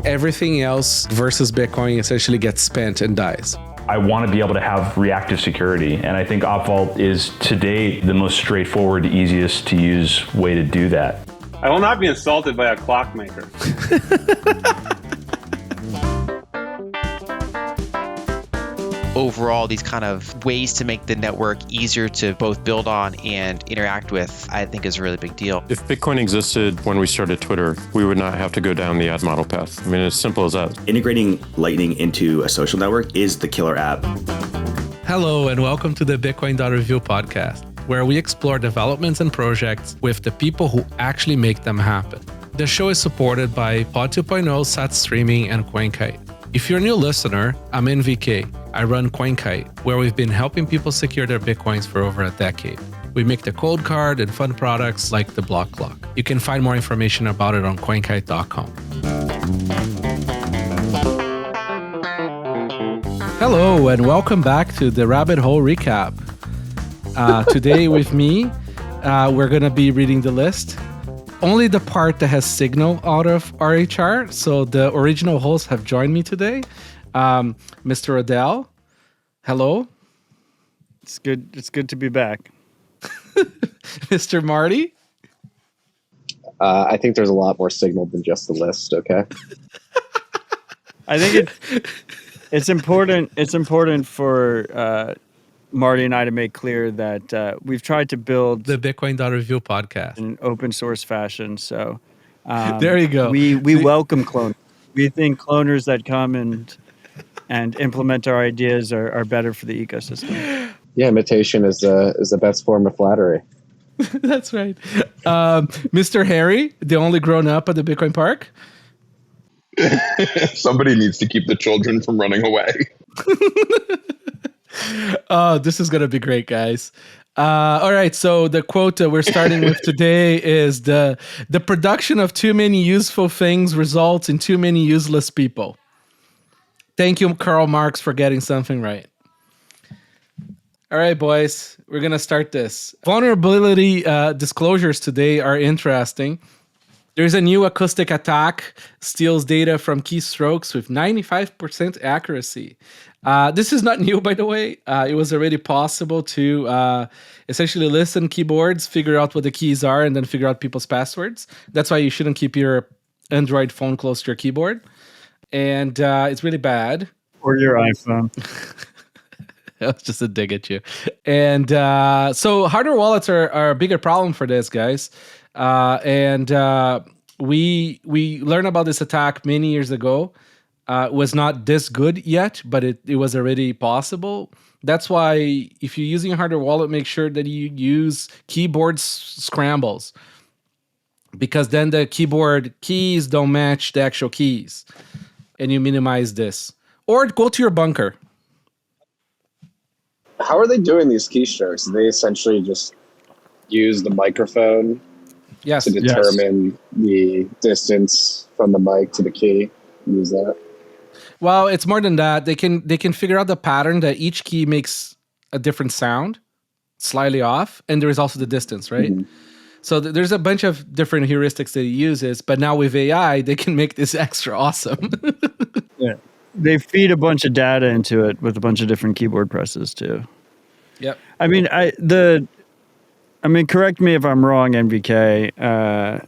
everything else versus Bitcoin essentially gets spent and dies. I want to be able to have reactive security, and I think OpVault is today the most straightforward, easiest to use way to do that. I will not be insulted by a clockmaker. Overall, these kind of ways to make the network easier to both build on and interact with, I think is a really big deal. If Bitcoin existed when we started Twitter, we would not have to go down the ad model path. I mean, it's simple as that. Integrating Lightning into a social network is the killer app. Hello, and welcome to the Bitcoin.Review podcast, where we explore developments and projects with the people who actually make them happen. The show is supported by Pod 2.0, Sat Streaming, and CoinKite. If you're a new listener, I'm NVK. I run CoinKite, where we've been helping people secure their Bitcoins for over a decade. We make the COLDCARD and fun products like the Block Clock. You can find more information about it on CoinKite.com. Hello, and welcome back to the Rabbit Hole Recap. Today with me, we're going to be reading the list. Only the part that has signal out of RHR. So the original hosts have joined me today. Mr. Odell, hello. It's good to be back. Mr. Marty. I think there's a lot more signal than just the list. Okay. I think it's important. It's important for Marty and I to make clear that we've tried to build the Bitcoin.Review podcast in an open source fashion. So there you go. We welcome cloners. We think cloners that come and implement our ideas are better for the ecosystem. Yeah, imitation is the best form of flattery. That's right. Mr. Harry, the only grown up at the Bitcoin Park. Somebody needs to keep the children from running away. Oh, this is going to be great, guys. All right, so the quote that we're starting with today is the production of too many useful things results in too many useless people. Thank you, Karl Marx, for getting something right. All right, boys, we're going to start this. Vulnerability disclosures today are interesting. There's a new Acoustic attack, steals data from keystrokes with 95% accuracy. This is not new, by the way. It was already possible to essentially listen keyboards, figure out what the keys are, and then figure out people's passwords. That's why you shouldn't keep your Android phone close to your keyboard. And it's really bad. Or your iPhone. That was just a dig at you. And so hardware wallets are a bigger problem for this, guys. We learned about this attack many years ago. It was not this good yet, but it was already possible. That's why if you're using a hardware wallet, make sure that you use keyboard scrambles, because then the keyboard keys don't match the actual keys, and you minimize this. Or go to your bunker. How are they doing these keystrokes? Do they essentially just use the microphone to determine the distance from the mic to the key? Use that? Well, it's more than that. They can figure out the pattern that each key makes a different sound, slightly off, and there is also the distance, right? Mm-hmm. So there's a bunch of different heuristics that it uses, but now with AI, they can make this extra awesome. Yeah. They feed a bunch of data into it with a bunch of different keyboard presses too. Yep. I mean, correct me if I'm wrong, NVK.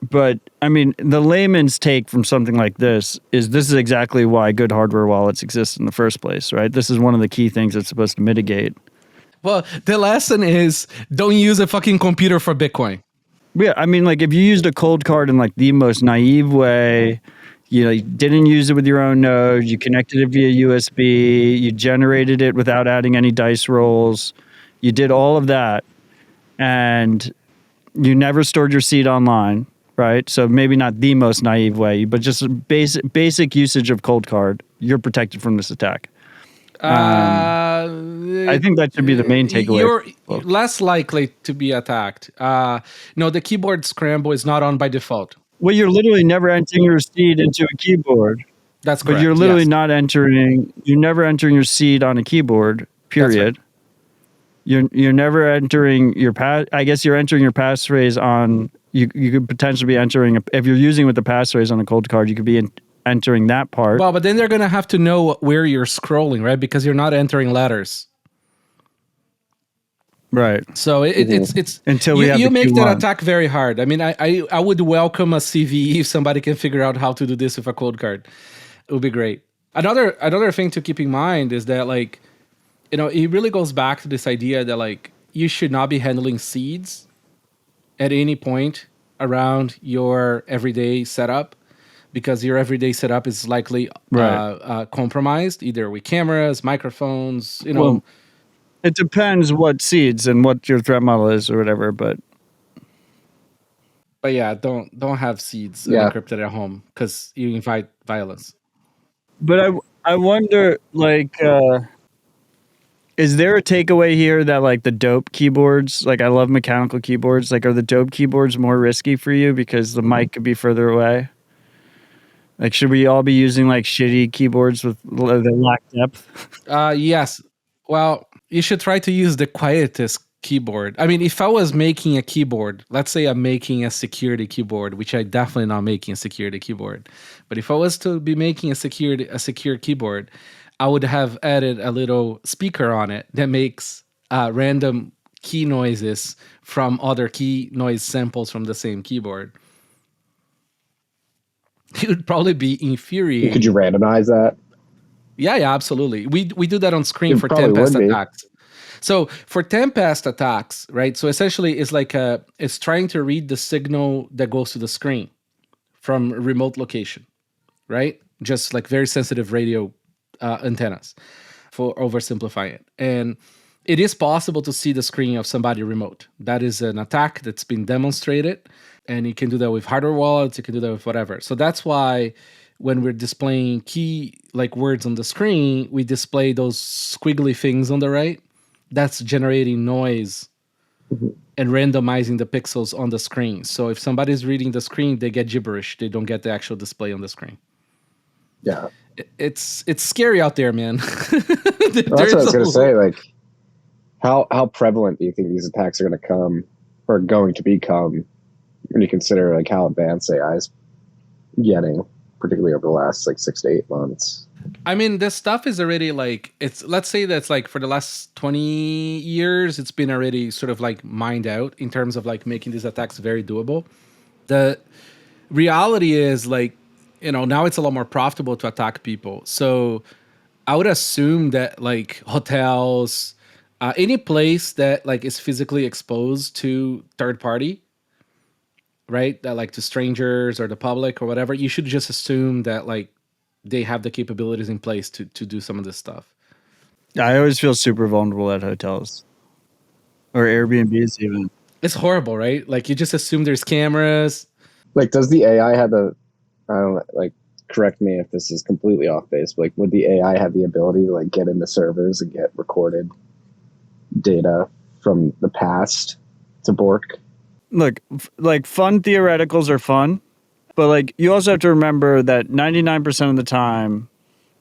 But I mean, the layman's take from something like this is exactly why good hardware wallets exist in the first place, right? This is one of the key things it's supposed to mitigate. Well, the lesson is don't use a fucking computer for Bitcoin. Yeah, I mean, like if you used a COLDCARD in like the most naive way, you didn't use it with your own node, you connected it via USB, you generated it without adding any dice rolls, you did all of that, and you never stored your seed online, right? So maybe not the most naive way, but just basic usage of COLDCARD, you're protected from this attack. I think that should be the main takeaway. You're less likely to be attacked. No, the keyboard scramble is not on by default. Well, you're literally never entering your seed into a keyboard. That's correct. But you're literally not entering. You're never entering your seed on a keyboard. Period. Right. You're never entering your pass. I guess you're entering your passphrase on. You could potentially be entering if you're using with the passphrase on a COLDCARD. You could be entering that part. Well, but then they're going to have to know where you're scrolling, right? Because you're not entering letters. Right. So it's until you make that attack very hard. I mean, I would welcome a CVE if somebody can figure out how to do this with a cold card. It would be great. Another thing to keep in mind is that, like, you know, it really goes back to this idea that, like, you should not be handling seeds at any point around your everyday setup, because your everyday setup is likely compromised either with cameras, microphones, you know. Well, it depends what seeds and what your threat model is or whatever, but yeah, don't have seeds encrypted at home, because you invite violence. But I wonder, like, is there a takeaway here that, like, the dope keyboards, like, I love mechanical keyboards, like, are the dope keyboards more risky for you because the mic could be further away? Like, should we all be using, like, shitty keyboards with the lack depth? Yes. Well, you should try to use the quietest keyboard. I mean, if I was making a keyboard, let's say I'm making a security keyboard, which I definitely not making a security keyboard, but if I was to be making a secure keyboard, I would have added a little speaker on it that makes random key noises from other key noise samples from the same keyboard. It would probably be infuriating. Could you randomize that? Yeah, absolutely. We do that on screen for Tempest attacks. So for Tempest attacks, right? So essentially, it's like it's trying to read the signal that goes to the screen from a remote location, right? Just like very sensitive radio antennas, for oversimplifying it. And it is possible to see the screen of somebody remote. That is an attack that's been demonstrated, and you can do that with hardware wallets. You can do that with whatever. So that's why when we're displaying key like words on the screen, we display those squiggly things on the right. That's generating noise and randomizing the pixels on the screen. So if somebody's reading the screen, they get gibberish. They don't get the actual display on the screen. Yeah. It's scary out there, man. Well, that's what I was going to say. Like, how prevalent do you think these attacks are going to come, or going to become, when you consider like how advanced AI is getting, particularly over the last like 6 to 8 months? I mean, this stuff is already like, let's say that's like for the last 20 years, it's been already sort of like mined out in terms of like making these attacks very doable. The reality is, like, you know, now it's a lot more profitable to attack people. So I would assume that like hotels, any place that like is physically exposed to third party, right? That like to strangers or the public or whatever, you should just assume that like they have the capabilities in place to do some of this stuff. I always feel super vulnerable at hotels or Airbnbs even. It's horrible, right? Like you just assume there's cameras. Like, does the AI have I don't know, like, correct me if this is completely off base, but like, would the AI have the ability to like get into servers and get recorded data from the past to Bork? Look, like, fun theoreticals are fun, but like you also have to remember that 99% of the time,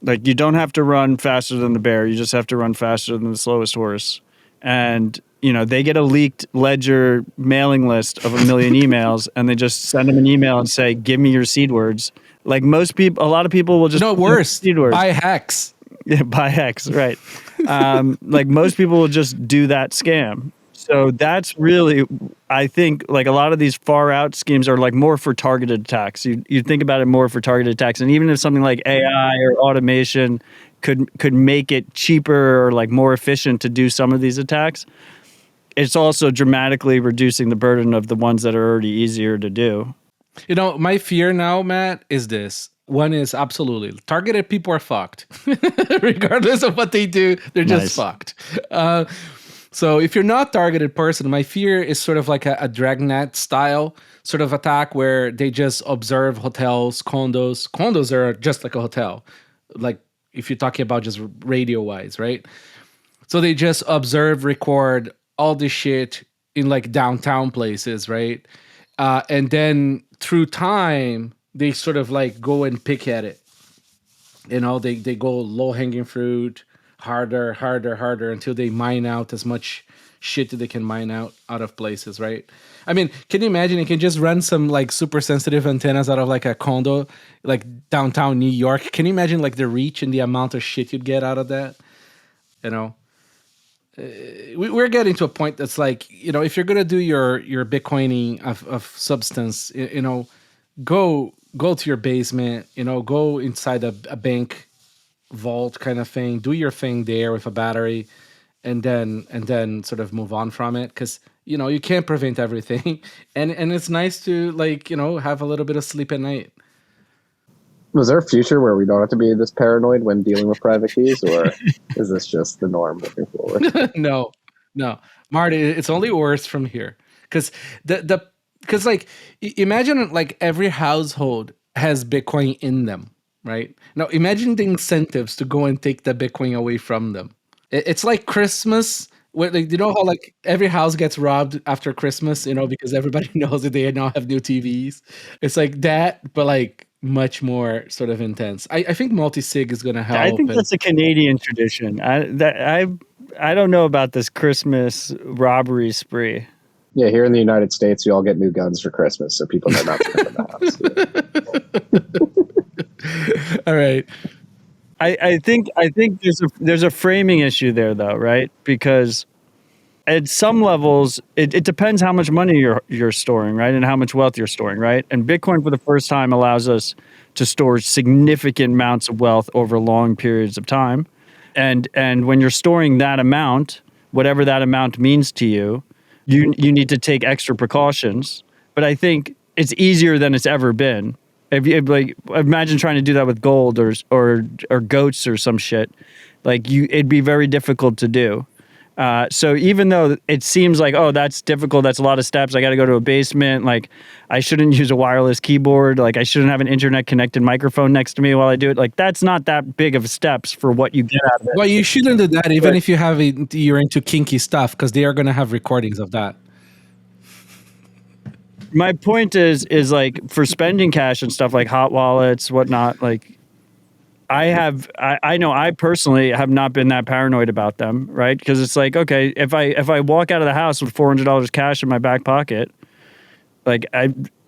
like, you don't have to run faster than the bear. You just have to run faster than the slowest horse. And, you know, they get a leaked Ledger mailing list of 1 million emails, and they just send them an email and say, give me your seed words. Like, most people, a lot of people will just... No, worse. Seed words. Buy Hex. Yeah, buy Hex, right. Like, most people will just do that scam. So that's really, I think, like, a lot of these far out schemes are like more for targeted attacks. You think about it more for targeted attacks. And even if something like AI or automation could make it cheaper or like more efficient to do some of these attacks, it's also dramatically reducing the burden of the ones that are already easier to do. You know, my fear now, Matt, is this. One is absolutely targeted people are fucked. Regardless of what they do, they're just fucked. So if you're not targeted person, my fear is sort of like a Dragnet style sort of attack where they just observe hotels, condos. Condos are just like a hotel. Like if you're talking about just radio wise, right? So they just observe, record all this shit in like downtown places, right? And then through time, they sort of like go and pick at it. You know, they go low hanging fruit, harder until they mine out as much shit that they can mine out of places, right? I mean, can you imagine? You can just run some like super sensitive antennas out of like a condo, like downtown New York. Can you imagine like the reach and the amount of shit you'd get out of that? You know, we're getting to a point that's like, you know, if you're gonna do your Bitcoining of substance, you know, go to your basement, you know, go inside a bank vault kind of thing, do your thing there with a battery, and then sort of move on from it, because you know you can't prevent everything, and it's nice to, like, you know, have a little bit of sleep at night. Was there a future where we don't have to be this paranoid when dealing with private keys, or is this just the norm moving forward? No, Marty, it's only worse from here, because because like imagine like every household has Bitcoin in them, right? Now imagine the incentives to go and take the Bitcoin away from them. It's like Christmas, where, like, you know how like every house gets robbed after Christmas, you know, because everybody knows that they now have new TVs. It's like that, but like much more sort of intense. I think multi-sig is going to help. I think that's a Canadian tradition. I don't know about this Christmas robbery spree. Yeah, here in the United States, we all get new guns for Christmas, so people know not to come in the house. All right. I think there's a framing issue there, though, right? Because at some levels, it depends how much money you're storing, right, and how much wealth you're storing, right? And Bitcoin, for the first time, allows us to store significant amounts of wealth over long periods of time. And when you're storing that amount, whatever that amount means to you, you need to take extra precautions. But I think it's easier than it's ever been. If you, like, imagine trying to do that with gold or goats or some shit, like it'd be very difficult to do. So even though it seems like, oh, that's difficult, that's a lot of steps, I got to go to a basement, like I shouldn't use a wireless keyboard, like I shouldn't have an internet connected microphone next to me while I do it, like that's not that big of steps for what you get out of it. Well, you shouldn't do that even if you're into kinky stuff, because they are going to have recordings of that. My point is like for spending cash and stuff like hot wallets, whatnot, like I know I personally have not been that paranoid about them, right? Because it's like, okay, if I walk out of the house with $400 cash in my back pocket, like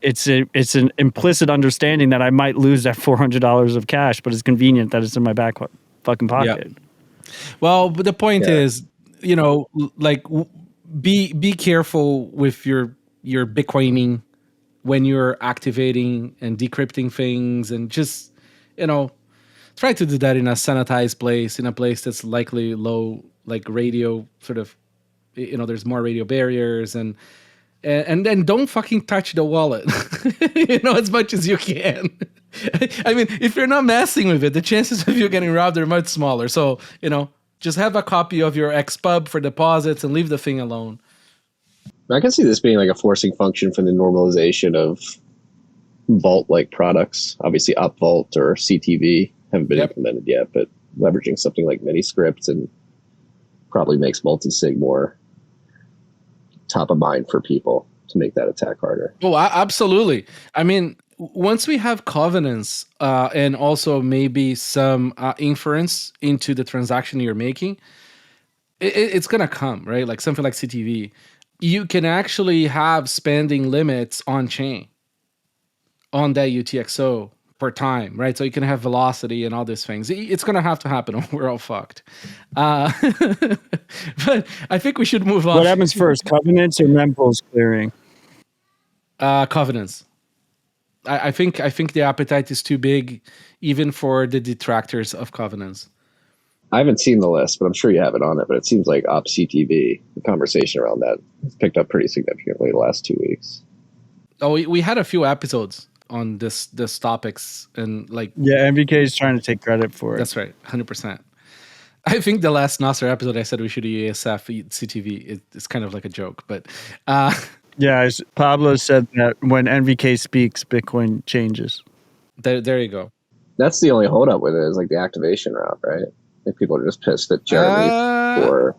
it's an implicit understanding that I might lose that $400 of cash, but it's convenient that it's in my back fucking pocket. Yep. Well, but the point is, you know, like be careful with your Bitcoining when you're activating and decrypting things, and just, you know, try to do that in a sanitized place, in a place that's likely low, like radio sort of, you know, there's more radio barriers, and then don't fucking touch the wallet, you know, as much as you can. I mean, if you're not messing with it, the chances of you getting robbed are much smaller. So, you know, just have a copy of your XPub for deposits and leave the thing alone. I can see this being like a forcing function for the normalization of vault-like products. Obviously, upvault or CTV haven't been implemented yet, but leveraging something like Miniscript and probably makes multi-sig more top of mind for people to make that attack harder. Oh, absolutely. I mean, once we have covenants and also maybe some inference into the transaction you're making, it's going to come, right? Like something like CTV. You can actually have spending limits on chain on that UTXO per time, right? So you can have velocity and all these things. It's going to have to happen or we're all fucked. But I think we should move on. What happens first, covenants or Mempool's clearing? Covenants. I think the appetite is too big, even for the detractors of covenants. I haven't seen the list, but I'm sure you have it on it. But it seems like OpCTV, the conversation around that has picked up pretty significantly the last 2 weeks. Oh, we had a few episodes on this topics, and like, yeah, MVK is trying to take credit for it. That's right, 100%. I think the last Nasser episode I said we should ESF CTV. It's kind of like a joke, but yeah, Pablo said that when MVK speaks, Bitcoin changes. There you go. That's the only holdup with it, is like the activation route, right? I think people are just pissed at Jeremy for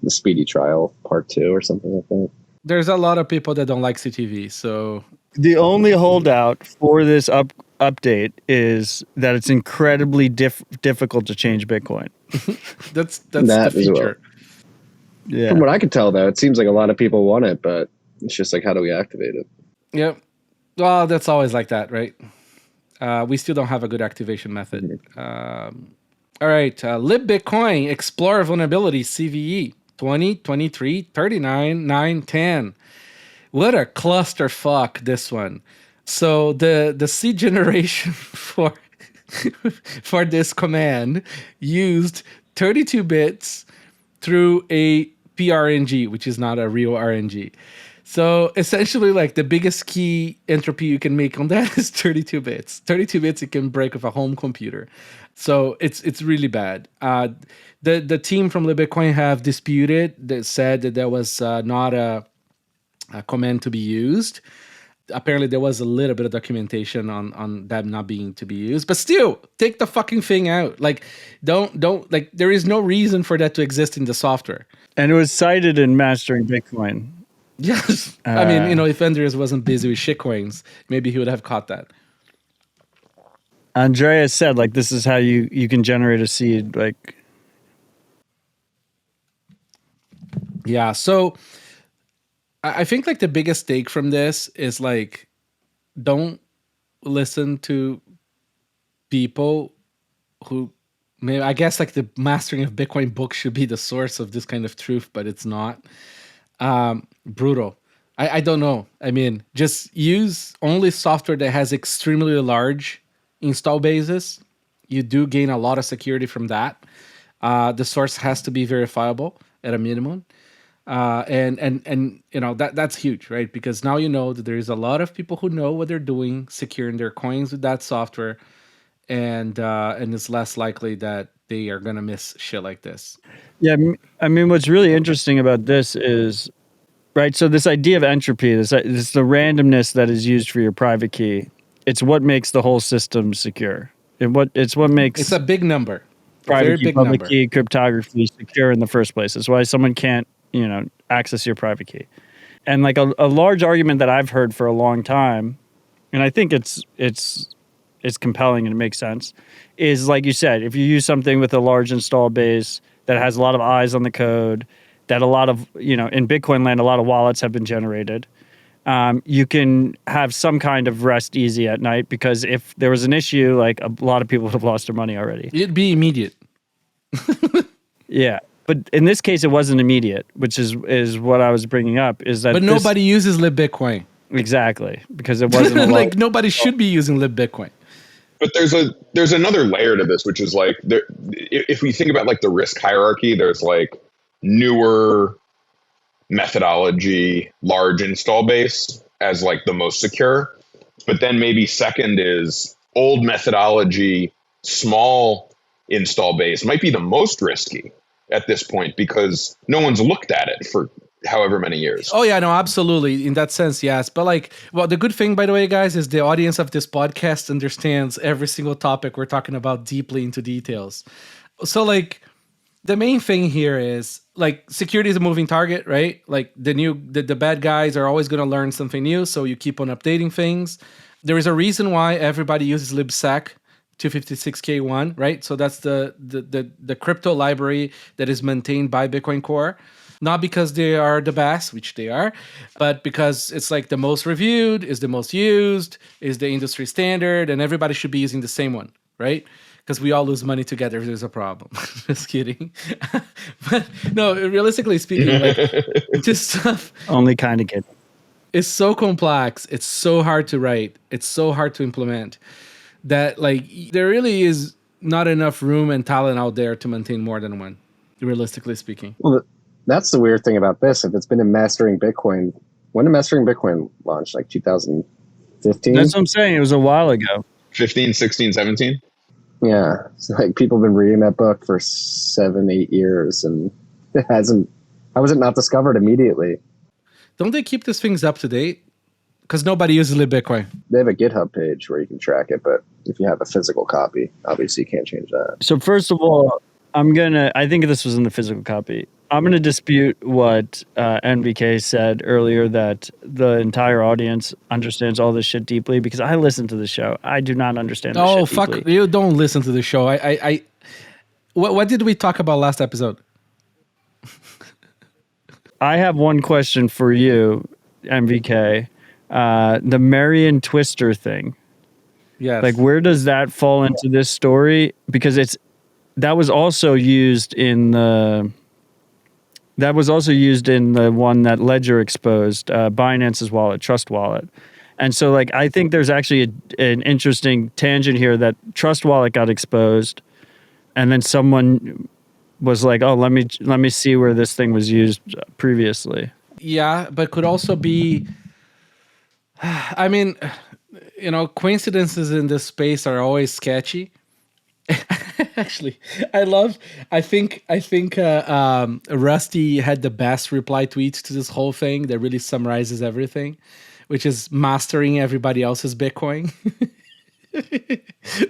the speedy trial part 2 or something like that. There's a lot of people that don't like CTV, so the only holdout for this update is that it's incredibly difficult to change Bitcoin. that's the feature. Yeah. From what I could tell, though, it seems like a lot of people want it, but it's just like, how do we activate it? Yep. Well, that's always like that, right? We still don't have a good activation method. All right. Libbitcoin, Explorer Vulnerability, CVE, 20, 23, 39, 9, 10. What a clusterfuck, this one. So the seed generation for this command used 32 bits through a PRNG, which is not a real RNG. So essentially, like, the biggest key entropy you can make on that is 32 bits. 32 bits it can break with a home computer. So it's really bad. The team from Libbitcoin have disputed, that said that there was not a command to be used. Apparently there was a little bit of documentation on that not being to be used, but still, take the fucking thing out. Like, don't like, there is no reason for that to exist in the software. And it was cited in Mastering Bitcoin. Yes. I mean, if Andreas wasn't busy with shitcoins, maybe he would have caught that. Andreas said, like, this is how you can generate a seed. Like, yeah. So I think, like, the biggest take from this is, like, don't listen to people who maybe, I guess, like, the Mastering of Bitcoin book should be the source of this kind of truth, but it's not. Brutal. I don't know. I mean, just use only software that has extremely large install bases. You do gain a lot of security from that. The source has to be verifiable at a minimum. And that's huge, right? Because now you know that there is a lot of people who know what they're doing, securing their coins with that software, and it's less likely that they are gonna miss shit like this. yeah, I mean, what's really interesting about this is, right, so this idea of entropy, this the randomness that is used for your private key, it's what makes the whole system secure. It's what makes It's a big number. private key, big public number. key cryptography secure in the first place. It's why someone can't, access your private key. And like a large argument that I've heard for a long time, and I think it's compelling and it makes sense, is, like you said, if you use something with a large install base that has a lot of eyes on the code, that a lot of, in Bitcoin land, a lot of wallets have been generated. You can have some kind of rest easy at night, because if there was an issue, like, a lot of people would have lost their money already. It'd be immediate. Yeah. But in this case, it wasn't immediate, which is what I was bringing up, is that. But nobody uses Libbitcoin. Exactly, because it wasn't a like, nobody should be using Libbitcoin. But there's another layer to this, which is like, if we think about like the risk hierarchy, there's like newer methodology, large install base as like the most secure. But then maybe second is old methodology, small install base might be the most risky at this point, because no one's looked at it for however many years. Oh yeah, no, absolutely. In that sense, yes. But like, well, the good thing, by the way, guys, is the audience of this podcast understands every single topic we're talking about deeply into details. So like, the main thing here is, like, security is a moving target, right? Like, the bad guys are always going to learn something new, so you keep on updating things. There is a reason why everybody uses libsec 256K1, right? So that's the crypto library that is maintained by Bitcoin Core. Not because they are the best, which they are, but because it's like the most reviewed, is the most used, is the industry standard, and everybody should be using the same one, right? Because we all lose money together if there's a problem. Just kidding. But no, realistically speaking, like, this stuff only kind of get. It's so complex. It's so hard to write. It's so hard to implement that, like, there really is not enough room and talent out there to maintain more than one, realistically speaking. Well, that's the weird thing about this. If it's been in Mastering Bitcoin, when did Mastering Bitcoin launch? Like 2015? That's what I'm saying. It was a while ago. 15, 16, 17? Yeah. So, like, people have been reading that book for 7-8 years, and how was it not discovered immediately? Don't they keep these things up to date? Because nobody uses Libbitcoin. They have a GitHub page where you can track it, but if you have a physical copy, obviously you can't change that. So first of all, I think this was in the physical copy. I'm going to dispute what NVK said earlier, that the entire audience understands all this shit deeply, because I listen to the show. I do not understand this shit deeply. Oh, fuck. You don't listen to the show. What did we talk about last episode? I have one question for you, MVK. The Marion Twister thing. Yes. Like, where does that fall into this story? Because that was also used in the one that Ledger exposed, Binance's wallet, Trust Wallet. And so, like, I think there's actually an interesting tangent here that Trust Wallet got exposed, and then someone was like, "Oh, let me see where this thing was used previously." Yeah, but could also be. I mean, coincidences in this space are always sketchy. Actually, I think Rusty had the best reply tweet to this whole thing that really summarizes everything, which is mastering everybody else's Bitcoin.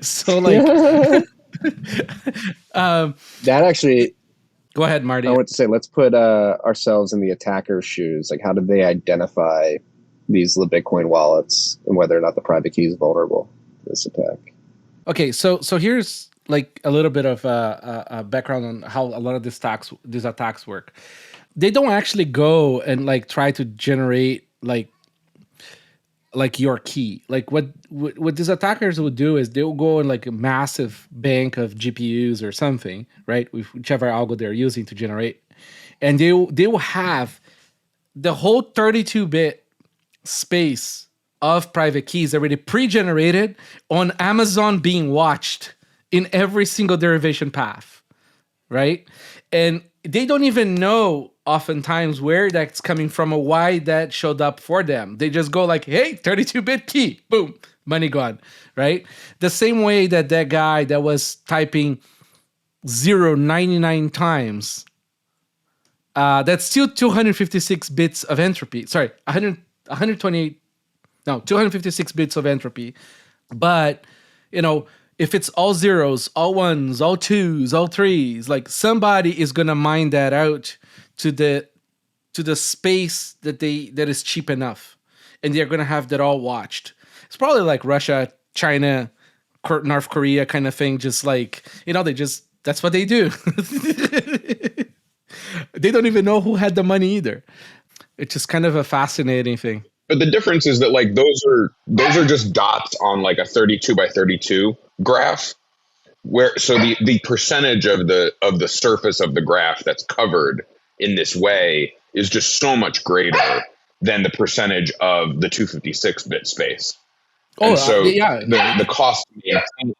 So like, that actually. Go ahead, Marty. I want to say, let's put ourselves in the attacker's shoes. Like, how did they identify these Libbitcoin wallets and whether or not the private key is vulnerable to this attack? Okay, so here's like a little bit of a background on how a lot of these attacks work. They don't actually go and like try to generate like your key. Like what these attackers would do is they'll go in like a massive bank of GPUs or something, right? With whichever algo they're using to generate, and they will have the whole 32-bit space of private keys already pre-generated on Amazon being watched in every single derivation path, right? And they don't even know oftentimes where that's coming from or why that showed up for them. They just go like, hey, 32-bit key, boom, money gone, right? The same way that guy that was typing 0.99 times, that's still 256 bits of entropy. Sorry, 256 bits of entropy. But, if it's all zeros, all ones, all twos, all threes, like somebody is going to mine that out to the space that is cheap enough. And they're going to have that all watched. It's probably like Russia, China, North Korea kind of thing. Just like, that's what they do. They don't even know who had the money either. It's just kind of a fascinating thing. But the difference is that like those are just dots on like a 32 by 32 graph, so the percentage of the surface of the graph that's covered in this way is just so much greater than the percentage of the 256-bit space. And so the cost to maintain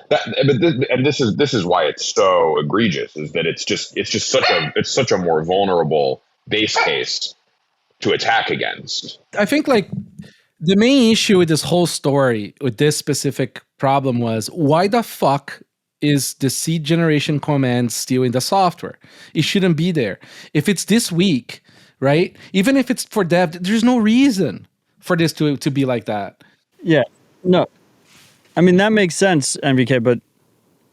that, this is why it's so egregious, is that it's such a more vulnerable base case to attack against. I think like the main issue with this whole story, with this specific problem, was why the fuck is the seed generation command still in the software? It shouldn't be there. If it's this weak, right? Even if it's for dev, there's no reason for this to be like that. Yeah, no. I mean, that makes sense, MVK, but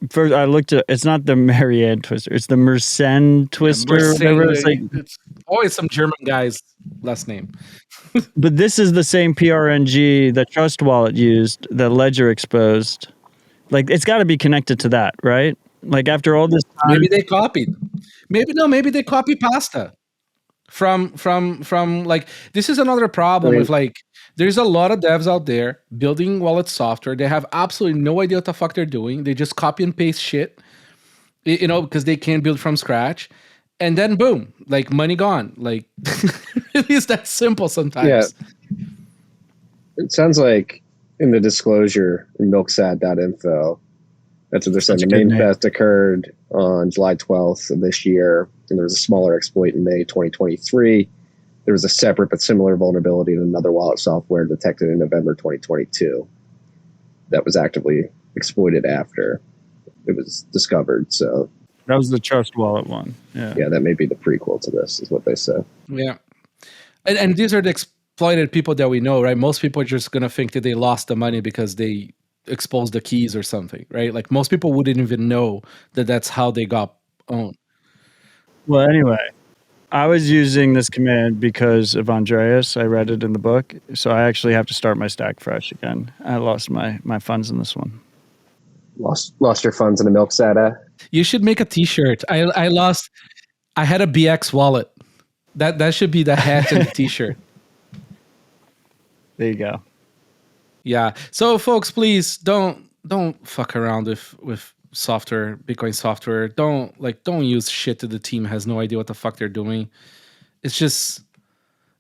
first I looked at, it's not the Marianne Twister, it's the Mersenne Twister. It's always some German guy's last name. But this is the same PRNG that Trust Wallet used, that Ledger exposed. Like, it's got to be connected to that, right? Like, after all this time, maybe they copied. Maybe they copy pasta from like, this is another problem with like, there's a lot of devs out there building wallet software. They have absolutely no idea what the fuck they're doing. They just copy and paste shit, because they can't build from scratch. And then boom, like money gone. Like, it is that simple sometimes. Yeah. It sounds like in the disclosure in milksat.info, that's what they're saying. The main theft occurred on July 12th of this year, and there was a smaller exploit in May 2023. There was a separate but similar vulnerability in another wallet software detected in November 2022 that was actively exploited after it was discovered. So that was the Trust Wallet one. Yeah, that may be the prequel to this, is what they said. Yeah. And these are the exploited people that we know, right? Most people are just going to think that they lost the money because they exposed the keys or something, right? Like, most people wouldn't even know that that's how they got owned. Well, anyway, I was using this command because of Andreas. I read it in the book. So I actually have to start my stack fresh again. I lost my funds in this one. Lost your funds in a milk SATA? You should make a t-shirt. I had a BX wallet. That should be the hat and the t-shirt. There you go. Yeah. So folks, please don't fuck around with software, Bitcoin software. Don't use shit that the team has no idea what the fuck they're doing. It's just,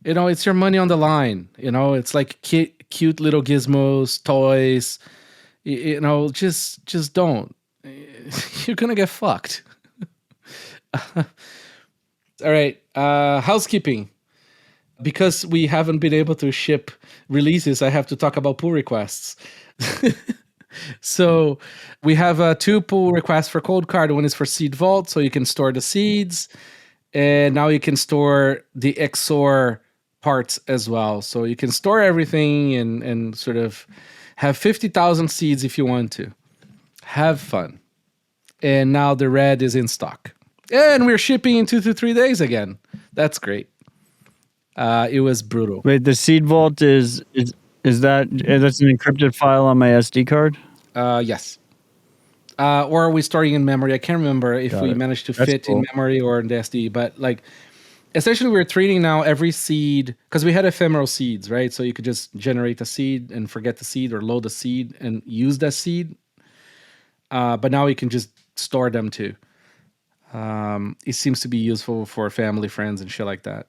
it's your money on the line. It's like cute little gizmos, toys. Just don't. You're gonna get fucked. All right. Housekeeping. Because we haven't been able to ship releases, I have to talk about pull requests. So we have 2 pull requests for COLDCARD. One is for Seed Vault, so you can store the seeds. And now you can store the XOR parts as well. So you can store everything and sort of have 50,000 seeds if you want to. Have fun. And now the red is in stock. And we're shipping in 2 to 3 days again. That's great. It was brutal. Wait, the Seed Vault is that's an encrypted file on my SD card? Yes. Or are we storing in memory? I can't remember if we managed to fit in memory or in the SD, but essentially we're treating now every seed, because we had ephemeral seeds, right? So you could just generate a seed and forget the seed, or load the seed and use that seed. But now you can just store them too. It seems to be useful for family, friends, and shit like that.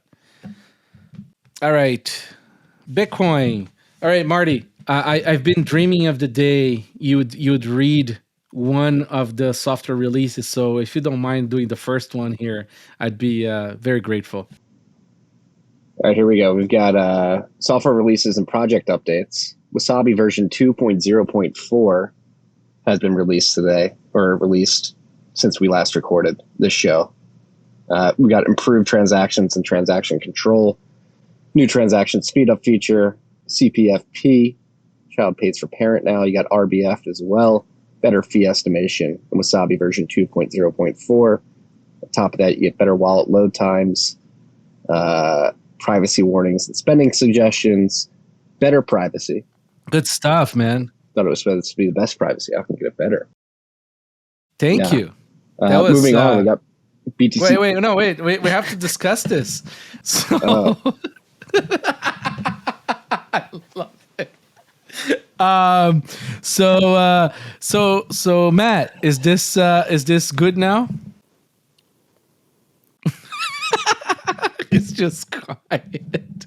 All right, Bitcoin. All right, Marty. I've been dreaming of the day you would read one of the software releases. So if you don't mind doing the first one here, I'd be very grateful. All right, here we go. We've got software releases and project updates. Wasabi version 2.0.4 has been released today, or released since we last recorded this show. We got improved transactions and transaction control, new transaction speedup feature, CPFP, child pays for parent now. You got RBF as well, better fee estimation in Wasabi version 2.0.4. On top of that, you get better wallet load times, privacy warnings and spending suggestions, better privacy. Good stuff, man. Thought it was supposed to be the best privacy. How can we get it better? Thank you. Moving on, we got BTC. Wait. We have to discuss this. So, I love it. So Matt, is this good now? It's just quiet.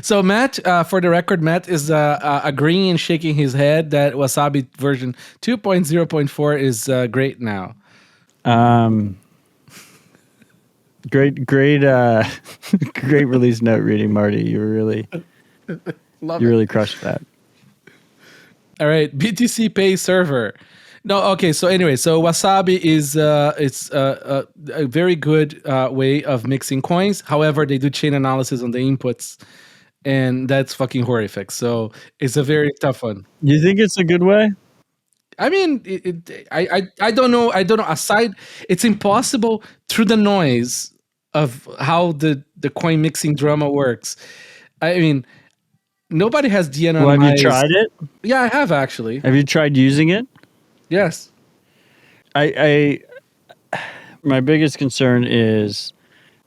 So Matt, for the record, Matt is agreeing and shaking his head that Wasabi version 2.0.4 is great now. Great great release note reading, Marty. You really crushed that. All right, BTC Pay Server. No, okay. So anyway, so Wasabi is it's a very good way of mixing coins. However, they do chain analysis on the inputs, and that's fucking horrific. So it's a very tough one. You think it's a good way? I mean, I don't know. Aside, it's impossible through the noise of how the coin mixing drama works. I mean, nobody has de-anonymized. Well, have you tried it? Yeah, I have actually. Have you tried using it? Yes. My biggest concern is,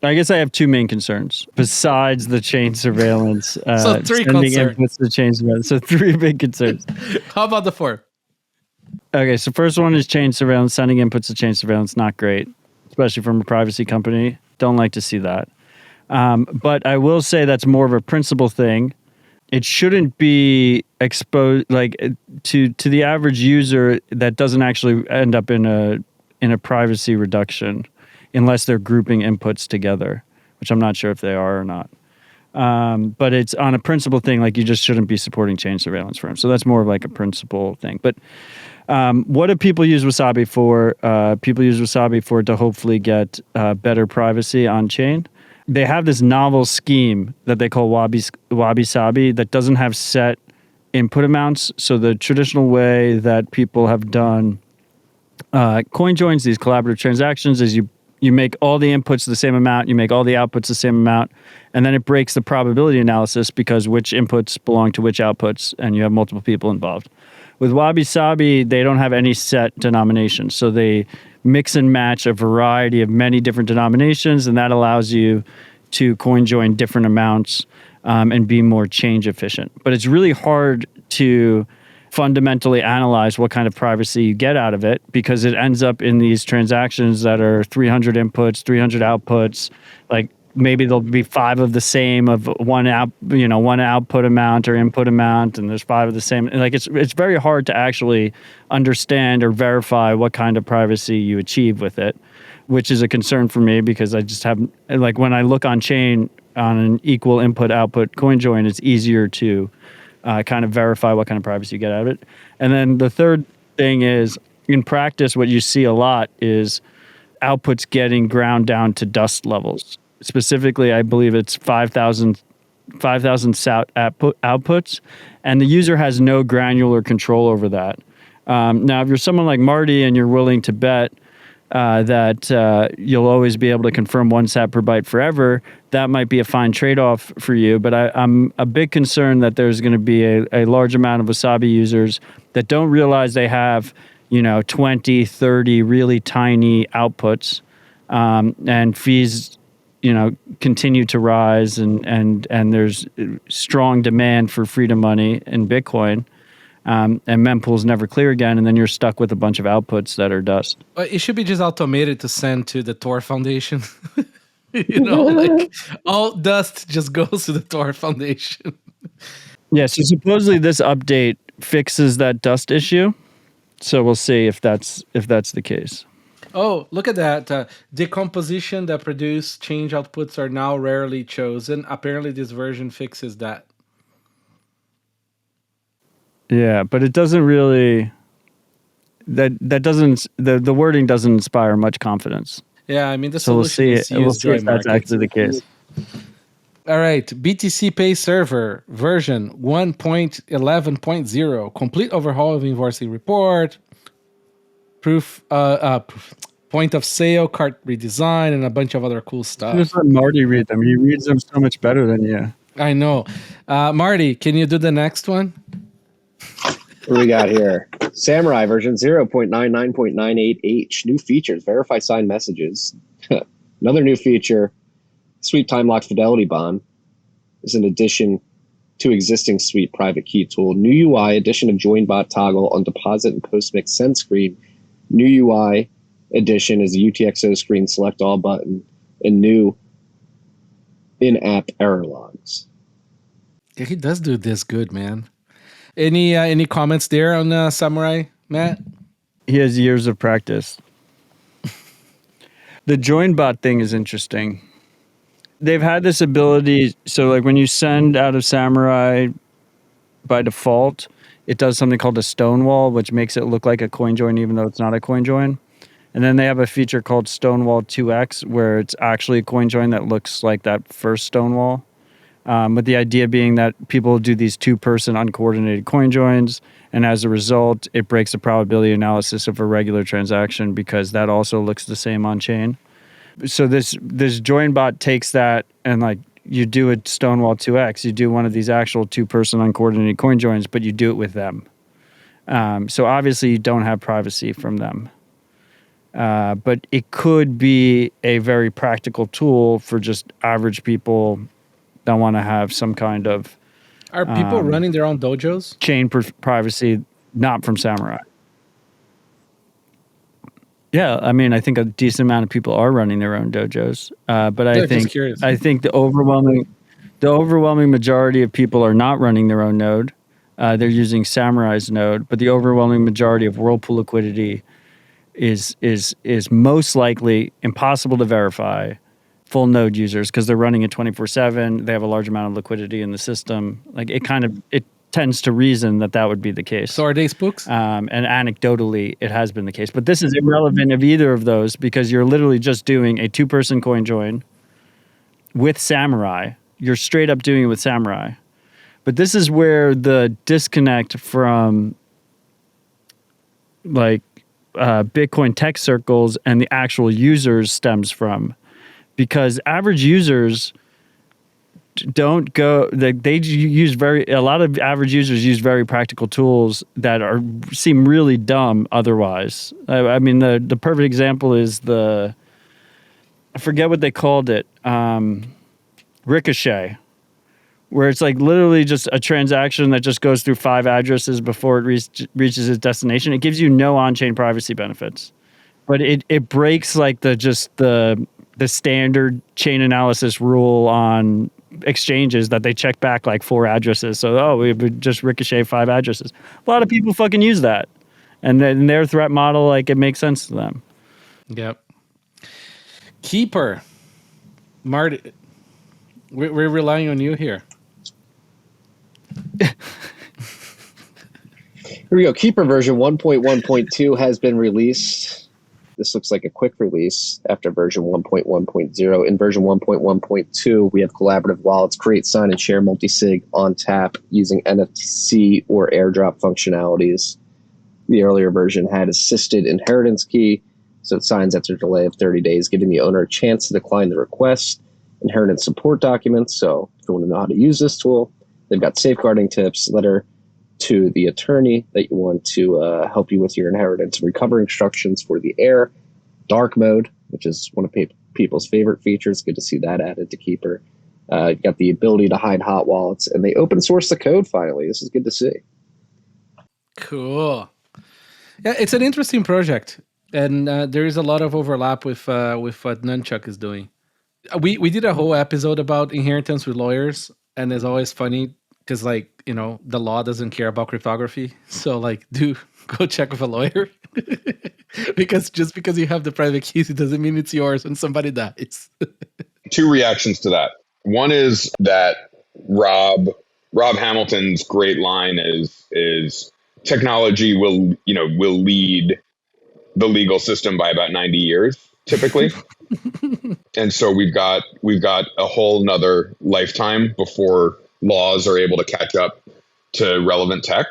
I guess I have 2 main concerns besides the chain surveillance. So 3 sending concerns. inputs to chain surveillance. So 3 big concerns. How about the 4? Okay, so first one is chain surveillance. Sending inputs to chain surveillance, not great, especially from a privacy company. Don't like to see that. But I will say that's more of a principle thing. It shouldn't be exposed to the average user. That doesn't actually end up in a privacy reduction unless they're grouping inputs together, which I'm not sure if they are or not. But it's on a principle thing, like you just shouldn't be supporting chain surveillance firms. So that's more of like a principle thing. But what do people use Wasabi for? People use Wasabi for to hopefully get better privacy on chain. They have this novel scheme that they call Wabi-Sabi that doesn't have set input amounts. So the traditional way that people have done coin joins, these collaborative transactions, is you make all the inputs the same amount, you make all the outputs the same amount, and then it breaks the probability analysis because which inputs belong to which outputs, and you have multiple people involved. With Wabi-Sabi, they don't have any set denomination. So they mix and match a variety of many different denominations, and that allows you to coin join different amounts and be more change efficient. But it's really hard to fundamentally analyze what kind of privacy you get out of it, because it ends up in these transactions that are 300 inputs, 300 outputs. Like maybe there'll be 5 of the same of one output amount or input amount, and there's 5 of the same. Like it's very hard to actually understand or verify what kind of privacy you achieve with it, which is a concern for me, because I just have, like, when I look on chain on an equal input output coin join, it's easier to kind of verify what kind of privacy you get out of it. And then the third thing is, in practice, what you see a lot is outputs getting ground down to dust levels. Specifically, I believe it's 5,000 sat outputs, and the user has no granular control over that. Now, if you're someone like Marty and you're willing to bet that you'll always be able to confirm 1 sat per byte forever, that might be a fine trade-off for you. But I'm a big concerned that there's going to be a large amount of Wasabi users that don't realize they have, 20, 30 really tiny outputs, and fees, continue to rise, and there's strong demand for freedom money in Bitcoin. And mempool's never clear again, and then you're stuck with a bunch of outputs that are dust. But it should be just automated to send to the Tor Foundation. Like all dust just goes to the Tor Foundation. Yeah, so supposedly this update fixes that dust issue. So we'll see if that's the case. Oh, look at that. Decomposition that produce change outputs are now rarely chosen. Apparently this version fixes that. Yeah, but it doesn't really, the wording doesn't inspire much confidence. Yeah, I mean, the So we'll solution see. is We'll use see if joy that's markets. actually the case. All right, BTC Pay Server version 1.11.0, complete overhaul of invoicing report, proof, point of sale, cart redesign, and a bunch of other cool stuff. Just let Marty read them. He reads them so much better than you. I know. Marty, can you do the next one? What do we got here? Samurai version 0.99.98H. New features. Verify signed messages. Another new feature. Sweep time lock fidelity bond is an addition to existing Sweep private key tool. New UI, addition of join bot toggle on deposit and post-mix send screen. New UI addition is the UTXO screen select all button, and new in-app error logs. Yeah, he does do this good, man. Any comments there on Samurai, Matt? He has years of practice. The join bot thing is interesting. They've had this ability, so like when you send out of Samurai by default, it does something called a stonewall, which makes it look like a coin join even though it's not a coin join. And then they have a feature called Stonewall 2x, where it's actually a coin join that looks like that first Stonewall. With the idea being that people do these 2-person uncoordinated coin joins, and as a result, it breaks the probability analysis of a regular transaction because that also looks the same on chain. So this join bot takes that, and like you do a Stonewall 2x, you do one of these actual 2-person uncoordinated coin joins, but you do it with them. So obviously you don't have privacy from them. But it could be a very practical tool for just average people that want to have some kind of... Are people running their own dojos? Chain privacy, not from Samurai. Yeah, I mean, I think a decent amount of people are running their own dojos. But I think the overwhelming majority of people are not running their own node. They're using Samurai's node, but the overwhelming majority of Whirlpool liquidity is most likely impossible to verify full node users because they're running it 24/7. They have a large amount of liquidity in the system. Like it tends to reason that would be the case. So are they spooks? And anecdotally, it has been the case. But this is irrelevant of either of those because you're literally just doing a 2-person coin join with Samurai. You're straight up doing it with Samurai. But this is where the disconnect from like Bitcoin tech circles and the actual users stems from. Because average users don't go. They use a lot of average users use very practical tools that seem really dumb otherwise. I mean, the perfect example is I forget what they called it, Ricochet, where it's like literally just a transaction that just goes through 5 addresses before it reaches its destination. It gives you no on-chain privacy benefits, but it breaks like the standard chain analysis rule on exchanges that they check back like 4 addresses. So, we would just ricochet 5 addresses. A lot of people fucking use that. And then their threat model, like, it makes sense to them. Yep. Keeper. Marty, we're relying on you here. Here we go. Keeper version 1.1.2 has been released. This looks like a quick release after version 1.1.0. In version 1.1.2, we have collaborative wallets, create, sign, and share multi-sig on tap using NFC or airdrop functionalities. The earlier version had assisted inheritance key, so it signs after a delay of 30 days, giving the owner a chance to decline the request. Inheritance support documents, so if you want to know how to use this tool. They've got safeguarding tips, letter to the attorney that you want to help you with your inheritance, recovery instructions for the heir, dark mode, which is one of people's favorite features. Good to see that added to Keeper. You got the ability to hide hot wallets, and they open source the code finally. This is good to see. Cool. Yeah, it's an interesting project, and there is a lot of overlap with what Nunchuck is doing. We did a whole episode about inheritance with lawyers, and it's always funny because, like, you know, the law doesn't care about cryptography. So, like, go check with a lawyer. because just because you have the private keys, it doesn't mean it's yours when somebody dies. 2 reactions to that. One is that Rob Hamilton's great line is technology will lead the legal system by about 90 years typically. And so we've got a whole nother lifetime before laws are able to catch up to relevant tech.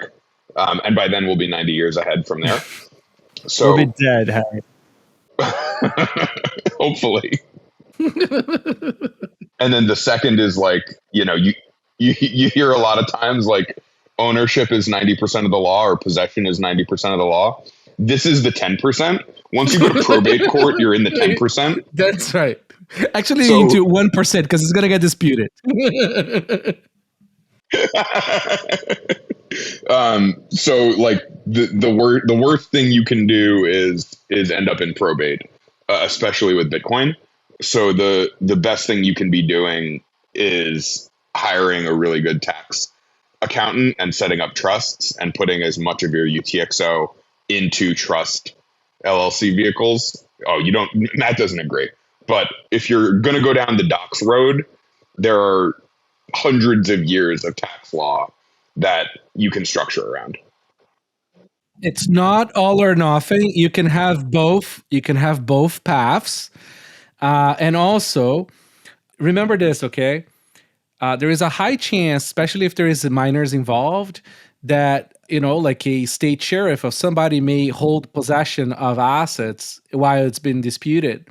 And by then we'll be 90 years ahead from there. So we'll be dead, Harry. Hopefully. And then the second is, like, you hear a lot of times, like, ownership is 90% of the law or possession is 90% of the law. This is the 10%. Once you go to probate court, you're in the 10%. That's right. Actually, into 1% because it's going to get disputed. So, like, the worst thing you can do is end up in probate, especially with Bitcoin. So the best thing you can be doing is hiring a really good tax accountant and setting up trusts and putting as much of your UTXO into trust LLC vehicles. That doesn't agree. But if you're going to go down the docs road, there are hundreds of years of tax law that you can structure around. It's not all or nothing. You can have both. You can have both paths. And also, remember this, okay? There is a high chance, especially if there is minors involved, that, like a state sheriff or somebody may hold possession of assets while it's been disputed.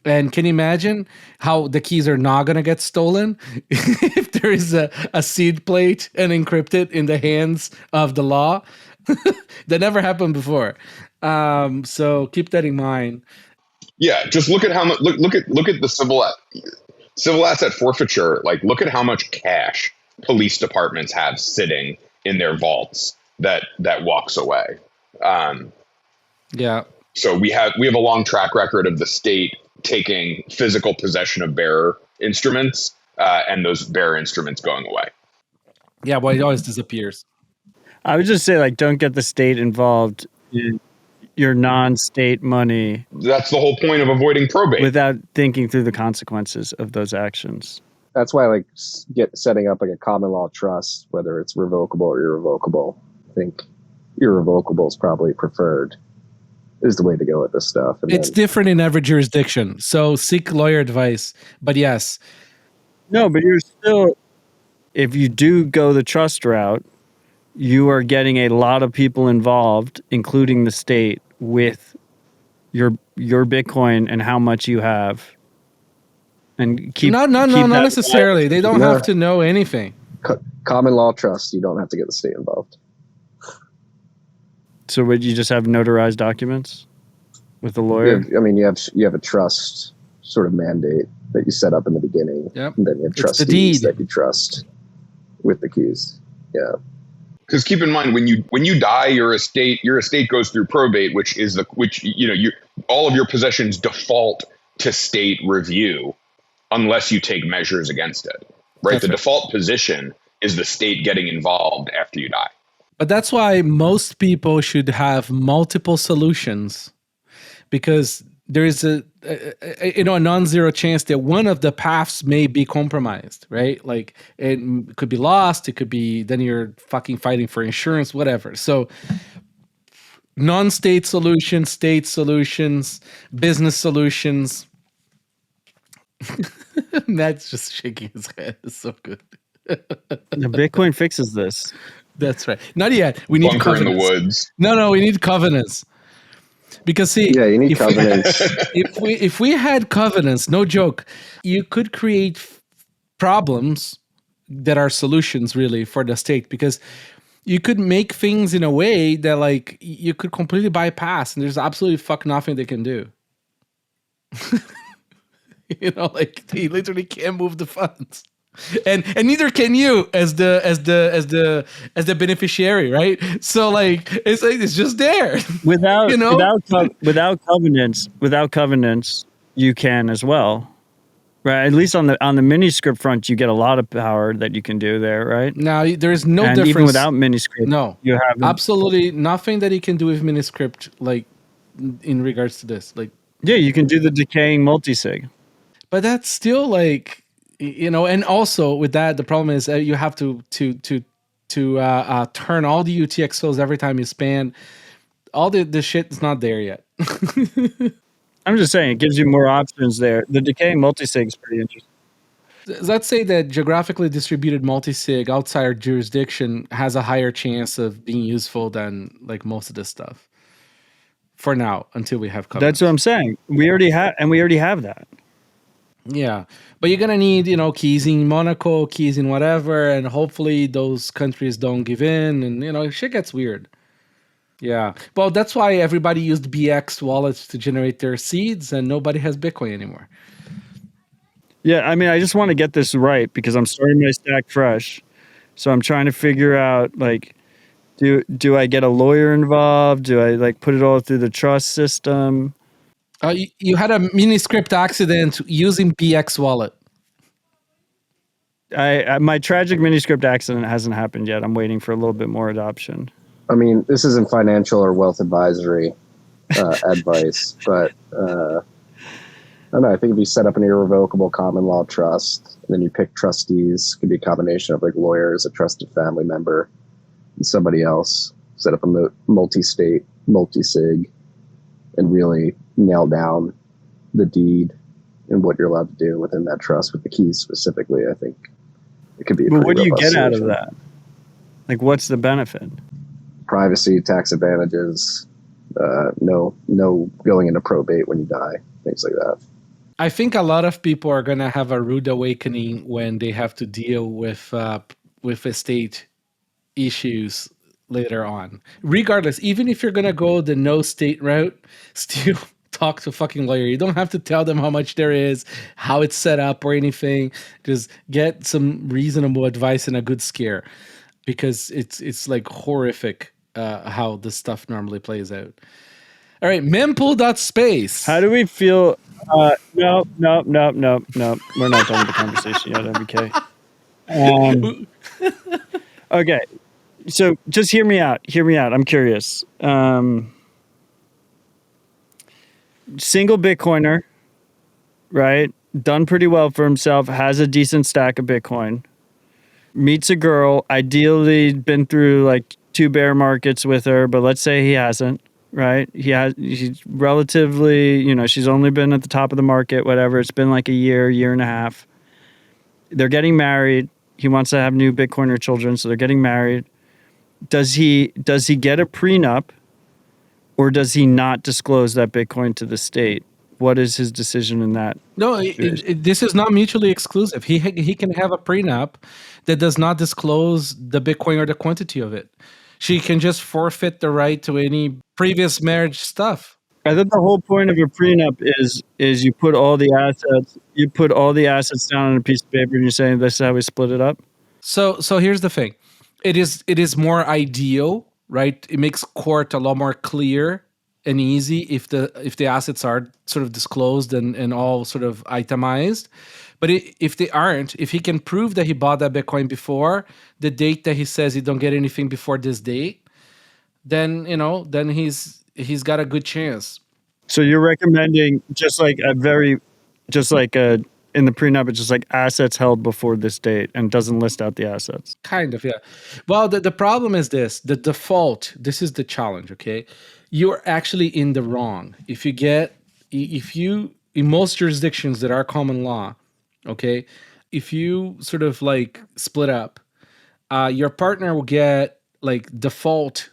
And can you imagine how the keys are not going to get stolen if there is a seed plate and encrypted in the hands of the law? That never happened before. So keep that in mind. Yeah, just look at how much. Look at the civil asset forfeiture. Like, look at how much cash police departments have sitting in their vaults that walks away. Yeah. So we have a long track record of the state taking physical possession of bearer instruments and those bearer instruments going away. Yeah, well, it always disappears. I would just say, like, don't get the state involved in your non-state money. That's the whole point of avoiding probate. Without thinking through the consequences of those actions. That's why, like, setting up like a common law trust, whether it's revocable or irrevocable. I think irrevocable is probably preferred. Is the way to go with this stuff. And it's different in every jurisdiction, so seek lawyer advice. But yes. No, but you're still, if you do go the trust route, you are getting a lot of people involved, including the state, with your Bitcoin and how much you have. and keep not that necessarily. They don't have to know anything. Common law trust, you don't have to get the state involved. So would you just have notarized documents with a lawyer? You have a trust sort of mandate that you set up in the beginning. Yep. And then you have trustees that you trust with the keys. Yeah. Because keep in mind, when you die, your estate goes through probate, which all of your possessions default to state review, unless you take measures against it. Right. That's the right. default position is the state getting involved after you die. But that's why most people should have multiple solutions, because there is a non-zero chance that one of the paths may be compromised, right? Like it could be lost. It could be, then you're fucking fighting for insurance, whatever. So non-state solutions, state solutions, business solutions. Matt's just shaking his head. It's so good. Bitcoin fixes this. That's right. Not yet. We need Bunker in the covenants. woods. No, we need covenants. Because see, you need covenants. If we had covenants, no joke, you could create problems that are solutions really for the state, because you could make things in a way that like you could completely bypass, and there's absolutely fuck nothing they can do. Like they literally can't move the funds. And neither can you as the beneficiary, right? So like it's just there. Without covenants, you can as well, right? At least on the mini script front, you get a lot of power that you can do there, right? Now there is no difference. Even without mini script, no, you have absolutely nothing that you can do with mini script, like in regards to this, like you can do the decaying multisig, but that's still like. And also with that, the problem is you have to turn all the UTXOs every time you span. All the shit is not there yet. I'm just saying, it gives you more options there. The decaying multisig is pretty interesting. Let's say that geographically distributed multisig outside our jurisdiction has a higher chance of being useful than like most of this stuff. For now, until we have covenants. That's what I'm saying. We already have that. Yeah, but you're gonna need, keys in Monaco, keys in whatever, and hopefully those countries don't give in, and shit gets weird. Yeah, well, that's why everybody used BX wallets to generate their seeds, and nobody has Bitcoin anymore. Yeah, I mean, I just want to get this right because I'm starting my stack fresh, so I'm trying to figure out like, do I get a lawyer involved? Do I like put it all through the trust system? You had a mini script accident using BX wallet. My tragic mini script accident hasn't happened yet. I'm waiting for a little bit more adoption. I mean, this isn't financial or wealth advisory advice, but I don't know. I think if you set up an irrevocable common law trust, and then you pick trustees, it could be a combination of like lawyers, a trusted family member, and somebody else. Set up a multi-state, multi-sig, and really nail down the deed and what you're allowed to do within that trust with the keys specifically. I think it could be. But what do you get out of that? Like, what's the benefit? Privacy, tax advantages, no going into probate when you die, things like that. I think a lot of people are gonna have a rude awakening when they have to deal with estate issues later on. Regardless, even if you're gonna go the no state route, still talk to a fucking lawyer. You don't have to tell them how much there is, how it's set up or anything. Just get some reasonable advice and a good scare, because it's like horrific how this stuff normally plays out. All right, Mempool.space. How do we feel? No. We're not done with the conversation yet, MBK. Okay. So just hear me out. I'm curious. Single Bitcoiner, right? Done pretty well for himself, has a decent stack of Bitcoin. Meets a girl, ideally been through like 2 bear markets with her, but let's say he hasn't, right? He's relatively, she's only been at the top of the market, whatever. It's been like a year and a half. They're getting married. He wants to have new Bitcoiner children, so they're getting married. Does he get a prenup, or does he not disclose that Bitcoin to the state What is his decision in that? No, this is not mutually exclusive. He can have a prenup that does not disclose the Bitcoin or the quantity of it. She can just forfeit the right to any previous marriage stuff. I thought the whole point of a prenup is you put all the assets down on a piece of paper and you're saying this is how we split it up. So here's the thing. It is more ideal, right? It makes court a lot more clear and easy if the assets are sort of disclosed and all sort of itemized. But if they aren't, if he can prove that he bought that Bitcoin before the date that he says he don't get anything before this date, then he's got a good chance. So you're recommending in the prenup, it's just like assets held before this date and doesn't list out the assets. Kind of, yeah. Well, the problem is this: the default. This is the challenge. Okay, you're actually in the wrong if you in most jurisdictions that are common law. Okay, if you sort of like split up, your partner will get like default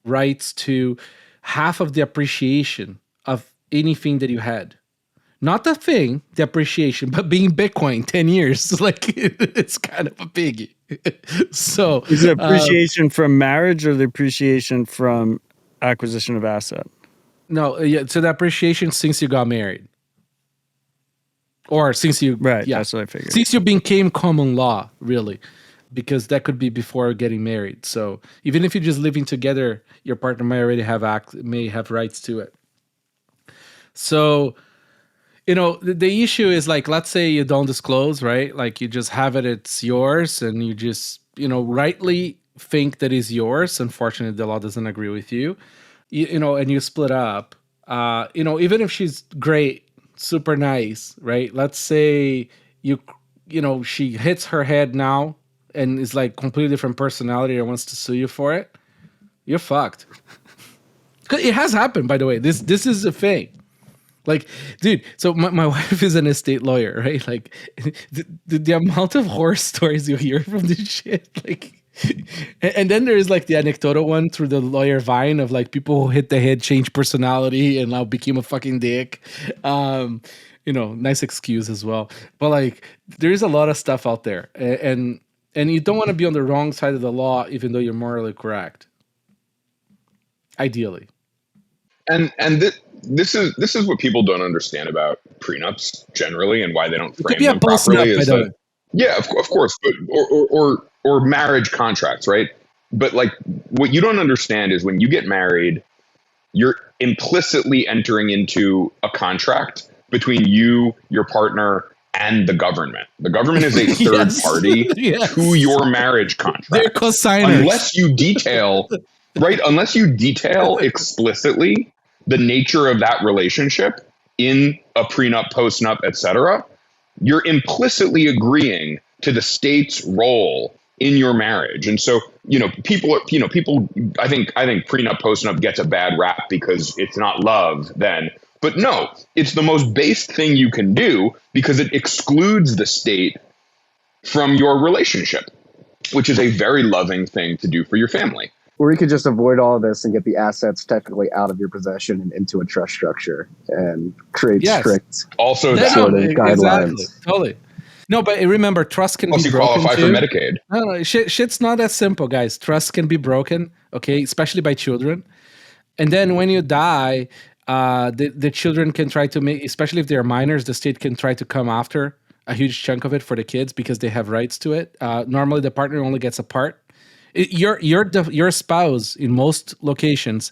rights to half of the appreciation of anything that you had. Not the thing, the appreciation, but being Bitcoin 10 years, like it's kind of a biggie. So is it appreciation from marriage or the appreciation from acquisition of asset? No, yeah. So the appreciation since you got married. Or since you, right? Yeah, that's what I figured. Since you became common law, really, because that could be before getting married. So even if you're just living together, your partner may already have rights to it. So, the issue is like, let's say you don't disclose, right? Like you just have it, it's yours, and you just rightly think that is yours. Unfortunately, the law doesn't agree with you, and you split up. Even if she's great, super nice, right? Let's say she hits her head now and is like completely different personality and wants to sue you for it. You're fucked. It has happened, by the way. This is a thing. Like, dude, so my wife is an estate lawyer, right? Like, the amount of horror stories you hear from this shit, like, and then there is like the anecdotal one through the lawyer Vine of like people who hit the head, changed personality, and now became a fucking dick. Nice excuse as well. But like, there is a lot of stuff out there, and you don't want to be on the wrong side of the law, even though you're morally correct. Ideally. And this is what people don't understand about prenups generally, and why they don't frame them properly. Is that, yeah, of course, but or marriage contracts, right? But like, what you don't understand is when you get married, you're implicitly entering into a contract between you, your partner, and the government. The government is a third party to your marriage contract. They're co-signers. Unless you detail explicitly the nature of that relationship in a prenup, postnup, etc., you're implicitly agreeing to the state's role in your marriage. And so, people, I think prenup, postnup gets a bad rap because it's not love then. But no, it's the most base thing you can do because it excludes the state from your relationship, which is a very loving thing to do for your family. Or you could just avoid all of this and get the assets technically out of your possession and into a trust structure and create strict guidelines. Exactly. Totally. No, but remember, trust can be broken qualify too. For Medicaid. No, shit's not that simple, guys. Trust can be broken, okay, especially by children. And then when you die, the children can try to make, especially if they're minors, the state can try to come after a huge chunk of it for the kids because they have rights to it. Normally, the partner only gets a part. Your spouse in most locations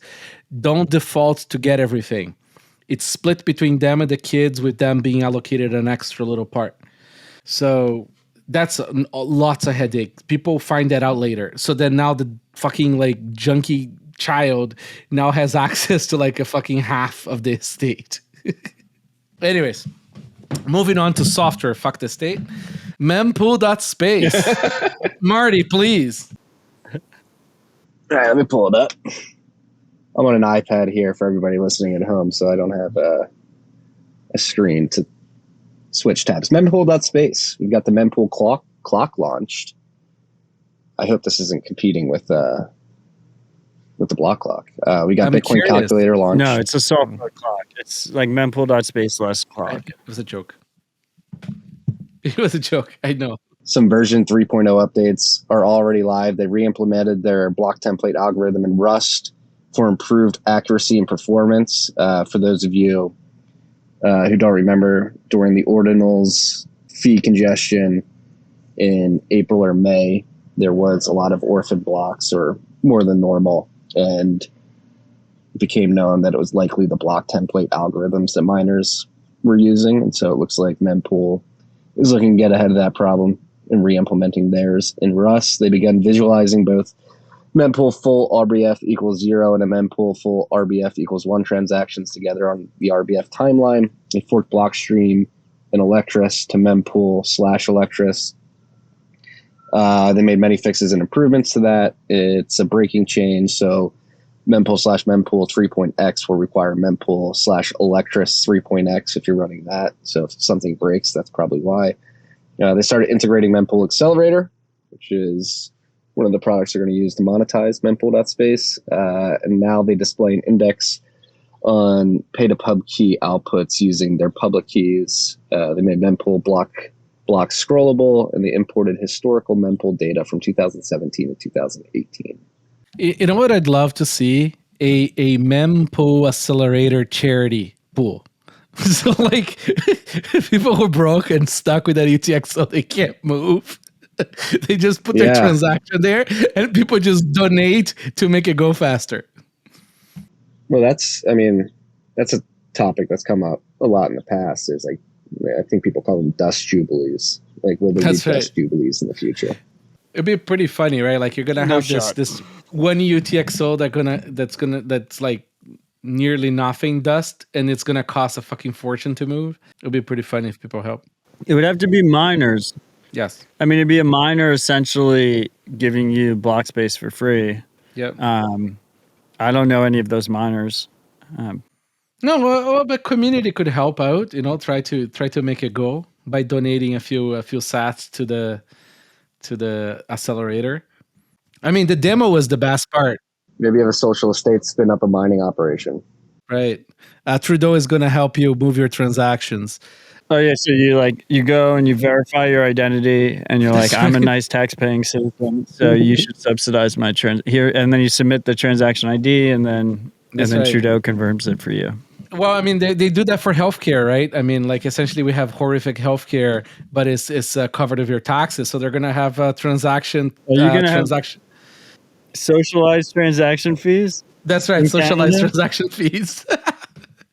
don't default to get everything. It's split between them and the kids, with them being allocated an extra little part. So that's lots of headache. People find that out later. So then now the fucking like junkie child now has access to like a fucking half of the estate. Anyways, moving on to software. Fuck the state. Mempool.space. Marty, please. All right, let me pull it up. I'm on an iPad here for everybody listening at home, so I don't have a screen to switch tabs. Mempool.space. We've got the Mempool clock launched. I hope this isn't competing with with the block clock. We got I'm Bitcoin curious. calculator launch. No, it's a software clock. It's like Mempool.space less clock. It was a joke. It was a joke. I know. Some version 3.0 updates are already live. They re-implemented their block template algorithm in Rust for improved accuracy and performance. For those of you who don't remember, during the ordinals fee congestion in April or May, there was a lot of orphan blocks, or more than normal, and it became known that it was likely the block template algorithms that miners were using. And so it looks like Mempool is looking to get ahead of that problem and re-implementing theirs in Rust. They began visualizing both mempool full RBF equals 0 and a mempool full RBF equals 1 transactions together on the RBF timeline. They forked Blockstream and Electrs to mempool/Electrs. They made many fixes and improvements to that. It's a breaking change, so mempool/mempool 3.x will require mempool/Electrs 3.x if you're running that. So if something breaks, that's probably why. They started integrating Mempool Accelerator, which is one of the products they're going to use to monetize Mempool.space. And now they display an index on pay-to-pub key outputs using their public keys. They made Mempool block scrollable, and they imported historical Mempool data from 2017 and 2018. You know what I'd love to see? A Mempool Accelerator charity pool. So like people who are broke and stuck with that UTXO, they can't move. They just put their transaction there and people just donate to make it go faster. Well, that's a topic that's come up a lot in the past. Is like, I think people call them dust jubilees. Like, will there be dust jubilees in the future? It'd be pretty funny, right? Like you're gonna have this one UTXO that's like nearly nothing dust, and it's gonna cost a fucking fortune to move. It'll be pretty funny if people help. It would have to be miners. Yes. I mean, it'd be a miner essentially giving you block space for free. Yep. I don't know any of those miners. No, well, but community could help out. Try to make it go by donating a few sats to the accelerator. I mean, the demo was the best part. Maybe you have a social estate spin up a mining operation. Right. Trudeau is going to help you move your transactions. Oh yeah, so you go and you verify your identity, and you're like, I'm a nice tax-paying citizen, so you should subsidize my here, and then you submit the transaction ID, and then Trudeau confirms it for you. Well, I mean, they do that for healthcare, right? I mean, like essentially we have horrific healthcare, but it's covered of your taxes, so they're going to have a transaction. Are you going to have socialized transaction fees? That's right, socialized transaction fees.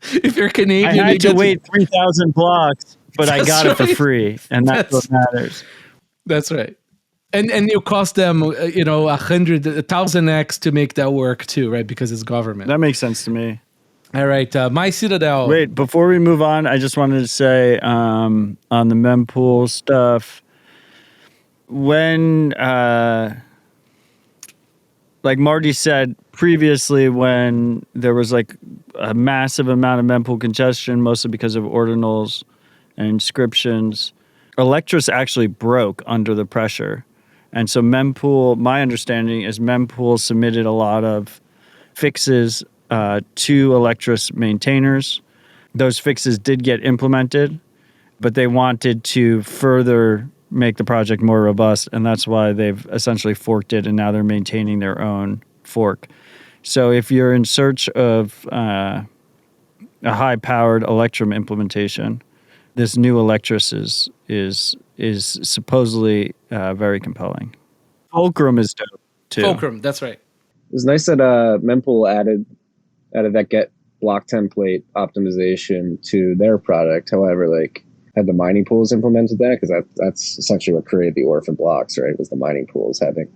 If you're Canadian, I had to wait 3,000 blocks, but I got it for free, and that's what matters. That's right. And you cost them, 1,000x to make that work too, right? Because it's government. That makes sense to me. All right, MyCitadel. Wait, before we move on, I just wanted to say on the mempool stuff, when, like Marty said previously, when there was like a massive amount of mempool congestion, mostly because of ordinals and inscriptions, Electrs actually broke under the pressure. And so Mempool, my understanding is Mempool submitted a lot of fixes to Electrs maintainers. Those fixes did get implemented, but they wanted to further make the project more robust, and that's why they've essentially forked it, and now they're maintaining their own fork. So if you're in search of a high-powered Electrum implementation, this new Electrs is supposedly very compelling. Fulcrum is dope too. Fulcrum, that's right. It was nice that Mempool added that get block template optimization to their product. However, had the mining pools implemented that, because that's essentially what created the orphan blocks, right? Was the mining pools having.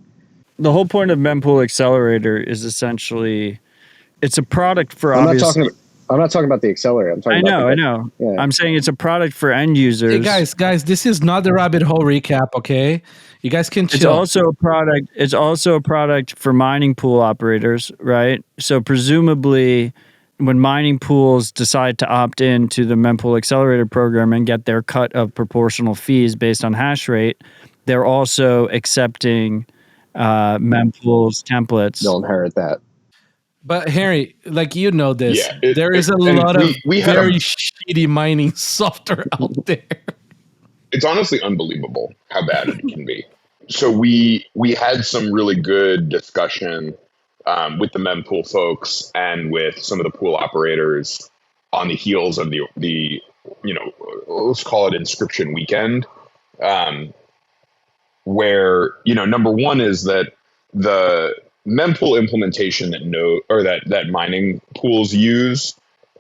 The whole point of Mempool Accelerator is essentially it's a product for I'm not talking about the accelerator. I'm talking I know. Yeah. I'm saying it's a product for end users. Hey guys, this is not the rabbit hole recap, okay? You guys can chill. It's also a product for mining pool operators, right? So presumably when mining pools decide to opt in to the Mempool Accelerator program and get their cut of proportional fees based on hash rate, they're also accepting Mempool's templates. They'll inherit that. But Harry, like you know this, Yeah, there is a lot of we had very shitty mining software out there. it's honestly unbelievable how bad it can be. So we had some really good discussion with the mempool folks and with some of the pool operators on the heels of the let's call it inscription weekend, where number one is that the mempool implementation that mining pools use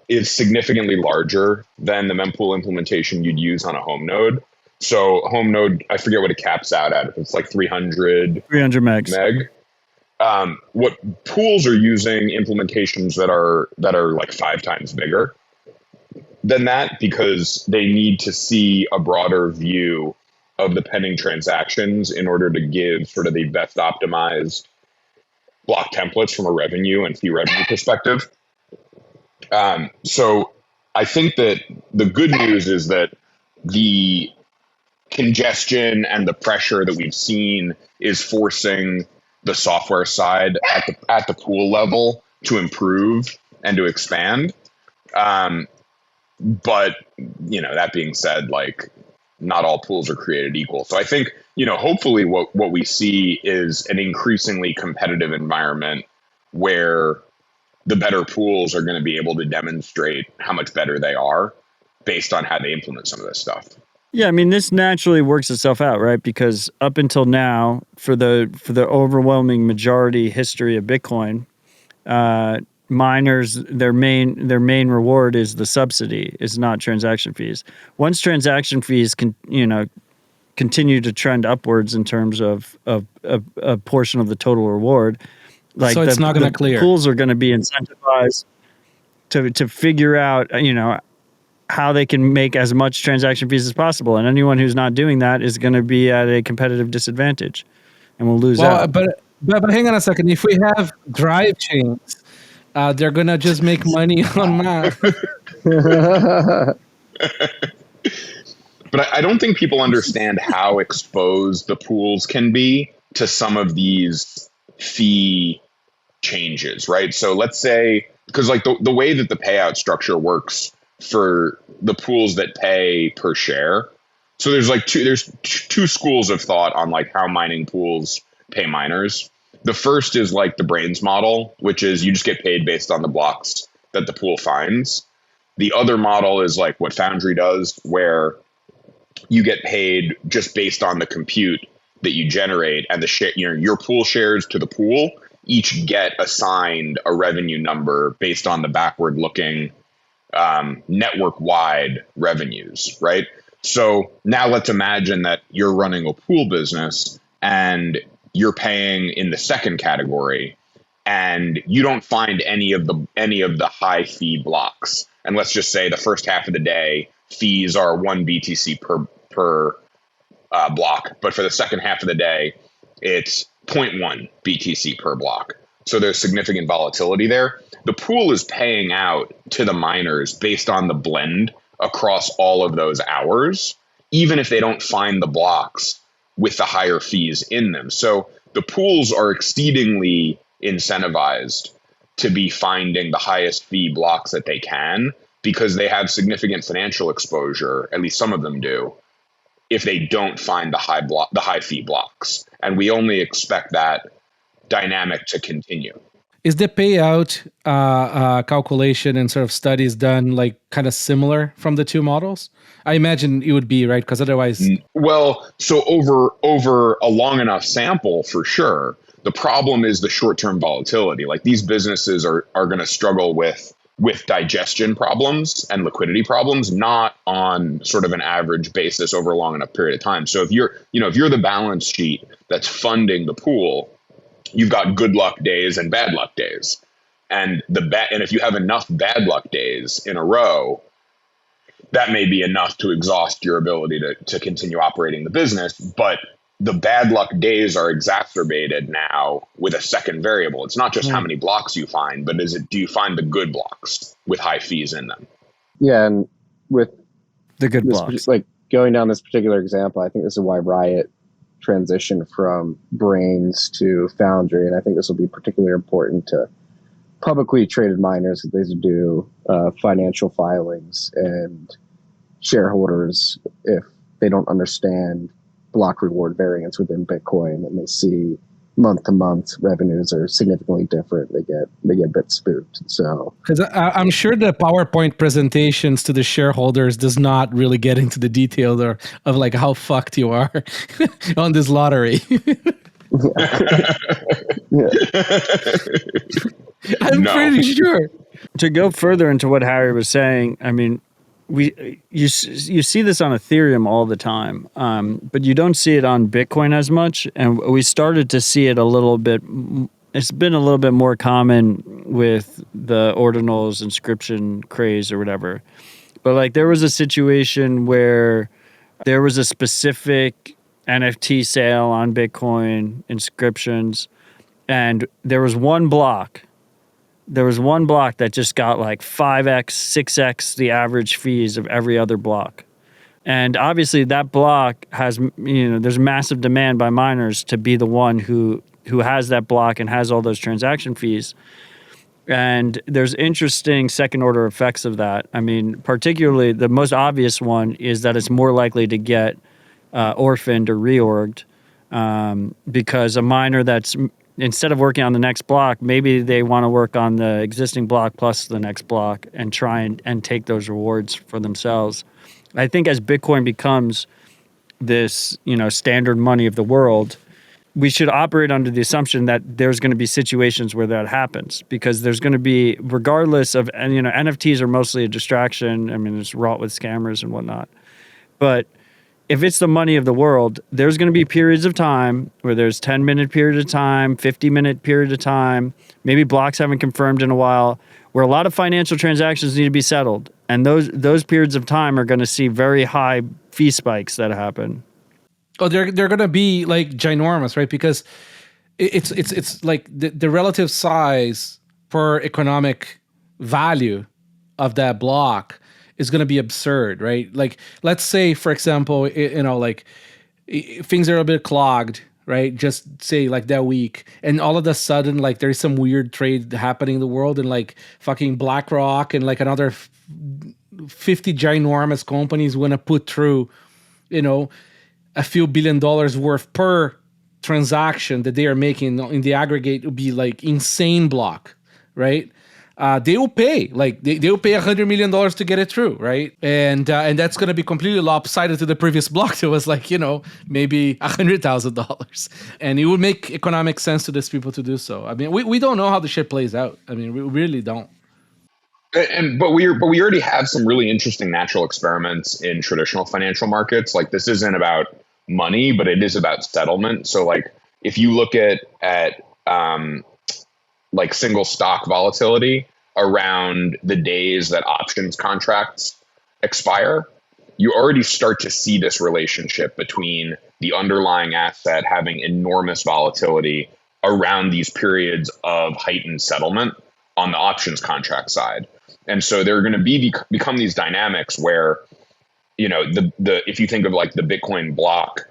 is significantly larger than the mempool implementation you'd use on a home node. So home node, I forget what it caps out at. If it's like 300 megs. Meg. What pools are using implementations that are like 5 times bigger than that, because they need to see a broader view of the pending transactions in order to give sort of the best optimized block templates from a revenue and fee revenue perspective. So I think that the good news is that the congestion and the pressure that we've seen is forcing the software side at the pool level to improve and to expand. But that being said, like, not all pools are created equal. So I think, hopefully what we see is an increasingly competitive environment where the better pools are going to be able to demonstrate how much better they are based on how they implement some of this stuff. Yeah, I mean, this naturally works itself out, right? Because up until now, for the overwhelming majority history of Bitcoin, miners, their main reward is the subsidy, is not transaction fees. Once transaction fees continue to trend upwards in terms of a portion of the total reward, like, so it's not going to clear. Pools are going to be incentivized to figure out, how they can make as much transaction fees as possible. And anyone who's not doing that is going to be at a competitive disadvantage and will lose out. But hang on a second. If we have drive chains, they're going to just make money on math. But I don't think people understand how exposed the pools can be to some of these fee changes, right? So let's say, because like the way that the payout structure works for the pools that pay per share. So there's two schools of thought on like how mining pools pay miners. The first is like the brains model, which is you just get paid based on the blocks that the pool finds. The other model is like what Foundry does, where you get paid just based on the compute that you generate, and your pool shares to the pool each get assigned a revenue number based on the backward looking network-wide revenues, right? So now let's imagine that you're running a pool business and you're paying in the second category, and you don't find any of the high fee blocks. And let's just say the first half of the day fees are 1 BTC per block, but for the second half of the day it's 0.1 BTC per block. So there's significant volatility there. The pool is paying out to the miners based on the blend across all of those hours, even if they don't find the blocks with the higher fees in them. So the pools are exceedingly incentivized to be finding the highest fee blocks that they can, because they have significant financial exposure, at least some of them do, if they don't find the high fee blocks. And we only expect that dynamic to continue. Is the payout calculation and sort of studies done like kind of similar from the two models? I imagine it would be, right? Because otherwise, well, so over a long enough sample, for sure. The problem is the short-term volatility. Like, these businesses are going to struggle with digestion problems and liquidity problems, not on sort of an average basis over a long enough period of time. So if you're the balance sheet that's funding the pool, you've got good luck days and bad luck days. And if you have enough bad luck days in a row, that may be enough to exhaust your ability to continue operating the business. But the bad luck days are exacerbated now with a second variable. It's not just how many blocks you find, but do you find the good blocks with high fees in them? Yeah, and with the good blocks, like going down this particular example, I think this is why Riot transitioned from Brains to Foundry, and I think this will be particularly important to publicly traded miners that they do financial filings, and shareholders, if they don't understand block reward variance within Bitcoin and they see month to month revenues are significantly different, they get a bit spooked. So, because I'm sure the PowerPoint presentations to the shareholders does not really get into the detail of like how fucked you are on this lottery. I'm pretty sure. To go further into what Harry was saying, I mean, you see this on Ethereum all the time, but you don't see it on Bitcoin as much. And we started to see it a little bit. It's been a little bit more common with the ordinals inscription craze or whatever. But like there was a situation where there was a specific NFT sale on Bitcoin inscriptions, and there was one block that just got like 5x, 6x the average fees of every other block. And obviously that block has, there's massive demand by miners to be the one who has that block and has all those transaction fees. And there's interesting second order effects of that. I mean, particularly the most obvious one is that it's more likely to get orphaned or reorged because a miner that's instead of working on the next block, maybe they want to work on the existing block plus the next block and try and take those rewards for themselves. I think as Bitcoin becomes this, standard money of the world, we should operate under the assumption that there's going to be situations where that happens, because there's going to be, regardless of, NFTs are mostly a distraction. I mean, it's wrought with scammers and whatnot. But if it's the money of the world, there's going to be periods of time where there's 10-minute period of time, 50-minute period of time, maybe blocks haven't confirmed in a while, where a lot of financial transactions need to be settled. And those periods of time are going to see very high fee spikes that happen. Oh, they're going to be like ginormous, right? Because it's like the relative size per economic value of that block is going to be absurd, right? Like, let's say, for example, things are a bit clogged, right? Just say like that week, and all of a sudden, like there's some weird trade happening in the world, and like fucking BlackRock and like another 50 ginormous companies want to put through, a few $1 billion worth per transaction that they are making in the aggregate would be like insane block, right? They will pay they will pay $100 million to get it through, right? And that's going to be completely lopsided to the previous block that was like maybe $100,000, and it would make economic sense to these people to do so. I mean, we don't know how the shit plays out. I mean, we really don't. But we already have some really interesting natural experiments in traditional financial markets. Like, this isn't about money, but it is about settlement. So like if you look at like single stock volatility around the days that options contracts expire, you already start to see this relationship between the underlying asset having enormous volatility around these periods of heightened settlement on the options contract side. And so there are going to become these dynamics where, if you think of like the Bitcoin block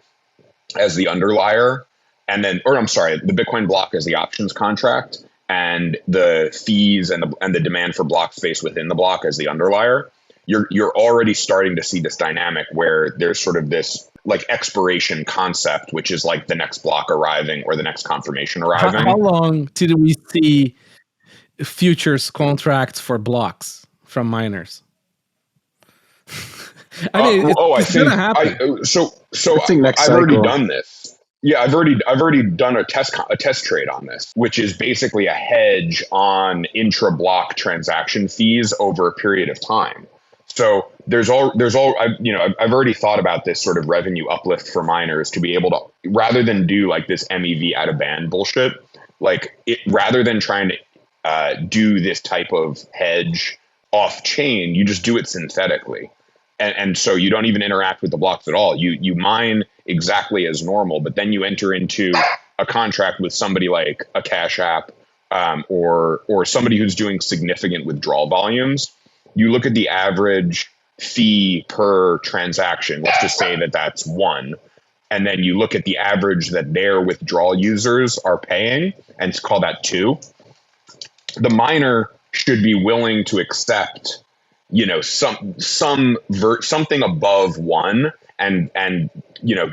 as the underlier, the Bitcoin block as the options contract, and the fees and the demand for block space within the block as the underlier, you're already starting to see this dynamic where there's sort of this like expiration concept, which is like the next block arriving or the next confirmation arriving. How long till we see futures contracts for blocks from miners? I mean, it's gonna happen. I've already done this. Yeah, I've already done a test trade on this, which is basically a hedge on intra-block transaction fees over a period of time. So I've already thought about this sort of revenue uplift for miners to be able to, rather than do like this MEV out of band bullshit, rather than trying to do this type of hedge off chain, you just do it synthetically. And so you don't even interact with the blocks at all. You mine exactly as normal, but then you enter into a contract with somebody like a Cash App or somebody who's doing significant withdrawal volumes. You look at the average fee per transaction. Let's just say that that's 1. And then you look at the average that their withdrawal users are paying and call that 2. the miner should be willing to accept, something above 1, and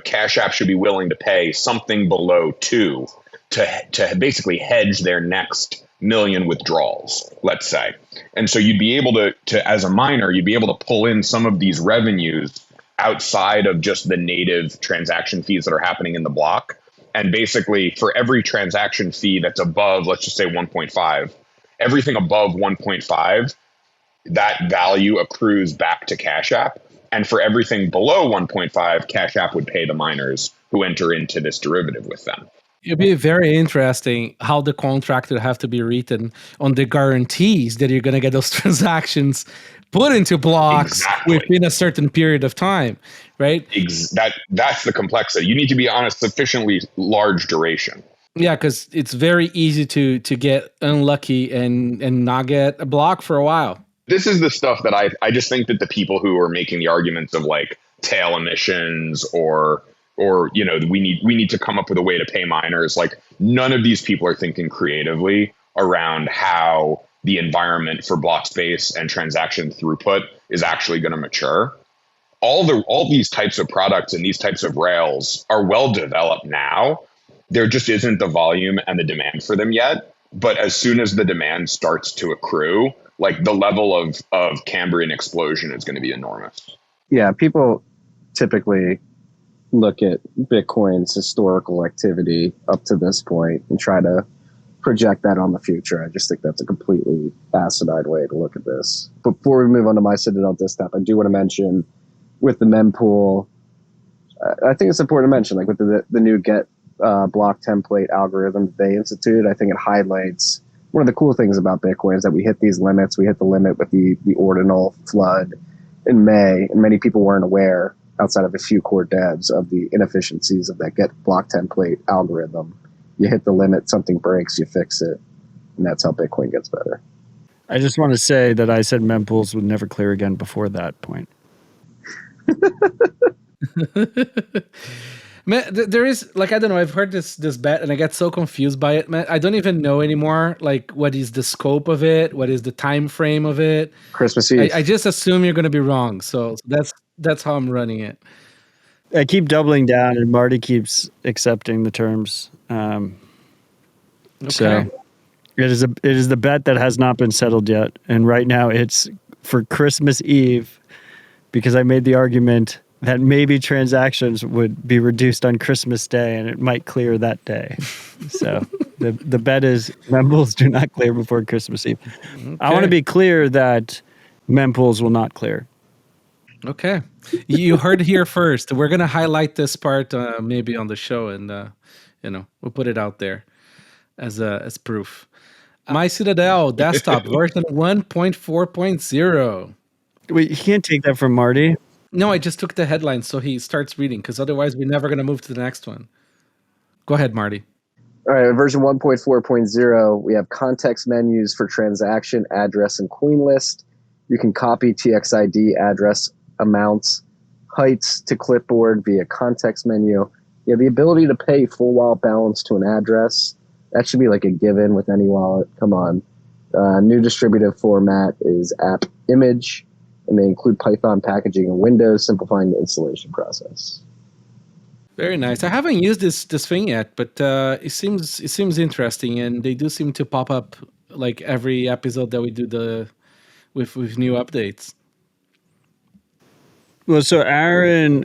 Cash App should be willing to pay something below 2 to basically hedge their next million withdrawals, let's say. And so you'd be able to as a miner, you'd be able to pull in some of these revenues outside of just the native transaction fees that are happening in the block. And basically, for every transaction fee that's above, let's just say 1.5, everything above 1.5, that value accrues back to Cash App. And for everything below 1.5, Cash App would pay the miners who enter into this derivative with them. It'd be very interesting how the contract would have to be written on the guarantees that you're going to get those transactions put into blocks within a certain period of time, right? That's the complexity. You need to be on a sufficiently large duration. Yeah, because it's very easy to get unlucky and not get a block for a while. This is the stuff that I just think that the people who are making the arguments of like tail emissions or we need to come up with a way to pay miners, like none of these people are thinking creatively around how the environment for block space and transaction throughput is actually going to mature. All these types of products and these types of rails are well developed now. There just isn't the volume and the demand for them yet. But as soon as the demand starts to accrue, like the level of Cambrian explosion is going to be enormous. Yeah, people typically look at Bitcoin's historical activity up to this point and try to project that on the future. I just think that's a completely asinine way to look at this. Before we move on to MyCitadel Desktop, I do want to mention with the mempool, I think it's important to mention, like with the new get block template algorithm that they instituted, I think it highlights one of the cool things about Bitcoin is that we hit these limits. We hit the limit with the ordinal flood in May, and many people weren't aware, outside of a few core devs, of the inefficiencies of that get block template algorithm. You hit the limit, something breaks, you fix it, and that's how Bitcoin gets better. I just want to say that I said mempools would never clear again before that point. Man, there is, like, I don't know, I've heard this bet and I get so confused by it, man. I don't even know anymore, like, what is the scope of it? What is the time frame of it? Christmas Eve. I just assume you're going to be wrong. So that's how I'm running it. I keep doubling down and Marty keeps accepting the terms. Okay. So it is the bet that has not been settled yet. And right now it's for Christmas Eve, because I made the argument that maybe transactions would be reduced on Christmas Day and it might clear that day. So the bet is mempools do not clear before Christmas Eve. Okay. I want to be clear that mempools will not clear. Okay. You heard it here first. We're going to highlight this part maybe on the show, and we'll put it out there as proof. MyCitadel Desktop version 1.4.0. Wait, you can't take that from Marty. No, I just took the headline so he starts reading, because otherwise we're never going to move to the next one. Go ahead, Marty. All right, version 1.4.0, we have context menus for transaction, address, and coin list. You can copy TXID address amounts, heights to clipboard via context menu. You have the ability to pay full wallet balance to an address. That should be like a given with any wallet. Come on. New distributive format is app image, and they include Python packaging in Windows, simplifying the installation process. Very nice. I haven't used this thing yet, but it seems interesting, and they do seem to pop up like every episode that we do with new updates. Well, so Aaron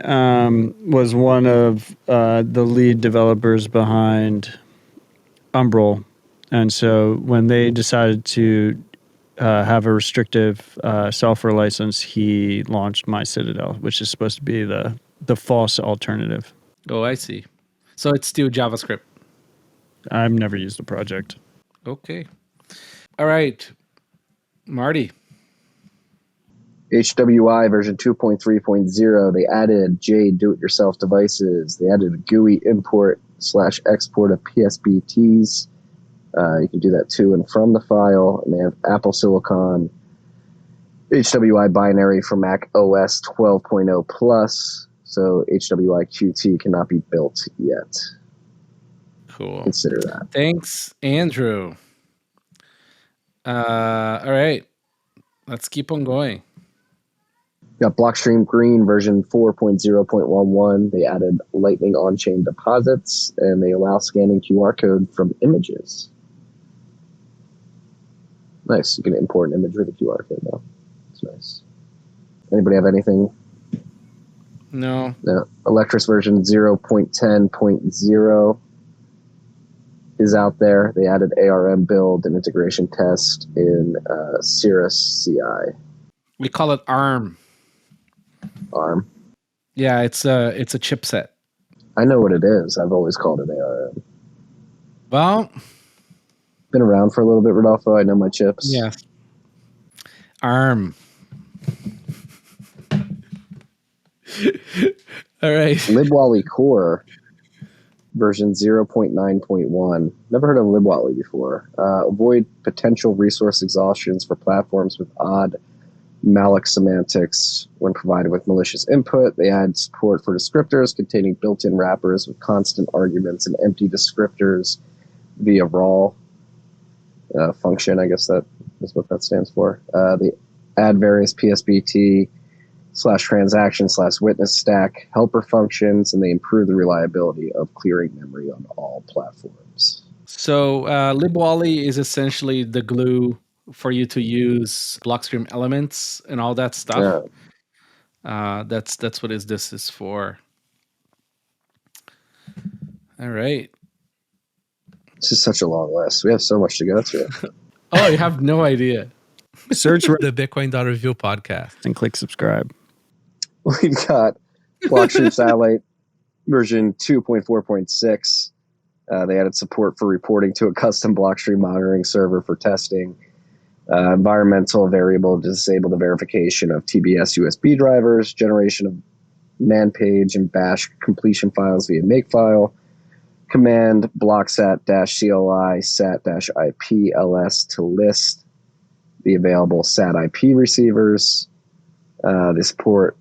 was one of the lead developers behind Umbrel, and so when they decided to have a restrictive software license, he launched MyCitadel, which is supposed to be the false alternative. Oh, I see. So it's still JavaScript. I've never used the project. Okay. All right. Marty. HWI version 2.3.0, they added Jade do-it-yourself devices. They added a GUI import/export of PSBTs. You can do that to and from the file. And they have Apple Silicon HWI binary for Mac OS 12.0 plus. So HWI Qt cannot be built yet. Cool. Consider that. Thanks, Andrew. All right. Let's keep on going. Got Blockstream Green version 4.0.11. They added Lightning on-chain deposits, and they allow scanning QR code from images. Nice. You can import an image with a QR code now. That's nice. Anybody have anything? No. No. Electrs version 0.10.0 is out there. They added ARM build and integration test in Cirrus CI. We call it ARM. ARM. Yeah, it's a chipset. I know what it is. I've always called it ARM. Well, been around for a little bit, Rodolfo. I know my chips. Yes. ARM. All right. Libwally Core version 0.9.1. Never heard of Libwally before. Avoid potential resource exhaustions for platforms with odd malloc semantics when provided with malicious input. They add support for descriptors containing built-in wrappers with constant arguments and empty descriptors via raw function. I guess that is what that stands for. They add various PSBT/transaction/witness stack helper functions, and they improve the reliability of clearing memory on all platforms. So Libwally is essentially the glue for you to use Blockstream elements and all that stuff. Yeah. That's what this is for. All right. This is such a long list. We have so much to go through. Oh, you have no idea. Search the Bitcoin.review podcast and click subscribe. We've got Blockstream Satellite version 2.4.6. They added support for reporting to a custom Blockstream monitoring server for testing. Environmental variable to disable the verification of TBS USB drivers, generation of man page and bash completion files via makefile, command blocksat-cli sat-ip ls to list the available SAT IP receivers. They support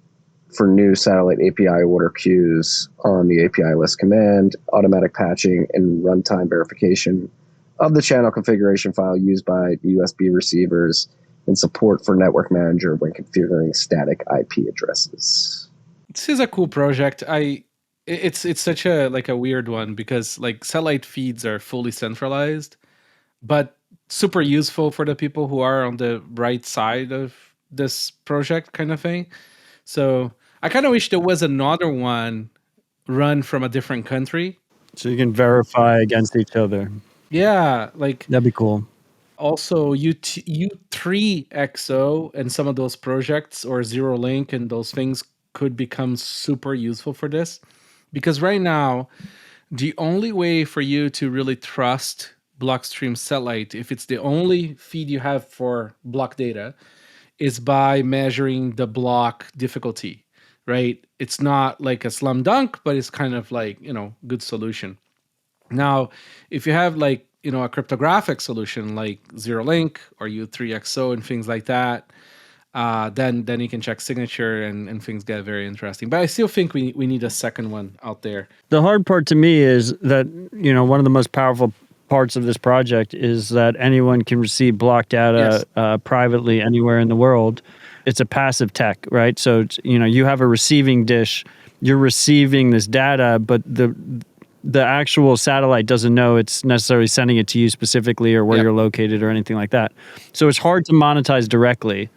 for new satellite API order queues on the API list command, automatic patching and runtime verification of the channel configuration file used by the USB receivers, and support for network manager when configuring static IP addresses. This is a cool project. It's such a weird one because like satellite feeds are fully centralized, but super useful for the people who are on the right side of this project kind of thing. So I kind of wish there was another one run from a different country. So you can verify against each other. Yeah, like that'd be cool. Also, U3XO and some of those projects or Zero Link and those things could become super useful for this. Because right now, the only way for you to really trust Blockstream Satellite, if it's the only feed you have for block data, is by measuring the block difficulty, right? It's not like a slam dunk, but it's kind of like, good solution. Now, if you have like, a cryptographic solution like Zero Link or U3XO and things like that, then you can check signature and things get very interesting. But I still think we need a second one out there. The hard part to me is that, one of the most powerful parts of this project is that anyone can receive block data privately anywhere in the world. It's a passive tech, right? So, you have a receiving dish, you're receiving this data, but the actual satellite doesn't know it's necessarily sending it to you specifically or where you're located or anything like that. So it's hard to monetize directly.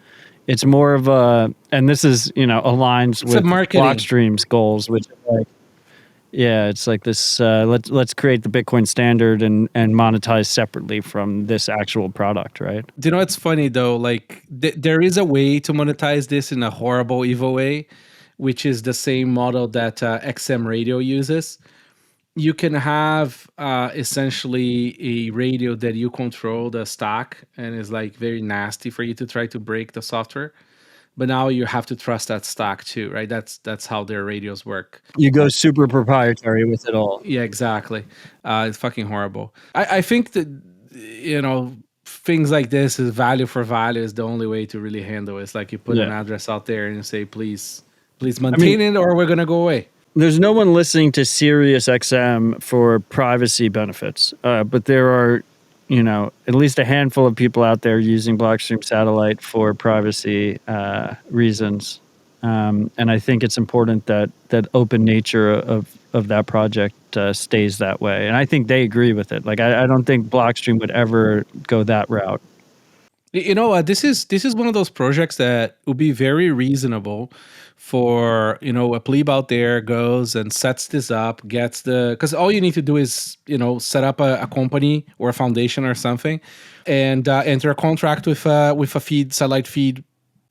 It's more of and this is, aligns with Blockstream's goals, which it's like this, let's create the Bitcoin standard and monetize separately from this actual product, right? Do you know what's funny though? Like there is a way to monetize this in a horrible, evil way, which is the same model that XM Radio uses. You can have essentially a radio that you control the stack and is like very nasty for you to try to break the software. But now you have to trust that stack too, right? That's how their radios work. You go super proprietary with it all. Yeah, exactly. It's fucking horrible. I think that, things like this is value for value is the only way to really handle it. It's like you put an address out there and you say, please maintain it or we're going to go away. There's no one listening to Sirius XM for privacy benefits, but there are at least a handful of people out there using Blockstream Satellite for privacy reasons. And I think it's important that open nature of that project stays that way. And I think they agree with it. Like, I don't think Blockstream would ever go that route. This is one of those projects that would be very reasonable for, a plebe out there goes and sets this up, because all you need to do is, set up a company or a foundation or something and enter a contract with a satellite feed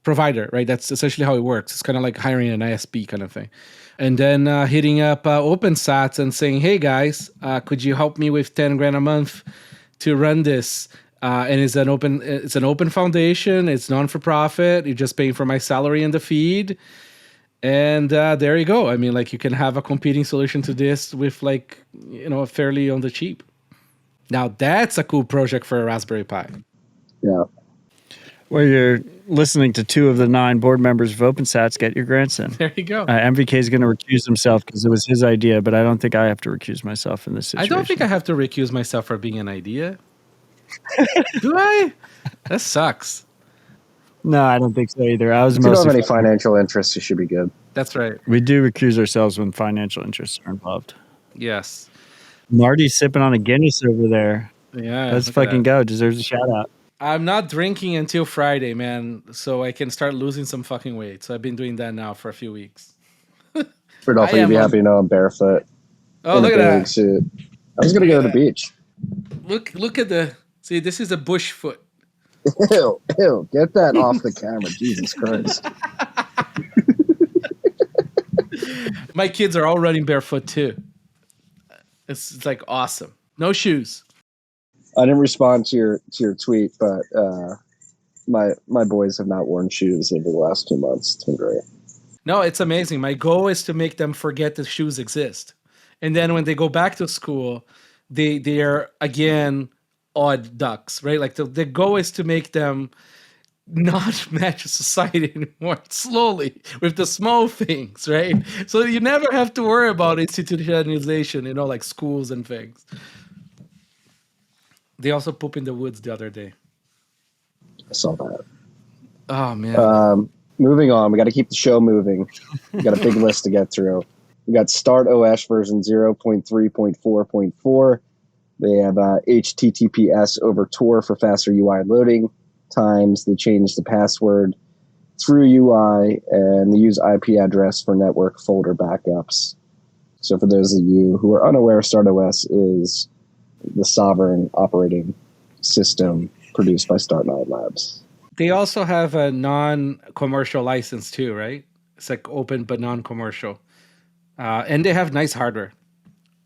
provider, right? That's essentially how it works. It's kind of like hiring an ISP kind of thing. And then hitting up OpenSats and saying, hey guys, could you help me with 10 grand a month to run this? And it's an open foundation. It's non-for-profit. You're just paying for my salary and the feed. And there you go. I mean, like, you can have a competing solution to this with fairly on the cheap. Now that's a cool project for a Raspberry Pi. Yeah. Well, you're listening to 2 of the 9 board members of OpenSats get your grants in. There you go. MVK is going to recuse himself because it was his idea, but I don't think I have to recuse myself in this situation. I don't think I have to recuse myself for being an idea. Do I? That sucks. No, I don't think so either. I was if you don't have any financial interests, you should be good. That's right. We do recuse ourselves when financial interests are involved. Yes. Marty's sipping on a Guinness over there. Yeah. Let's fucking go. Deserves a shout out. I'm not drinking until Friday, man, so I can start losing some fucking weight. So I've been doing that now for a few weeks. Rodolfo, you'd be happy to know I'm barefoot. Oh, look at that. Suit. I was going to go to the beach. Look at see, this is a bush foot. Ew, get that off the camera. Jesus Christ. My kids are all running barefoot too. It's like awesome. No shoes. I didn't respond to your tweet, but my boys have not worn shoes over the last 2 months. It's been great. No, it's amazing. My goal is to make them forget that shoes exist. And then when they go back to school, they are again odd ducks, right? Like the goal is to make them not match society anymore slowly with the small things, right? So you never have to worry about institutionalization, like schools and things. They also poop in the woods the other day. I saw that. Oh, man. Moving on. We got to keep the show moving. We got a big list to get through. We got StartOS version 0.3.4.4. They have HTTPS over Tor for faster UI loading times. They changed the password through UI, and they use IP address for network folder backups. So for those of you who are unaware, StartOS is the sovereign operating system produced by Start9 Labs. They also have a non-commercial license too, right? It's like open but non-commercial. And they have nice hardware.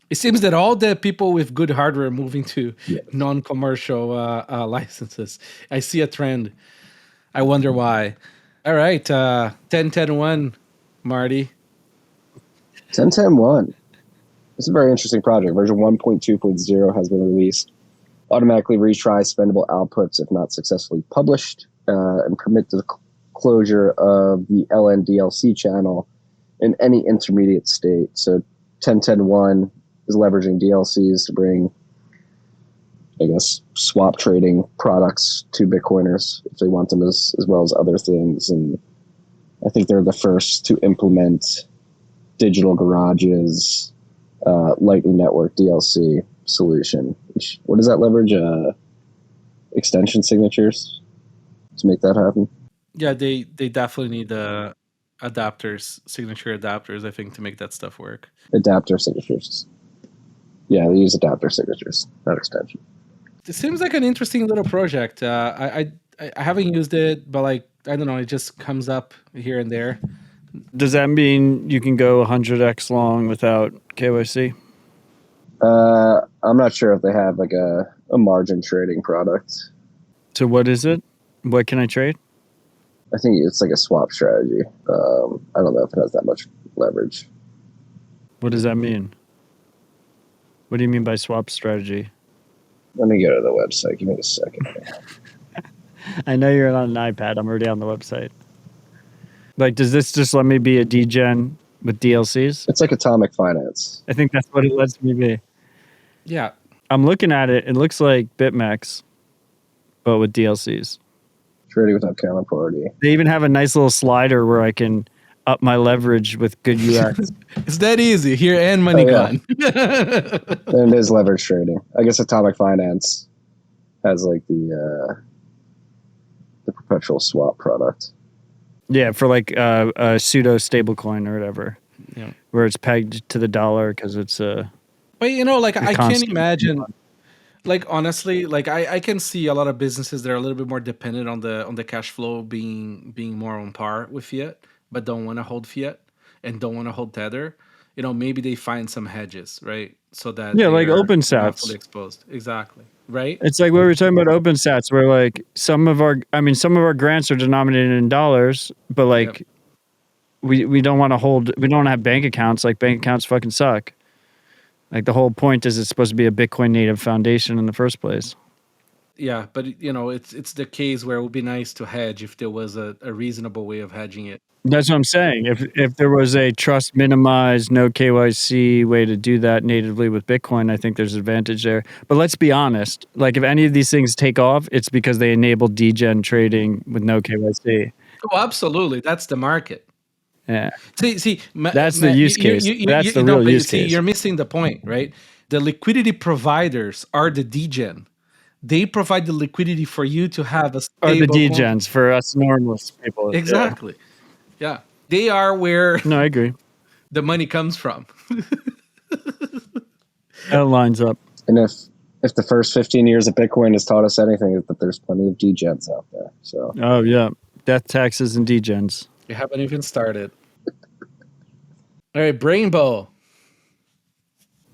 It seems that all the people with good hardware are moving to non-commercial licenses. I see a trend. I wonder why. All right, 10.10.1, Marty. 10.10.1. It's a very interesting project. Version 1.2.0 has been released. Automatically retry spendable outputs if not successfully published, and permit the closure of the LNDLC channel in any intermediate state. So 10.10.1 is leveraging DLCs to bring, I guess, swap trading products to Bitcoiners if they want them as well as other things. And I think they're the first to implement digital garages, Lightning Network DLC solution. What does that leverage? Extension signatures to make that happen? Yeah, they definitely need signature adapters, I think, to make that stuff work. Adapter signatures. Yeah, they use adapter signatures, not extension. It seems like an interesting little project. I haven't used it, but I don't know, it just comes up here and there. Does that mean you can go 100x long without KYC? I'm not sure if they have like a margin trading product. So what is it? What can I trade? I think it's like a swap strategy. I don't know if it has that much leverage. What does that mean? What do you mean by swap strategy? Let me go to the website. Give me a second. I know you're on an iPad. I'm already on the website. Like, does this just let me be a degen with DLCs? It's like Atomic Finance. I think that's what it lets me be. Yeah. I'm looking at it. It looks like BitMEX, but with DLCs. Trading without counterparty. They even have a nice little slider where I can up my leverage with good UX. It's that easy. Here and money gone. And it is leverage trading. I guess Atomic Finance has like the perpetual swap product. Yeah, for like a pseudo stablecoin or whatever. Yeah. Where it's pegged to the dollar because it's a. But you know, like I can't constant- imagine. Like honestly, like I can see a lot of businesses that are a little bit more dependent on the cash flow being more on par with fiat, but don't want to hold fiat and don't want to hold tether. You know, maybe they find some hedges, right? So that like they're OpenSats. not fully exposed. Exactly. Right. It's like what we were talking about OpenSats, where like some of our grants are denominated in dollars, but like we don't want to hold, we don't want to have bank accounts. Like bank accounts fucking suck. Like the whole point is it's supposed to be a Bitcoin native foundation in the first place. Yeah, but you know, it's the case where it would be nice to hedge if there was a reasonable way of hedging it. That's what I'm saying. If there was a trust minimized, no KYC way to do that natively with Bitcoin, I think there's advantage there. But let's be honest. Like if any of these things take off, it's because they enable degen trading with no KYC. Oh, absolutely. That's the market. Yeah. See, that's the use case. That's the real use case. You're missing the point, right? The liquidity providers are the degen. They provide the liquidity for you to have a stable. Or the degens for us normal people. Exactly. Yeah. They are where No, I agree. the money comes from. That lines up. And if the first 15 years of Bitcoin has taught us anything, is that there's plenty of degens out there. So. Oh yeah, death taxes and degens. You haven't even started. All right, Brainbow.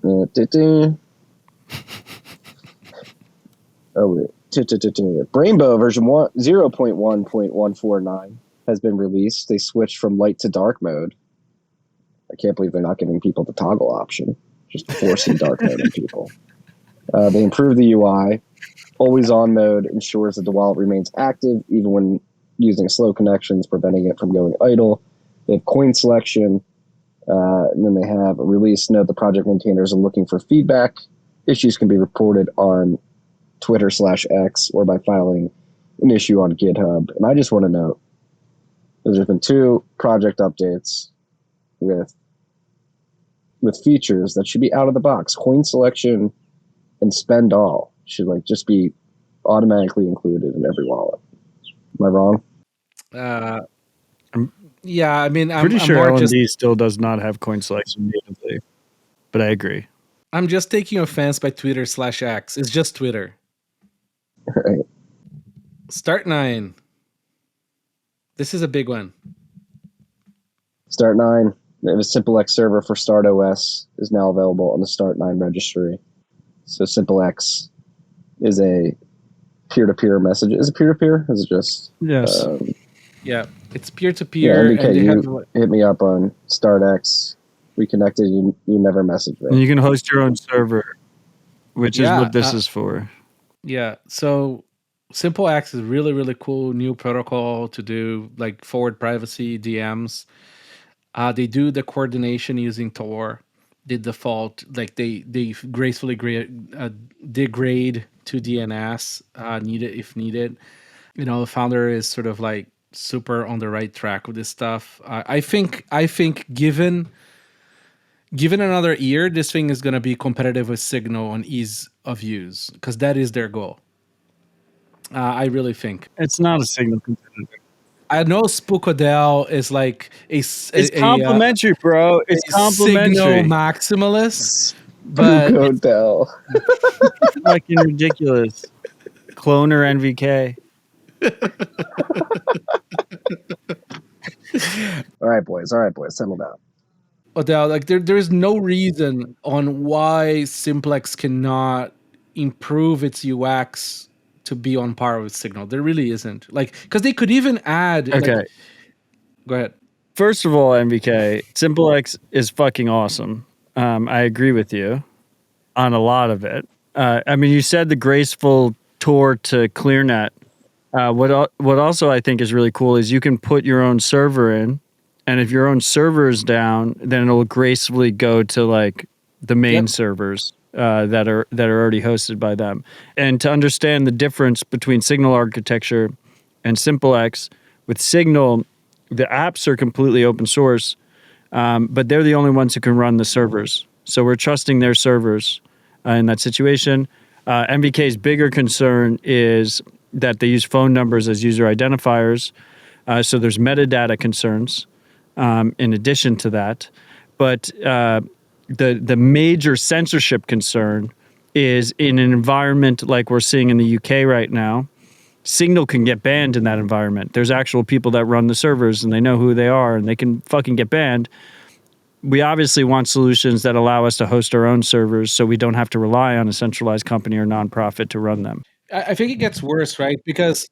Oh wait. Brainbow version 0.1.149 has been released. They switched from light to dark mode. I can't believe they're not giving people the toggle option, just forcing dark mode on people. They improved the UI. Always on mode ensures that the wallet remains active even when using slow connections, preventing it from going idle. They have coin selection. And then they have a release note. The project maintainers are looking for feedback. Issues can be reported on Twitter/X or by filing an issue on GitHub. And I just want to note that there's been 2 project updates with features that should be out of the box. Coin selection and spend all should like just be automatically included in every wallet. Am I wrong? Yeah, I mean, Pretty I'm sure more LND still does not have coin selection natively, but I agree. I'm just taking offense by Twitter/X. It's just Twitter. Right. Start9. This is a big one. Start9. They have a SimpleX server for StartOS is now available on the Start9 registry. So SimpleX is a peer-to-peer message. Is it peer-to-peer? Is it just? Yes. Yeah, it's peer-to-peer. Yeah, MBK, hit me up on StartX. We connected. You never messaged me. And you can host your own server, which is what this is for. Yeah, so SimpleX is really, really cool new protocol to do like forward privacy DMs. They do the coordination using Tor. The default, like they gracefully degrade to DNS if needed. You know, the founder is sort of like super on the right track with this stuff. I think given another year, this thing is going to be competitive with Signal on ease of use because that is their goal. I really think it's not a Signal competitor. I know Odell is like it's complimentary, bro. It's complimentary. Signal maximalist, but Odell. Fucking ridiculous. Cloner NVK. All right, boys, settle down. Odell, like there is no reason on why Simplex cannot improve its UX to be on par with Signal. There really isn't. Like, because they could even add. Okay. Like, go ahead. First of all, MVK, SimpleX is fucking awesome. I agree with you on a lot of it. I mean, you said the graceful Tor to ClearNet. What also I think is really cool is you can put your own server in, and if your own server is down, then it'll gracefully go to like the main servers. that are already hosted by them. And to understand the difference between Signal architecture and SimpleX, with Signal, the apps are completely open source, but they're the only ones who can run the servers. So we're trusting their servers in that situation. MVK's bigger concern is that they use phone numbers as user identifiers. So there's metadata concerns in addition to that. But the major censorship concern is in an environment like we're seeing in the UK right now. Signal can get banned in that environment. There's actual people that run the servers and they know who they are and they can fucking get banned. We obviously want solutions that allow us to host our own servers so we don't have to rely on a centralized company or nonprofit to run them. I think it gets worse, right? Because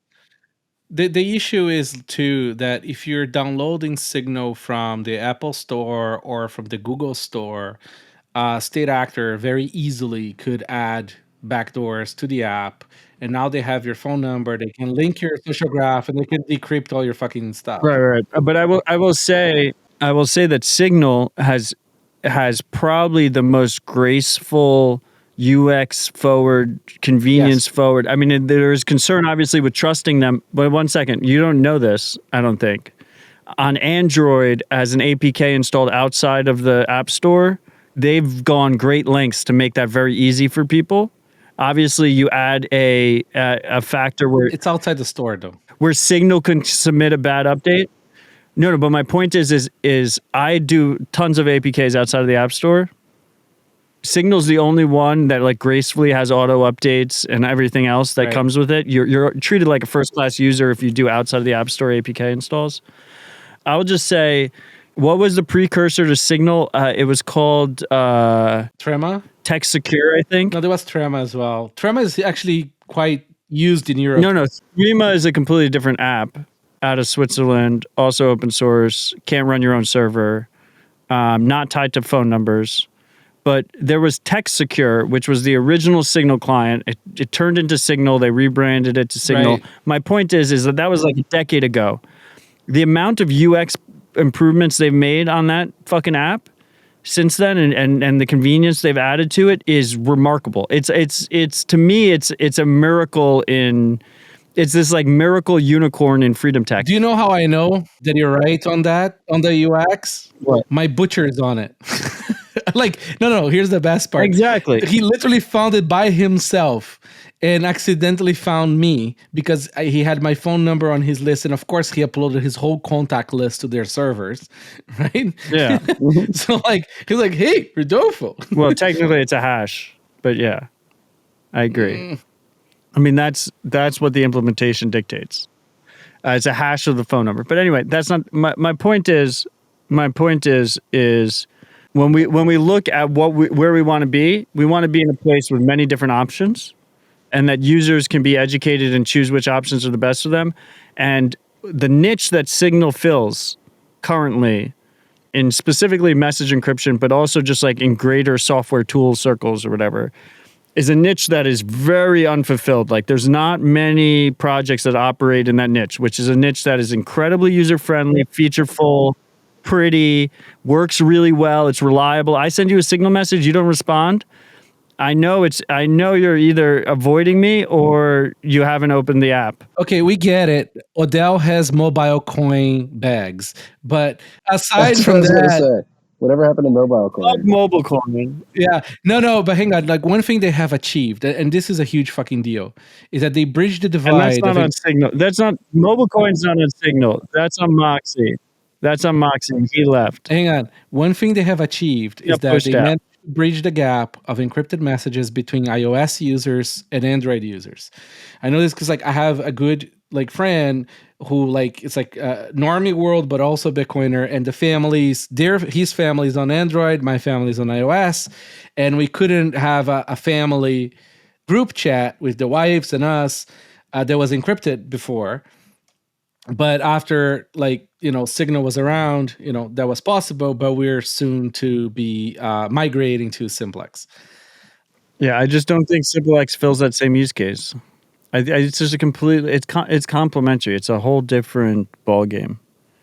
the issue is too that if you're downloading Signal from the Apple Store or from the Google Store, state actor very easily could add backdoors to the app, and now they have your phone number. They can link your social graph, and they can decrypt all your fucking stuff. Right. But I will say that Signal has probably the most graceful UX forward, convenience forward. I mean, there is concern obviously with trusting them, but one second, you don't know this, I don't think. On Android, as an APK installed outside of the App Store, they've gone great lengths to make that very easy for people. Obviously, you add a factor where it's outside the store, though, where Signal can submit a bad update. No, but my point is I do tons of APKs outside of the App Store. Signal's the only one that like gracefully has auto updates and everything else that comes with it. You're treated like a first-class user if you do outside of the App Store APK installs. I will just say, what was the precursor to Signal? It was called Trema? Text Secure, I think. No, there was Trema as well. Trema is actually quite used in Europe. No, Trema is a completely different app out of Switzerland, also open source, can't run your own server, not tied to phone numbers. But there was Text Secure, which was the original Signal client. It turned into Signal. They rebranded it to Signal. Right. My point is that was like a decade ago. The amount of UX improvements they've made on that fucking app since then, and the convenience they've added to it is remarkable. It's to me, it's a miracle in. It's this like miracle unicorn in freedom tech. Do you know how I know that you're right on that, on the UX? What? My butcher is on it. Like, no, here's the best part. Exactly. He literally found it by himself and accidentally found me because he had my phone number on his list. And of course, he uploaded his whole contact list to their servers, right? Yeah. So like, he's like, hey, Rodolfo. Well, technically it's a hash, but yeah, I agree. I mean, that's what the implementation dictates. It's a hash of the phone number. But anyway, that's not my point. Is when we look at where we want to be in a place with many different options, and that users can be educated and choose which options are the best for them. And the niche that Signal fills currently in specifically message encryption, but also just like in greater software tool circles or whatever, is a niche that is very unfulfilled. Like there's not many projects that operate in that niche, which is a niche that is incredibly user-friendly, featureful, pretty, works really well, it's reliable. I send you a Signal message, you don't respond. I know you're either avoiding me or you haven't opened the app. Okay, we get it. Odell has mobile coin bags, but aside from that, whatever happened to mobile coin? Mobile coin. Yeah, no, but hang on. Like one thing they have achieved, and this is a huge fucking deal, is that they bridged the divide. And that's not on Signal. That's not mobile coin's not on Signal. That's on Moxie. He left. Hang on. One thing they have achieved is that they managed to bridge the gap of encrypted messages between iOS users and Android users. I know this because like I have a good like friend who like it's like normie world, but also Bitcoiner, and the families, his family's on Android, my family's on iOS, and we couldn't have a family group chat with the wives and us that was encrypted before. But after Signal was around, that was possible, but we're soon to be migrating to Simplex. Yeah, I just don't think Simplex fills that same use case. It's just it's complementary. It's a whole different ballgame.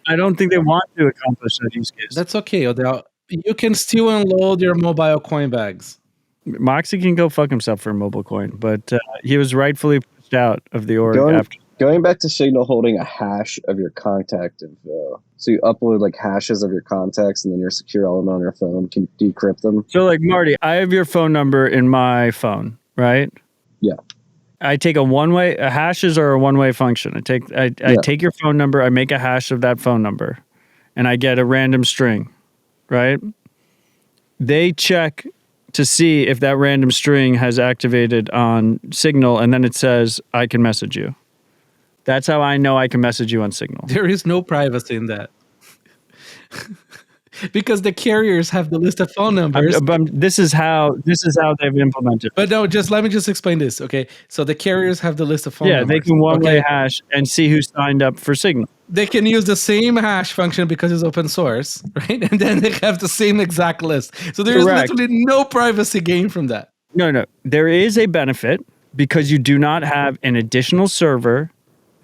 I don't think they want to accomplish that use case. That's okay, Odell. You can still unload your mobile coin bags. Moxie can go fuck himself for a mobile coin, but he was rightfully pushed out of the org after. Going back to Signal holding a hash of your contact info. So you upload like hashes of your contacts, and then your secure element on your phone can decrypt them. So like Marty, I have your phone number in my phone, right? Yeah. I take hashes are a one-way function. I take your phone number, I make a hash of that phone number, and I get a random string, right? They check to see if that random string has activated on Signal, and then it says, I can message you. That's how I know I can message you on Signal. There is no privacy in that. Because the carriers have the list of phone numbers. This is how they've implemented. But no, let me just explain this, okay? So the carriers have the list of phone numbers. Yeah, they can one-way hash and see who signed up for Signal. They can use the same hash function because it's open source, right? And then they have the same exact list. So there's literally no privacy gain from that. No. There is a benefit because you do not have an additional server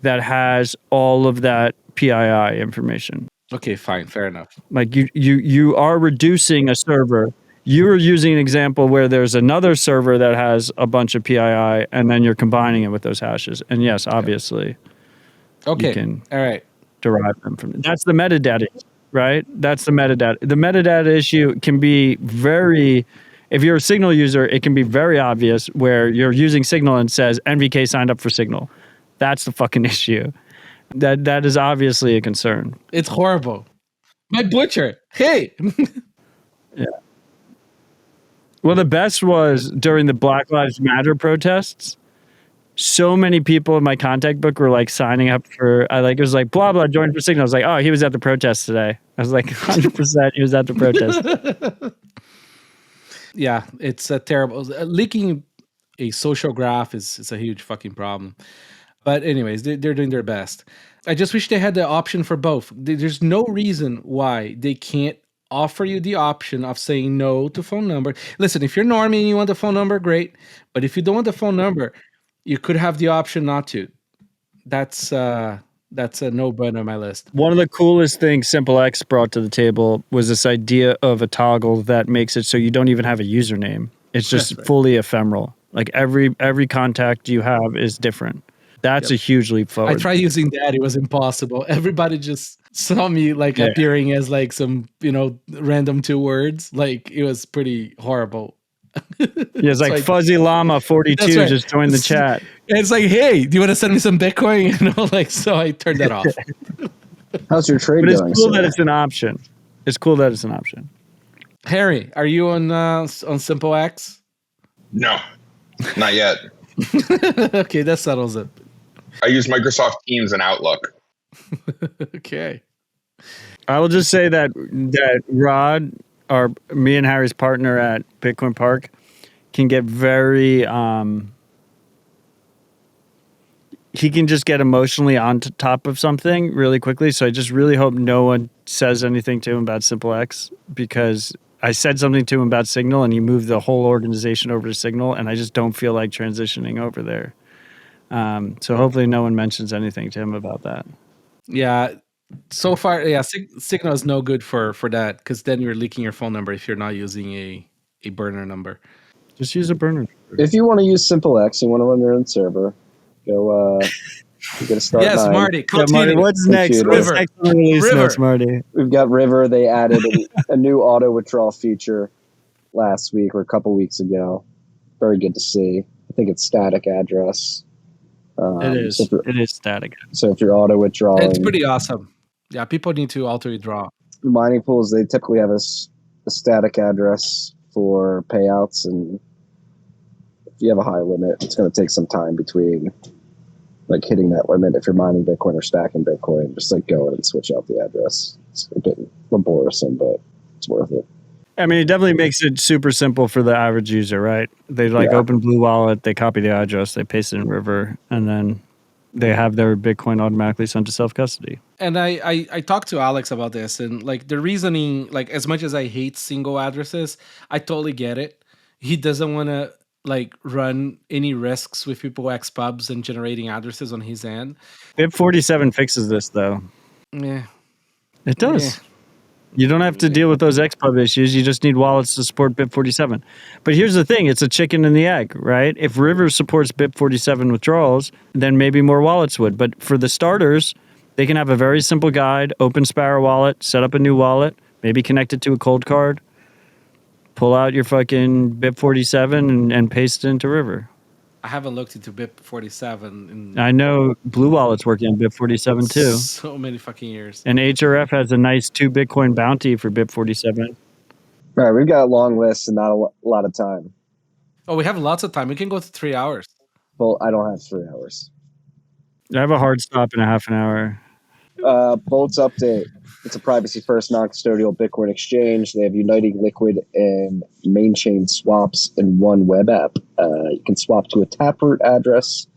that has all of that PII information. Okay, fine, fair enough. Like you are reducing a server. You are using an example where there's another server that has a bunch of PII, and then you're combining it with those hashes. And yes, obviously, you can all right, derive them from it. That's the metadata, right? That's the metadata. The metadata issue can be very, if you're a Signal user, it can be very obvious where you're using Signal and it says NVK signed up for Signal. That's the fucking issue. That is obviously a concern. It's horrible. My butcher. Hey. Yeah. Well, the best was during the Black Lives Matter protests. So many people in my contact book were like signing up for. It was like blah blah joined for Signal. I was like, oh, he was at the protest today. I was like, 100% he was at the protest. Yeah, it's a terrible. Leaking a social graph is a huge fucking problem. But anyways, they're doing their best. I just wish they had the option for both. There's no reason why they can't offer you the option of saying no to phone number. Listen, if you're normie and you want the phone number, great. But if you don't want the phone number, you could have the option not to. That's a no-brainer on my list. One of the coolest things SimpleX brought to the table was this idea of a toggle that makes it so you don't even have a username. It's just fully ephemeral. Like every contact you have is different. That's a huge leap forward. I tried using that. It was impossible. Everybody just saw me appearing as like some, random 2 words. Like it was pretty horrible. Yeah, it's like Fuzzy Llama 42 just joined the chat. It's like, hey, do you want to send me some Bitcoin? So I turned that off. How's your trade going? going? It's cool that it's an option. It's cool that it's an option. Harry, are you on SimpleX? No, not yet. Okay, that settles it. I use Microsoft Teams and Outlook. Okay. I will just say that Rod, me and Harry's partner at Bitcoin Park, can get very he can just get emotionally on top of something really quickly. So I just really hope no one says anything to him about SimpleX, because I said something to him about Signal and he moved the whole organization over to Signal, and I just don't feel like transitioning over there. So hopefully no one mentions anything to him about that. Yeah. So far, Signal is no good for that, because then you're leaking your phone number if you're not using a burner number. Just use a burner. If you want to use SimpleX, you want to run your own server, go. You got to start. Yes, Marty. Marty, what's next? River. What's next on the release notes, Marty? We've got River. They added a new auto withdrawal feature last week or a couple weeks ago. Very good to see. I think it's static address. It is. So it is static. So if you're auto withdrawing, it's pretty awesome. Yeah, people need to auto withdraw. Mining pools, they typically have a static address for payouts, and if you have a high limit, it's going to take some time between like hitting that limit. If you're mining Bitcoin or stacking Bitcoin, just like go in and switch out the address. It's a bit laborious, but it's worth it. I mean, it definitely makes it super simple for the average user, right? They open Blue Wallet, they copy the address, they paste it in River, and then they have their Bitcoin automatically sent to self-custody. And I talked to Alex about this, and like the reasoning, like as much as I hate single addresses, I totally get it. He doesn't want to like run any risks with people xpubs and generating addresses on his end. BIP47 fixes this though. Yeah. It does. You don't have to deal with those XPub issues. You just need wallets to support BIP47. But here's the thing. It's a chicken and the egg, right? If River supports BIP47 withdrawals, then maybe more wallets would. But for the starters, they can have a very simple guide, open Sparrow wallet, set up a new wallet, maybe connect it to a COLDCARD, pull out your fucking BIP47 and paste it into River. I haven't looked into BIP47 in I know Blue Wallet's working on BIP47 too. so many fucking years. And HRF has a nice 2 Bitcoin bounty for BIP47. All right, we've got a long list and not a lot of time. Oh, we have lots of time. We can go to 3 hours. Well, I don't have 3 hours. I have a hard stop in a half an hour. Boltz update. It's a privacy-first, non-custodial Bitcoin exchange. They have uniting liquid and main chain swaps in one web app. You can swap to a Taproot address.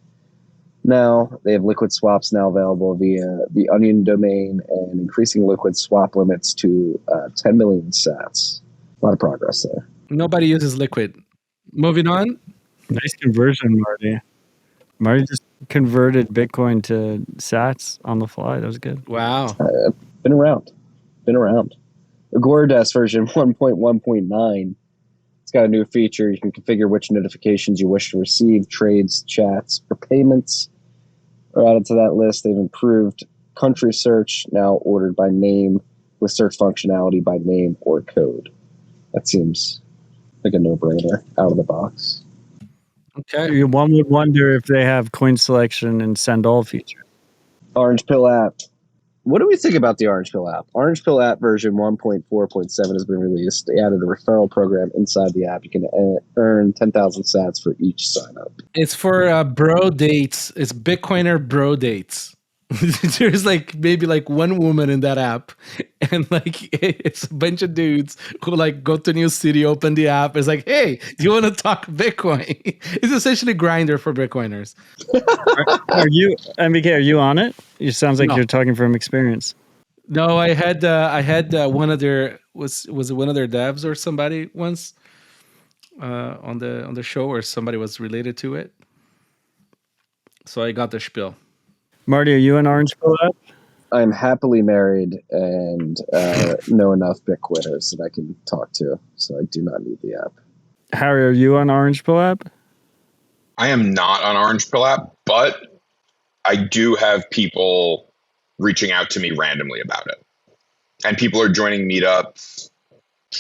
Now they have liquid swaps now available via the Onion domain and increasing liquid swap limits to 10 million sats. A lot of progress there. Nobody uses liquid. Moving on. Nice conversion, Marty. Marty just converted Bitcoin to sats on the fly. That was good. Wow. Been around. Agoradesk version 1.1.9. It's got a new feature. You can configure which notifications you wish to receive, trades, chats, or payments are added to that list. They've improved country search, now ordered by name, with search functionality by name or code. That seems like a no-brainer out of the box. Okay. One would wonder if they have coin selection and send all feature. Orange Pill app. What do we think about the Orange Pill app? Orange Pill app version 1.4.7 has been released. They added a referral program inside the app. You can earn 10,000 sats for each sign up. It's for bro dates. It's Bitcoiner bro dates. There's like maybe like one woman in that app, and like it's a bunch of dudes who like go to a new city, open the app. It's like, hey, do you want to talk Bitcoin? It's essentially Grindr for Bitcoiners. Are you, MBK? Are you on it? It sounds like you're talking from experience. No, I had one of their was it one of their devs or somebody once on the show, or somebody was related to it. So I got the spiel. Marty, are you an Orange Pill app? I'm happily married and know enough Bitcoiners that I can talk to, so I do not need the app. Harry, are you on Orange Pill app? I am not on Orange Pill app, but I do have people reaching out to me randomly about it. And people are joining meetups.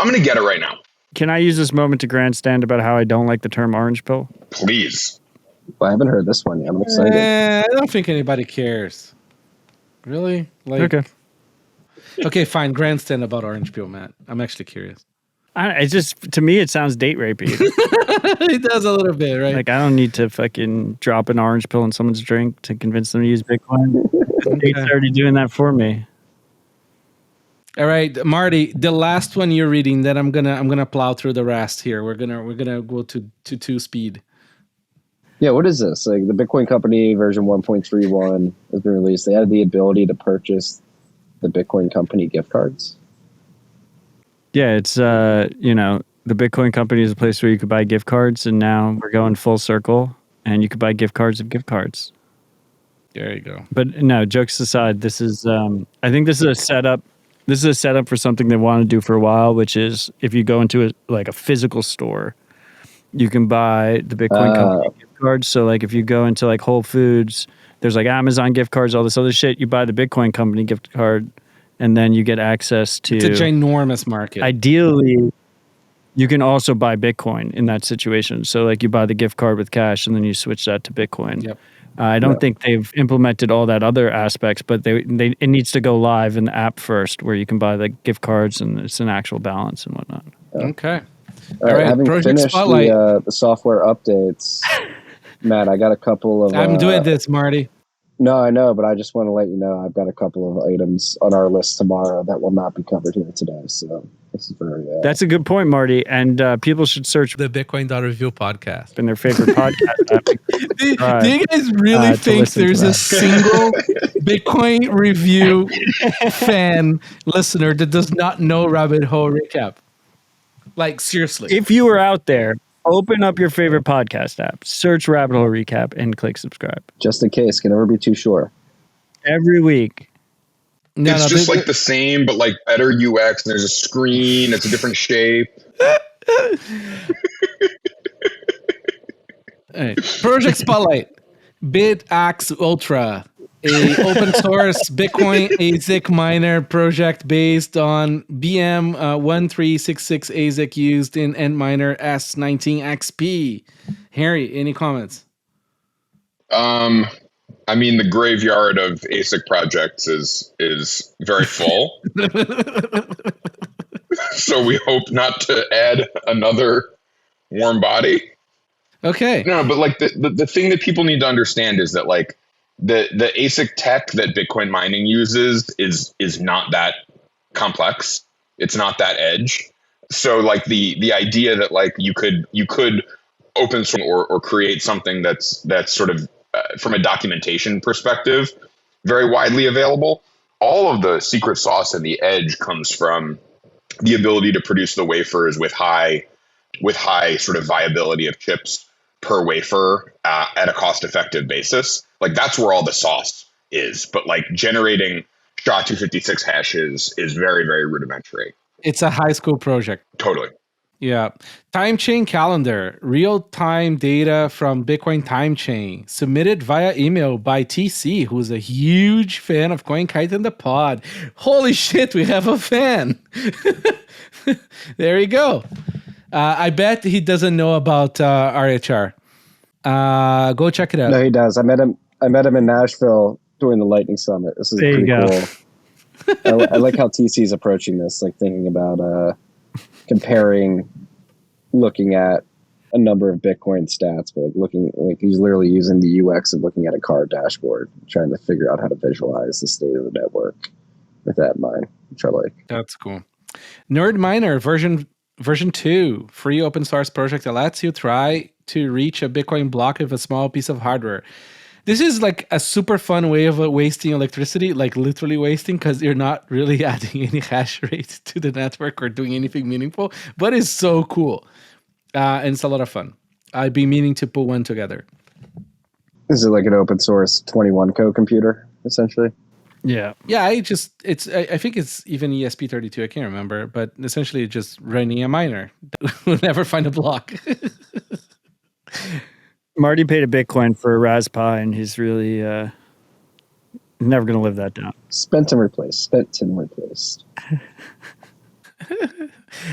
I'm going to get it right now. Can I use this moment to grandstand about how I don't like the term Orange Pill? Please. Well, I haven't heard this one yet. I'm excited. I don't think anybody cares. Really? Like, okay, fine. Grandstand about Orange Peel, Matt. I'm actually curious. It's just, to me, it sounds date rapey. It does a little bit, right? Like, I don't need to fucking drop an orange pill in someone's drink to convince them to use Bitcoin. Date's already doing that for me. All right, Marty, the last one you're reading, then I'm gonna plow through the rest here. We're gonna go to 2 speed. Yeah, what is this? Like the Bitcoin Company version 1.31 has been released. They added the ability to purchase the Bitcoin Company gift cards. Yeah, it's the Bitcoin Company is a place where you could buy gift cards, and now we're going full circle, and you could buy gift cards of gift cards. There you go. But no, jokes aside, this is I think this is a setup. This is a setup for something they want to do for a while, which is if you go into a physical store, you can buy the Bitcoin Company gift cards. So like if you go into like Whole Foods, there's like Amazon gift cards, all this other shit. You buy the Bitcoin Company gift card, and then you get access to. It's a ginormous market. Ideally, you can also buy Bitcoin in that situation. So like you buy the gift card with cash, and then you switch that to Bitcoin. Yep. I don't think they've implemented all that other aspects, but it needs to go live in the app first, where you can buy the gift cards and it's an actual balance and whatnot. Okay. All right, having Project finished the software updates, Matt, I got a couple of. I'm doing this, Marty. No, I know, but I just want to let you know I've got a couple of items on our list tomorrow that will not be covered here today. So this is very. That's a good point, Marty. And people should search the Bitcoin.review podcast in their favorite podcast app. Do you guys really think there's a single Bitcoin review fan listener that does not know Rabbit Hole Recap? Like, seriously. If you were out there, open up your favorite podcast app, search Rabbit Hole Recap, and click subscribe. Just in case, can never be too sure. Every week. It's just like the same, but like better UX. And there's a screen. It's a different shape. Right. Project Spotlight, bitaxeUltra, a open source Bitcoin ASIC miner project based on BM046 ASIC used in Antminer S19XP. Harry, any comments? I mean, the graveyard of ASIC projects is very full. So we hope not to add another warm body. Okay. No, but like the thing that people need to understand is that like the ASIC tech that Bitcoin mining uses is not that complex. It's not that edge. So like the idea that like you could open source or create something that's sort of from a documentation perspective very widely available. All of the secret sauce and the edge comes from the ability to produce the wafers with high sort of viability of chips per wafer at a cost-effective basis. Like that's where all the sauce is. But like generating SHA-256 hashes is very, very rudimentary. It's a high school project. Totally. Yeah. Timechain Calendar, real-time data from Bitcoin Timechain, submitted via email by TC, who's a huge fan of CoinKite and the pod. Holy shit, we have a fan. There you go. I bet he doesn't know about RHR. Go check it out. No, he does. I met him in Nashville during the Lightning Summit. This is pretty cool. I like how TC's approaching this, like thinking about comparing, looking at a number of Bitcoin stats, but like he's literally using the UX of looking at a car dashboard, trying to figure out how to visualize the state of the network with that in mind, which I like. That's cool. Nerd Miner version 2, free open source project that lets you try to reach a Bitcoin block with a small piece of hardware. This is like a super fun way of wasting electricity, like literally wasting, because you're not really adding any hash rate to the network or doing anything meaningful, but it's so cool. And it's a lot of fun. I've been meaning to put one together. Is it like an open source 21 core computer, essentially? Yeah. Yeah, I think it's even ESP32, I can't remember, but essentially it's just running a miner. We'll never find a block. Marty paid a Bitcoin for a Raspberry, and he's really never going to live that down. Spent and replaced.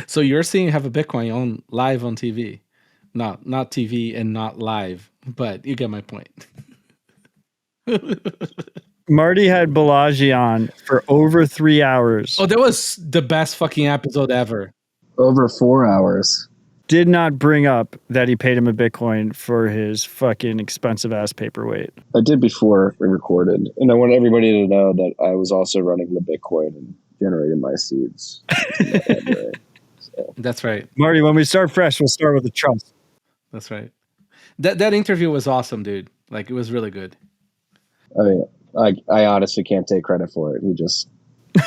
So you're seeing have a Bitcoin on live on TV. Not TV and not live, but you get my point. Marty had Balaji on for over 3 hours. Oh, that was the best fucking episode ever. Over 4 hours. Did not bring up that he paid him a Bitcoin for his fucking expensive ass paperweight. I did before we recorded, and I want everybody to know that I was also running the Bitcoin and generating my seeds. So. That's right. Marty, when we start fresh, we'll start with the trust. That's right. That interview was awesome, dude. Like, it was really good. I mean, I honestly can't take credit for it. We just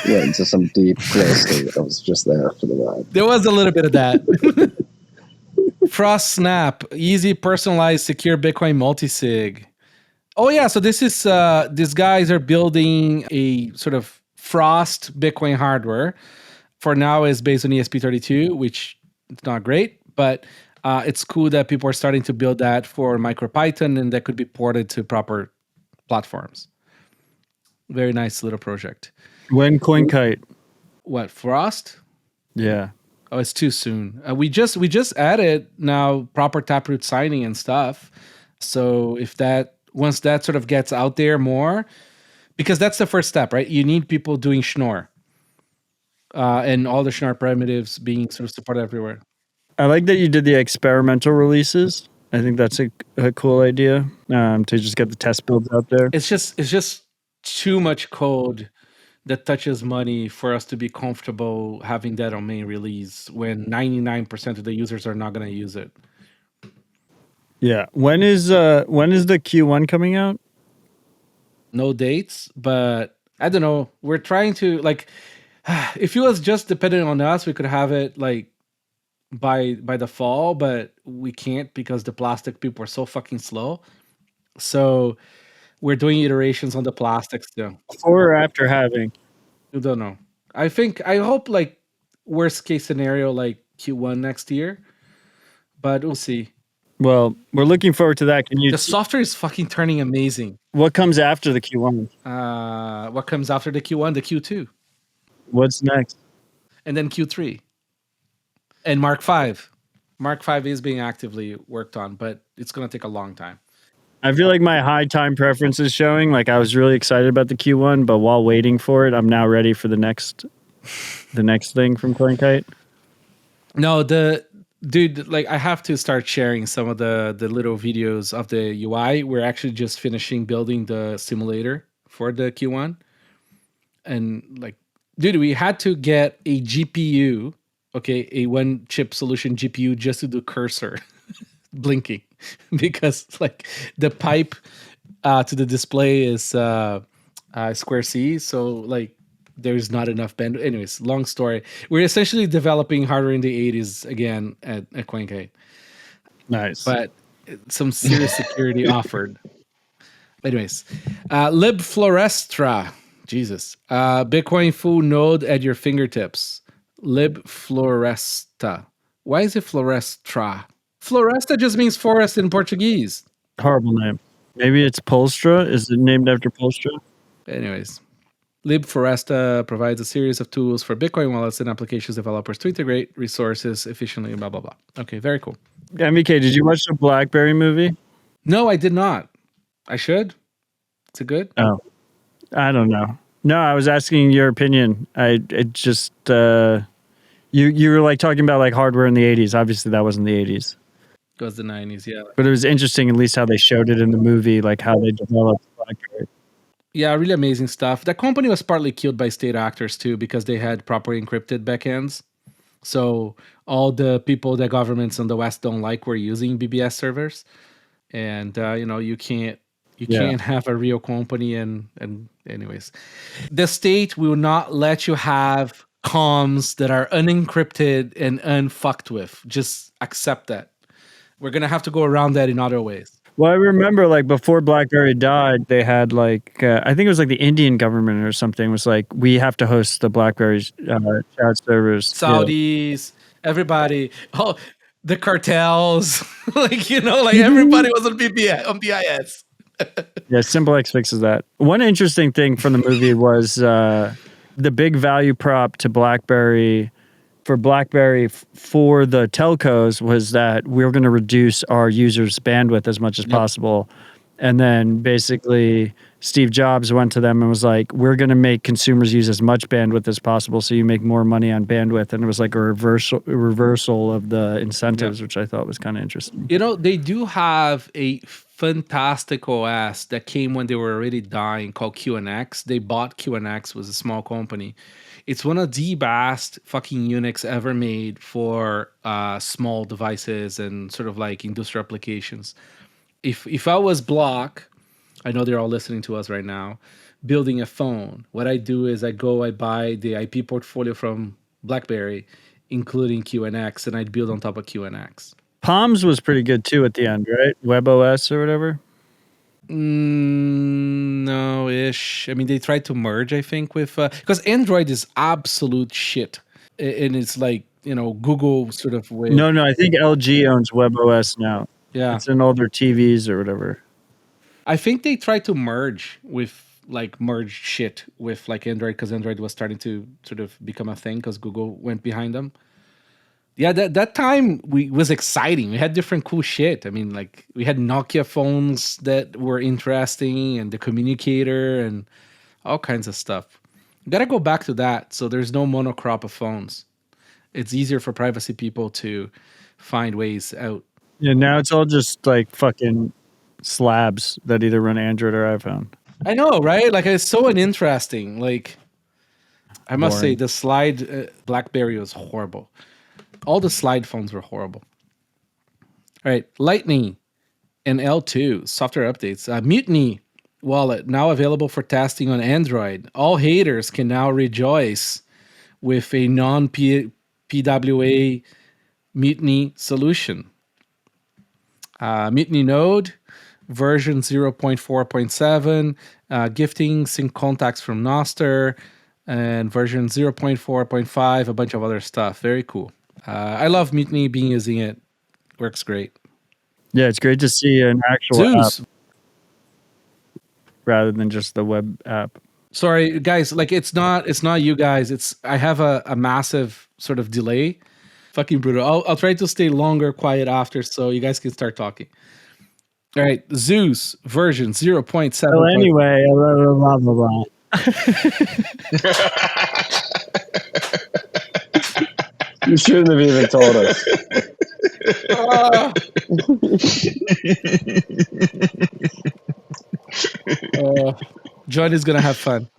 went into some deep flow state. I was just there for the ride. There was a little bit of that. FROSTSNAP, easy, personalized, secure Bitcoin multisig. Oh yeah, so this is these guys are building a sort of Frost Bitcoin hardware. For now, is based on ESP32, which is not great, but it's cool that people are starting to build that for MicroPython, and that could be ported to proper platforms. Very nice little project. When CoinKite? What, Frost? Yeah. Oh, it's too soon. We just added now proper Taproot signing and stuff. So once that sort of gets out there more, because that's the first step, right? You need people doing Schnorr, and all the Schnorr primitives being sort of supported everywhere. I like that you did the experimental releases. I think that's a cool idea, to just get the test builds out there. It's just too much code that touches money for us to be comfortable having that on main release when 99% of the users are not going to use it. Yeah. When is the Q1 coming out? No dates, but I don't know. We're trying to, like, if it was just dependent on us, we could have it like by the fall, but we can't because the plastic people are so fucking slow. So we're doing iterations on the plastics too. Before or after having? I don't know. I hope like worst case scenario like Q1 next year, but we'll see. Well, we're looking forward to that. The software is fucking turning amazing. What comes after the Q1? What comes after the Q1? The Q2. What's next? And then Q3. And Mark 5. Mark 5 is being actively worked on, but it's going to take a long time. I feel like my high time preference is showing. Like I was really excited about the Q1, but while waiting for it, I'm now ready for the next thing from CoinKite. No, dude, like I have to start sharing some of the little videos of the UI. We're actually just finishing building the simulator for the Q1. And like, dude, we had to get a GPU, okay, a one chip solution GPU just to do cursor blinking because like the pipe to the display is square C. So like there's not enough bandwidth. Anyways, long story. We're essentially developing hardware in the 80s again at CoinKite. Nice. But some serious security offered. Anyways, Libflorestra. Jesus. Bitcoin full node at your fingertips. Libflorestra. Why is it Florestra? Floresta just means forest in Portuguese. Horrible name. Maybe it's Polstra. Is it named after Polstra? Anyways, Libflorestra provides a series of tools for Bitcoin wallets and applications developers to integrate resources efficiently, blah, blah, blah. Okay, very cool. MBK, did you watch the BlackBerry movie? No, I did not. I should. Is it good? Oh, I don't know. No, I was asking your opinion. It just you were like talking about like hardware in the 80s. Obviously, that wasn't the 80s. It was the 90s, yeah. But it was interesting, at least how they showed it in the movie, like how they developed BlackBerry. Yeah, really amazing stuff. That company was partly killed by state actors too because they had properly encrypted backends. So all the people that governments in the West don't like were using BBS servers, and you can't have a real company. And anyways, the state will not let you have comms that are unencrypted and unfucked with. Just accept that. We're gonna have to go around that in other ways. Well, I remember like before BlackBerry died, they had like I think it was like the Indian government or something was like, we have to host the BlackBerry chat servers. Saudis, everybody, the cartels, everybody was on BIS. Yeah, SimpleX fixes that. One interesting thing from the movie was the big value prop to BlackBerry for the telcos was that we're going to reduce our users' bandwidth as much as possible. And then basically Steve Jobs went to them and was like, we're going to make consumers use as much bandwidth as possible so you make more money on bandwidth. And it was like a reversal of the incentives, which I thought was kind of interesting. They do have a fantastic OS that came when they were already dying called QNX. They bought QNX, was a small company. It's one of the best fucking Unix ever made for small devices and sort of like industrial applications. If I was Block, I know they're all listening to us right now, building a phone, what I do is I buy the IP portfolio from BlackBerry, including QNX, and I'd build on top of QNX. Palms was pretty good too at the end, right? WebOS or whatever? No-ish. I mean, they tried to merge, I think, with... because Android is absolute shit. And it's like, Google sort of way... No, I think LG owns WebOS now. Yeah. It's in all their TVs or whatever. I think they tried to merge shit with like Android because Android was starting to sort of become a thing because Google went behind them. Yeah, that time was exciting. We had different cool shit. I mean, like we had Nokia phones that were interesting and the communicator and all kinds of stuff. Gotta go back to that. So there's no monocrop of phones. It's easier for privacy people to find ways out. Yeah, now it's all just like fucking slabs that either run Android or iPhone. I know, right? Like it's so uninteresting. Like I must say, the slide BlackBerry was horrible. All the slide phones were horrible. All right, Lightning and L2 software updates. Mutiny Wallet now available for testing on Android. All haters can now rejoice with a non-PWA Mutiny solution. Mutiny Node version 0.4.7, gifting sync contacts from Nostr, and version 0.4.5, a bunch of other stuff. Very cool. I love Mutiny being using it. Works great. Yeah, it's great to see an actual Zeus. app rather than just the web app. Sorry, guys. Like it's not you guys. I have a massive sort of delay. Fucking brutal. I'll try to stay longer quiet after so you guys can start talking. All right, Zeus version 0.7. So anyway, blah, blah, blah, blah. You shouldn't have even told us. John is gonna have fun.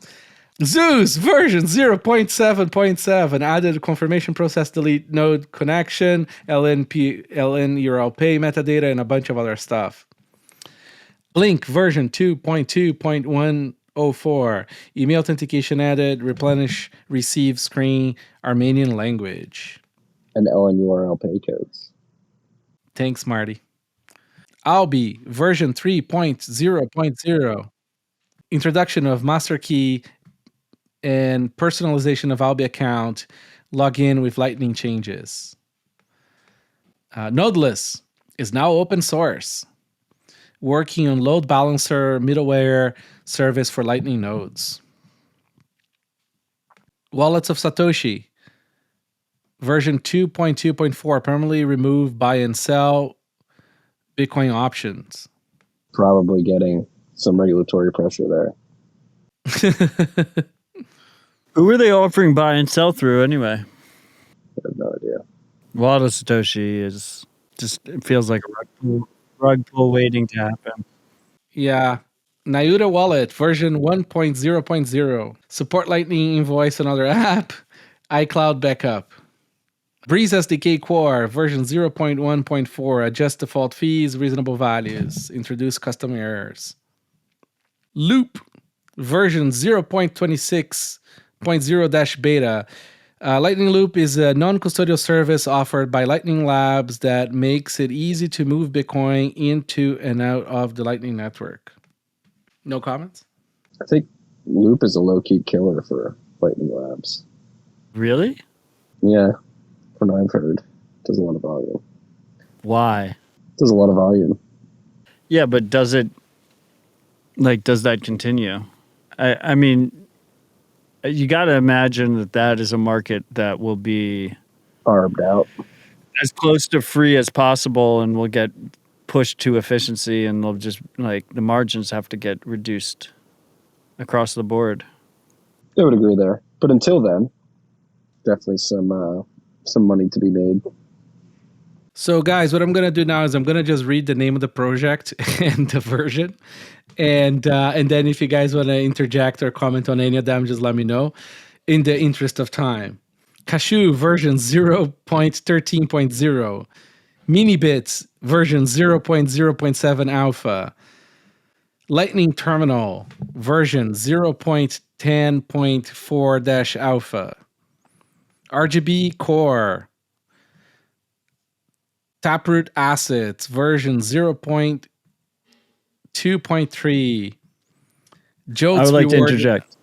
Zeus version 0.7.7 added confirmation process, delete node connection, LN URL pay metadata, and a bunch of other stuff. Link version 2.2.104 email authentication added, replenish receive screen, Armenian language, And LN URL pay codes. Thanks, Marty. Albi version 3.0.0 introduction of master key and personalization of Albi account, login with Lightning changes. Nodeless is now open source, working on load balancer middleware service for Lightning nodes. Wallets of Satoshi version 2.2.4 permanently remove buy and sell Bitcoin options. Probably getting some regulatory pressure there. Who are they offering buy and sell through anyway? I have no idea. Wallet of Satoshi is just, it feels like a rug pull waiting to happen. Yeah. Nayuda Wallet version 1.0.0 support Lightning invoice and other app, iCloud backup. Breeze SDK Core version 0.1.4 adjust default fees, reasonable values, introduce custom errors. Loop version 0.26.0-beta. Lightning Loop is a non-custodial service offered by Lightning Labs that makes it easy to move Bitcoin into and out of the Lightning Network. No comments? I think Loop is a low-key killer for Lightning Labs. Really? Yeah, from what I've heard. Does a lot of volume. Why? Does a lot of volume. Yeah, but does that continue? I mean, you got to imagine that is a market that will be Arbed out. as close to free as possible and will get pushed to efficiency, and they'll just, like, the margins have to get reduced across the board. I would agree there. But until then, definitely some money to be made. So, guys, what I'm going to do now is I'm going to just read the name of the project and the version. And then if you guys want to interject or comment on any of them, just let me know in the interest of time. Cashew version 0.13.0. Minibits version 0.0.7 alpha. Lightning Terminal version 0.10.4-alpha. RGB Core. Taproot Assets version 0.2.3. Jotes I would like reward- to interject.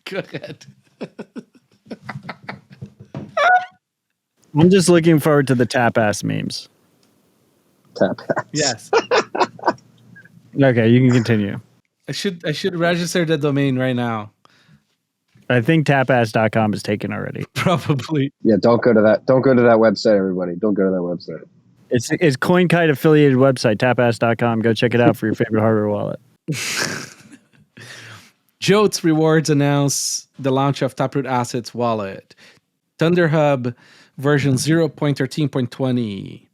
Go ahead. I'm just looking forward to the tap ass memes. Tap ass. Yes. Okay, you can continue. I should register the domain right now. I think tapass.com is taken already. Probably. Yeah, don't go to that website, everybody. Don't go to that website. It's CoinKite affiliated website, tapass.com. Go check it out for your favorite hardware wallet. Jotes Rewards announced the launch of Taproot Assets wallet. Thunderhub version 0.13.20.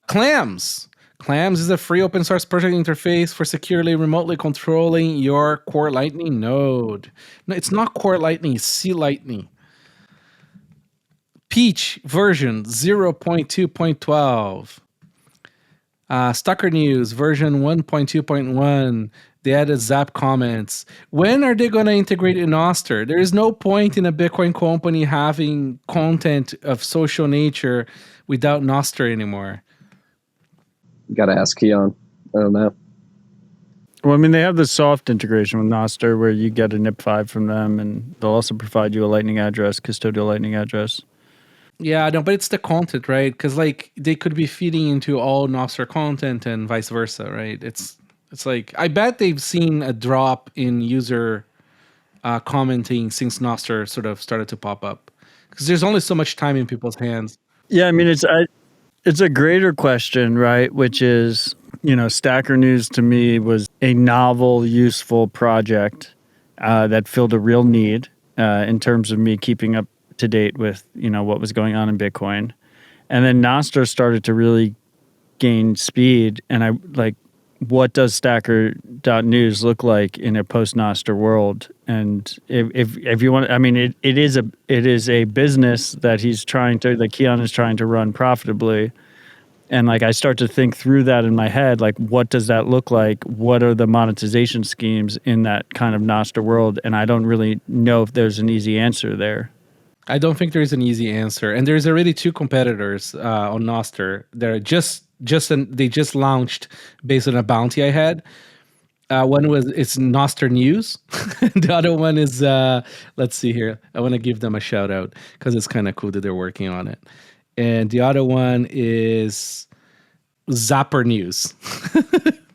Clams. Clams is a free open source project interface for securely remotely controlling your Core Lightning node. No, it's not Core Lightning, it's C Lightning. Peach version 0.2.12. Stucker News version 1.2.1. They added Zap comments. When are they going to integrate in Nostr? There is no point in a Bitcoin company having content of social nature without Nostr anymore. Got to ask Keon. I don't know. Well, I mean, they have the soft integration with Nostr where you get a NIP5 from them, and they'll also provide you a lightning address, custodial lightning address. Yeah, no, but it's the content, right? Because like they could be feeding into all Nostr content and vice versa, right? It's like I bet they've seen a drop in user commenting since Nostr sort of started to pop up, because there's only so much time in people's hands. Yeah, I mean, it's a greater question, right? Which is, Stacker News to me was a novel, useful project that filled a real need in terms of me keeping up to date with, what was going on in Bitcoin. And then Nostr started to really gain speed. And I like, what does Stacker.news look like in a post-Nostr world? And if you want, I mean, it is a business that Keon is trying to run profitably. And like, I start to think through that in my head, like, what does that look like? What are the monetization schemes in that kind of Nostr world? And I don't really know if there's an easy answer there. I don't think there's an easy answer. And there's already two competitors on Nostr. They're they just launched based on a bounty I had. One it's Nostr News. The other one is let's see here. I want to give them a shout out because it's kind of cool that they're working on it. And the other one is Zapper News.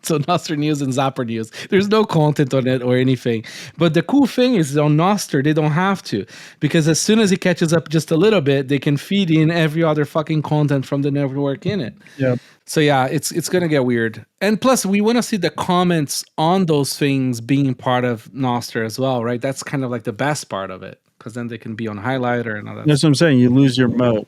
So Nostr News and Zapper News. There's no content on it or anything. But the cool thing is on Nostr, they don't have to. Because as soon as it catches up just a little bit, they can feed in every other fucking content from the network in it. Yeah. So yeah, it's going to get weird. And plus, we want to see the comments on those things being part of Nostr as well, right? That's kind of like the best part of it. Because then they can be on highlighter and all that. That's what I'm saying. You lose your moat.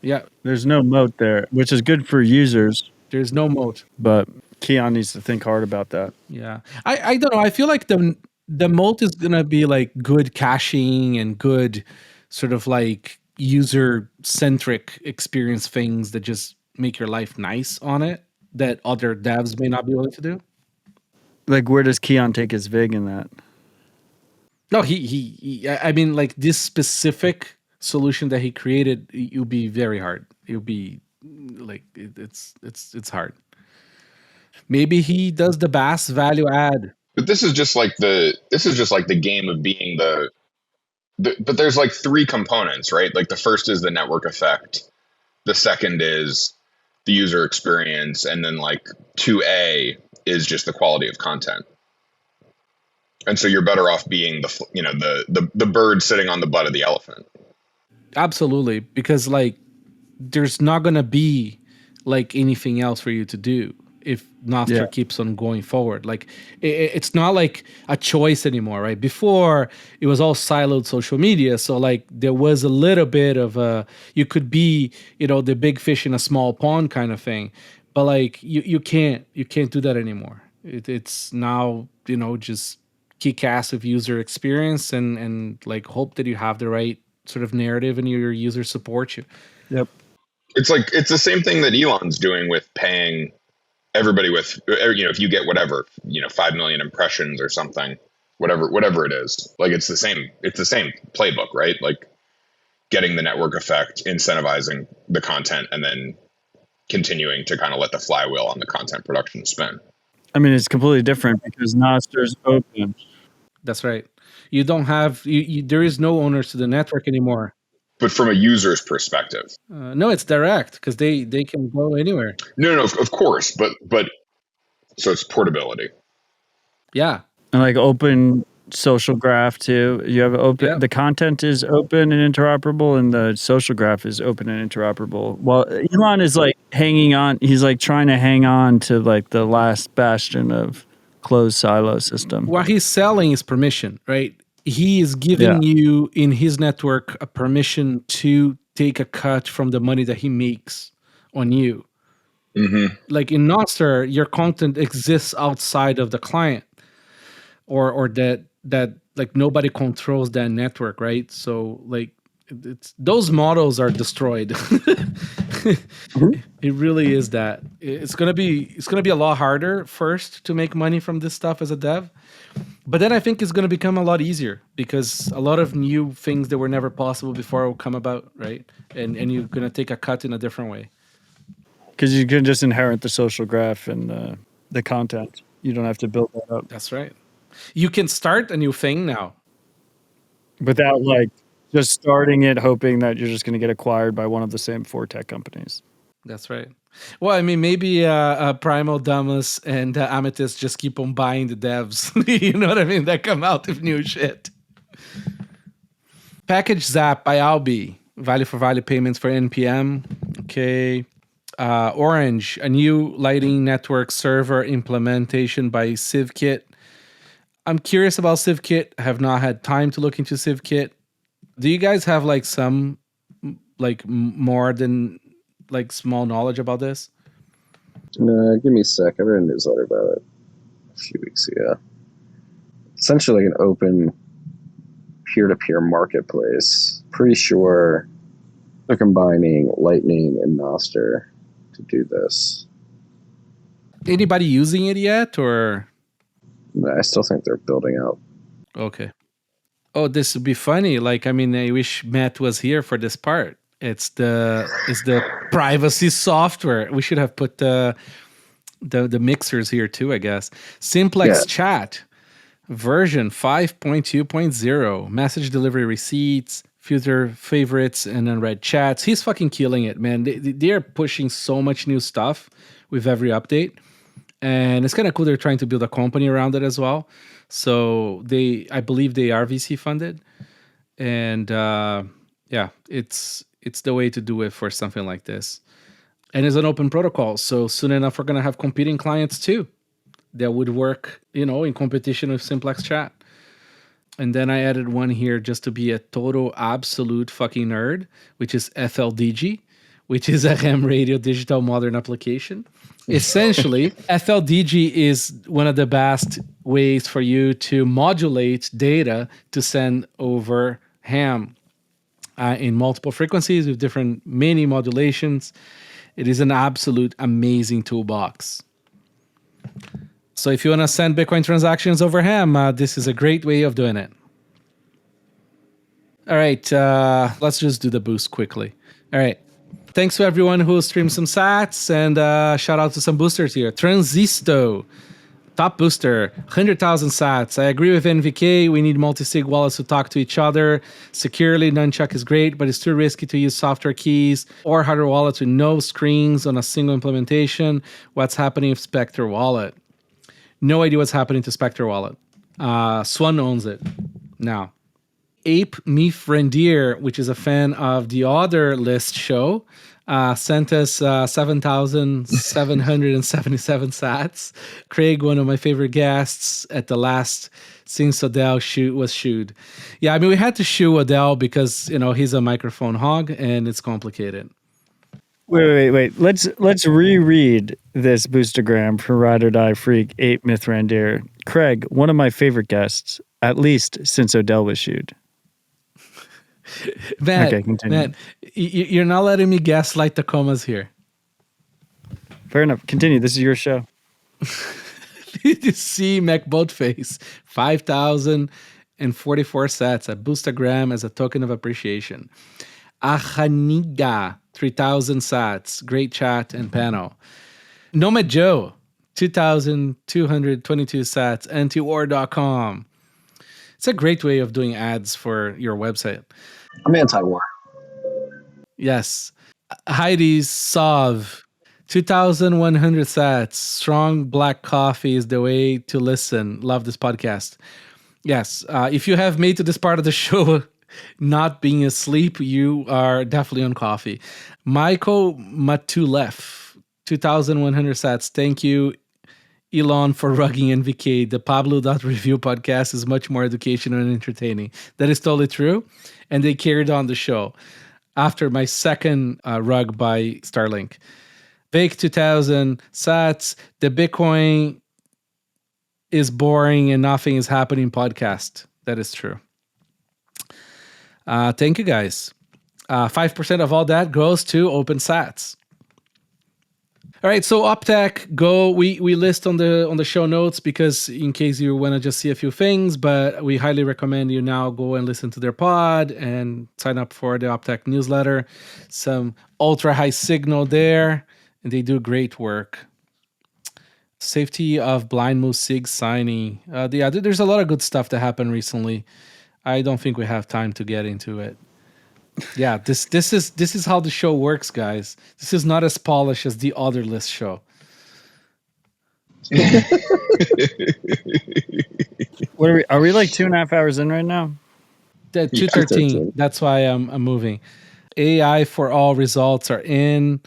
Yeah. There's no moat there, which is good for users. There's no moat. But Keon needs to think hard about that. Yeah. I don't know. I feel like the moat is going to be like good caching and good sort of like user-centric experience things that just make your life nice on it that other devs may not be able to do. Like, where does Keon take his vig in that? No, I mean, like this specific solution that he created, it'll be very hard. It'll be like, it's hard. Maybe he does the best value add. But this is just like the game of being but there's like three components, right? Like the first is the network effect. The second is the user experience. And then like 2A is just the quality of content. And so you're better off being the bird sitting on the butt of the elephant. Absolutely. Because like, there's not going to be like anything else for you to do if Nostr keeps on going forward. Like it's not like a choice anymore, right? Before it was all siloed social media. So like there was a little bit of you could be, the big fish in a small pond kind of thing, but like you can't do that anymore. It's now, just kick ass with user experience and like hope that you have the right sort of narrative and your users support you. Yep. It's the same thing that Elon's doing with paying everybody with, if you get whatever, 5 million impressions or something, whatever it is, like it's the same playbook, right? Like getting the network effect, incentivizing the content, and then continuing to kind of let the flywheel on the content production spin. I mean, it's completely different because Nostr's open. That's right. You don't have, there is no owners to the network anymore. But from a user's perspective, no, it's direct because they can go anywhere. No, of course, but so it's portability. Yeah, and like open social graph too. You have open. Yeah. The content is open and interoperable, and the social graph is open and interoperable. Well, Elon is like hanging on. He's like trying to hang on to like the last bastion of closed silo system. What he's selling is permission, right? He is giving you in his network a permission to take a cut from the money that he makes on you. Mm-hmm. Like in Nostr, your content exists outside of the client, or that like nobody controls that network, right? So like those models are destroyed. Mm-hmm. It really is that. It's gonna be a lot harder first to make money from this stuff as a dev. But then I think it's going to become a lot easier because a lot of new things that were never possible before will come about, right? And you're going to take a cut in a different way. Because you can just inherit the social graph and the content. You don't have to build that up That's right. You can start a new thing now. without like just starting it, hoping that you're just going to get acquired by one of the same 4 tech companies. That's right. Well, I mean, maybe Primal Damus and Amethyst just keep on buying the devs. You know what I mean? That come out with new shit. Package Zap by Albi. Value for value payments for NPM. Okay. Orange, a new Lighting Network server implementation by CivKit. I'm curious about CivKit. I have not had time to look into CivKit. Do you guys have like some like more than like small knowledge about this? Give me a sec. I read a newsletter about it a few weeks ago. Essentially like an open peer-to-peer marketplace. Pretty sure they're combining Lightning and Nostr to do this. Anybody using it yet, or? I still think they're building out. Okay. Oh, this would be funny. Like, I mean, I wish Matt was here for this part. It's the privacy software. We should have put the mixers here too, I guess. Simplex Chat version 5.2.0. Message delivery receipts, filter favorites, and unread chats. He's fucking killing it, man. They are pushing so much new stuff with every update. And it's kind of cool. They're trying to build a company around it as well. So I believe they are VC funded. And it's the way to do it for something like this. And it's an open protocol. So soon enough, we're going to have competing clients too that would work, in competition with Simplex Chat. And then I added one here just to be a total absolute fucking nerd, which is FLDG, which is a ham radio digital modern application. Essentially, FLDG is one of the best ways for you to modulate data to send over ham in multiple frequencies with different mini modulations. It is an absolute amazing toolbox. So if you want to send Bitcoin transactions over ham, this is a great way of doing it. All right, let's just do the boost quickly. All right. Thanks to everyone who streamed some sats, and shout out to some boosters here. Transisto, top booster, 100,000 sats. I agree with NVK. We need multi-sig wallets to talk to each other securely. Nunchuck is great, but it's too risky to use software keys or hardware wallets with no screens on a single implementation. What's happening with Spectre Wallet? No idea what's happening to Spectre Wallet. Swan owns it now. Ape Me Friendier, which is a fan of the other list show, sent us 7,777 sats. Craig, one of my favorite guests at the last since Odell was shooed. Yeah, I mean, we had to shoe Odell because, he's a microphone hog and it's complicated. Wait. Let's reread this boostergram for Ride or Die Freak, Ape Mithrandir. Craig, one of my favorite guests, at least since Odell was shooed. Matt, you're not letting me gaslight the commas here. Fair enough. Continue. This is your show. You see MacBoatface, 5,044 sats, a boostergram as a token of appreciation. Ahaniga, 3,000 sats, great chat and panel. Nomad Joe, 2,222 sats, antiwar.com. It's a great way of doing ads for your website. I'm anti-war. Yes. Heidi's Sov, 2,100 sats. Strong black coffee is the way to listen. Love this podcast. Yes. If you have made to this part of the show not being asleep, you are definitely on coffee. Michael Matulef, 2,100 sats. Thank you, Elon, for rugging NVK. The Pablo.review podcast is much more educational and entertaining. That is totally true. And they carried on the show after my second rug by Starlink. Bake 2,000 sats. The Bitcoin is boring and nothing is happening podcast. That is true. Thank you, guys. 5% of all that goes to open sats. All right, so Optech Go, we list on the show notes because in case you want to just see a few things, but we highly recommend you now go and listen to their pod and sign up for the Optech newsletter. Some ultra high signal there, and they do great work. Safety of blind moose sig signing. There's a lot of good stuff that happened recently. I don't think we have time to get into it. Yeah, this is how the show works, guys. This is not as polished as the Otherless show. What are we like 2.5 hours in right now? 2:13. That's why I'm moving. AI for all results are in.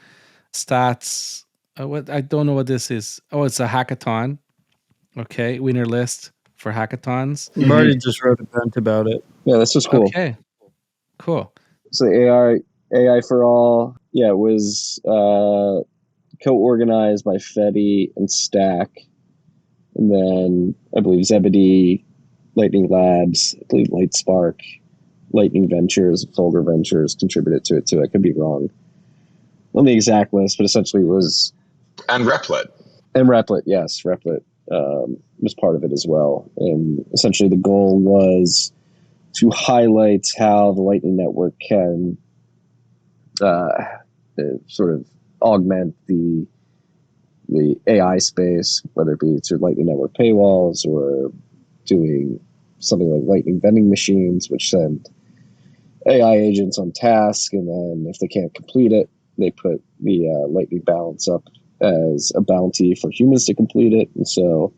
Stats. What I don't know what this is. Oh, it's a hackathon. Okay, winner list for hackathons. Marty just wrote a Bent about it. Yeah, this was cool. Okay, cool. So AI for all. Yeah, it was co-organized by Fetty and Stack, and then I believe Zebedee, Lightning Labs, I believe Lightspark, Lightning Ventures, Folger Ventures contributed to it too. I could be wrong on the exact list, but essentially it was. And Replit. And Replit, yes, Replit was part of it as well. And essentially the goal was to highlight how the Lightning Network can sort of augment the AI space, whether it be through Lightning Network paywalls or doing something like Lightning vending machines, which send AI agents on task, and then if they can't complete it, they put the Lightning balance up as a bounty for humans to complete it. And so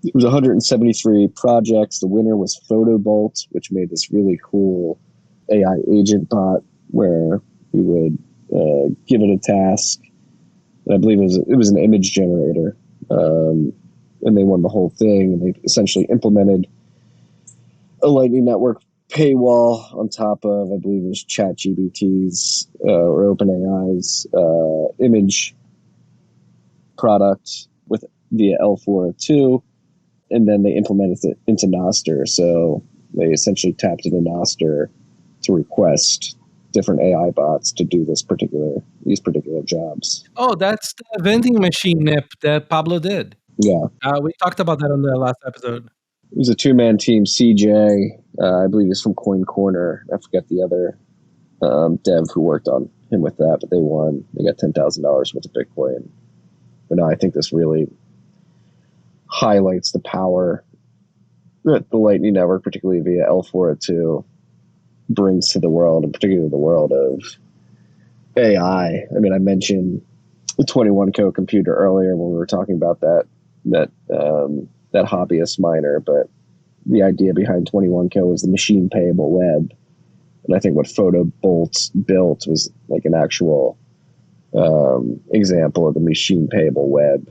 it was 173 projects. The winner was Boltz, which made this really cool AI agent bot where you would give it a task. And I believe it was an image generator. And they won the whole thing. And they essentially implemented a Lightning Network paywall on top of, I believe it was ChatGPT's or OpenAI's image product via L402. And then they implemented it into Nostr. So they essentially tapped into Nostr to request different AI bots to do these particular jobs. Oh, that's the vending machine nip that Pablo did. Yeah. We talked about that on the last episode. It was a two-man team. CJ, I believe he's from Coin Corner. I forget the other dev who worked on him with that, but they won. They got $10,000 worth of Bitcoin. But no, I think this really highlights the power that the Lightning Network, particularly via L402, brings to the world, and particularly the world of AI. I mean, I mentioned the 21Co computer earlier when we were talking about that hobbyist miner, but the idea behind 21Co was the machine payable web. And I think what Boltz built was like an actual example of the machine payable web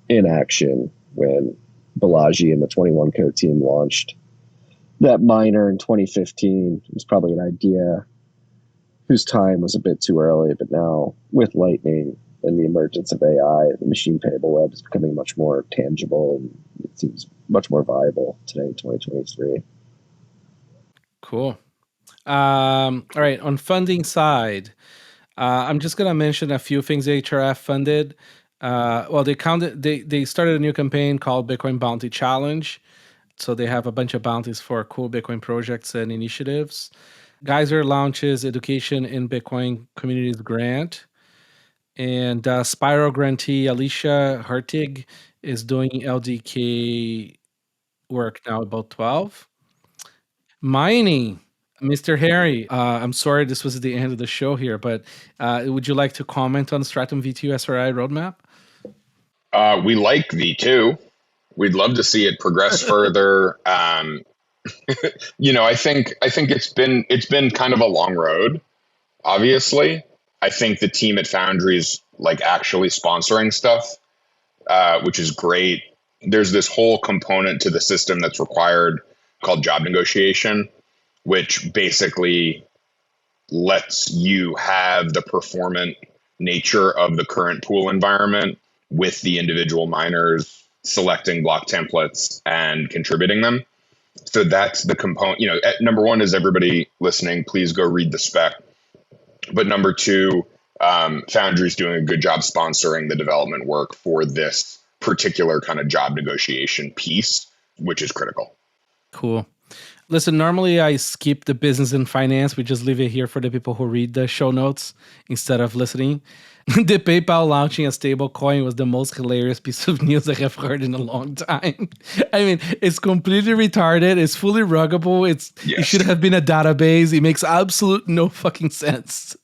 in action when Balaji and the 21Co team launched that miner in 2015. It was probably an idea whose time was a bit too early, but now with Lightning and the emergence of AI, the machine payable web is becoming much more tangible, and it seems much more viable today in 2023. Cool. All right, on funding side, I'm just gonna mention a few things HRF funded. They started a new campaign called Bitcoin Bounty Challenge. So they have a bunch of bounties for cool Bitcoin projects and initiatives. Geyser launches Education in Bitcoin Communities Grant. And Spiral grantee Alicia Hartig is doing LDK work now, about 12. Mining, Mr. Harry. I'm sorry this was the end of the show here, but would you like to comment on Stratum V2 SRI roadmap? We like V2. We'd love to see it progress further. I think it's been kind of a long road. Obviously, I think the team at Foundry is like actually sponsoring stuff, which is great. There's this whole component to the system that's required called job negotiation, which basically lets you have the performant nature of the current pool environment with the individual miners selecting block templates and contributing them. So that's the component. Number one is, everybody listening, please go read the spec. But number two, Foundry's doing a good job sponsoring the development work for this particular kind of job negotiation piece, which is critical. Cool. Listen, normally I skip the business and finance. We just leave it here for the people who read the show notes instead of listening. The PayPal launching a stable coin was the most hilarious piece of news I have heard in a long time. I mean, it's completely retarded. It's fully ruggable. It should have been a database. It makes absolute no fucking sense.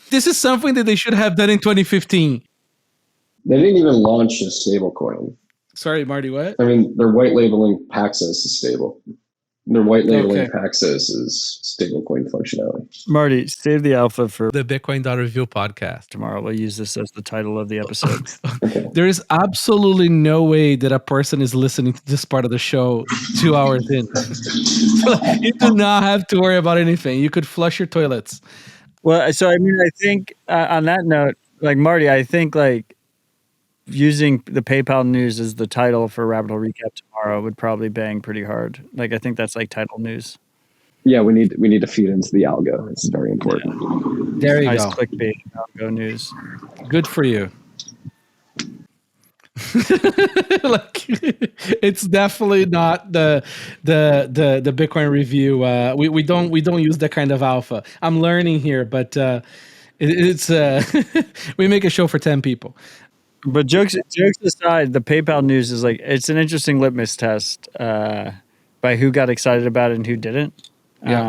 This is something that they should have done in 2015. They didn't even launch a stable coin. Sorry, Marty, what? I mean, they're white labeling Paxos as stable. They're white labeling Paxos as stablecoin functionality. Marty, save the alpha for the Bitcoin.review podcast. Tomorrow we'll use this as the title of the episode. Okay. There is absolutely no way that a person is listening to this part of the show 2 hours in. You do not have to worry about anything. You could flush your toilets. Well, so I mean, I think on that note, like Marty, I think like using the PayPal news as the title for Rabbit Hole Recap tomorrow would probably bang pretty hard. Like, I think that's like title news. Yeah, we need to feed into the algo. It's very important. Yeah. There you nice go. Clickbait algo news. Good for you. Like, it's definitely not the Bitcoin review. We don't use that kind of alpha. I'm learning here, but it's we make a show for 10 people. But jokes aside, the PayPal news is like, it's an interesting litmus test by who got excited about it and who didn't. Yeah.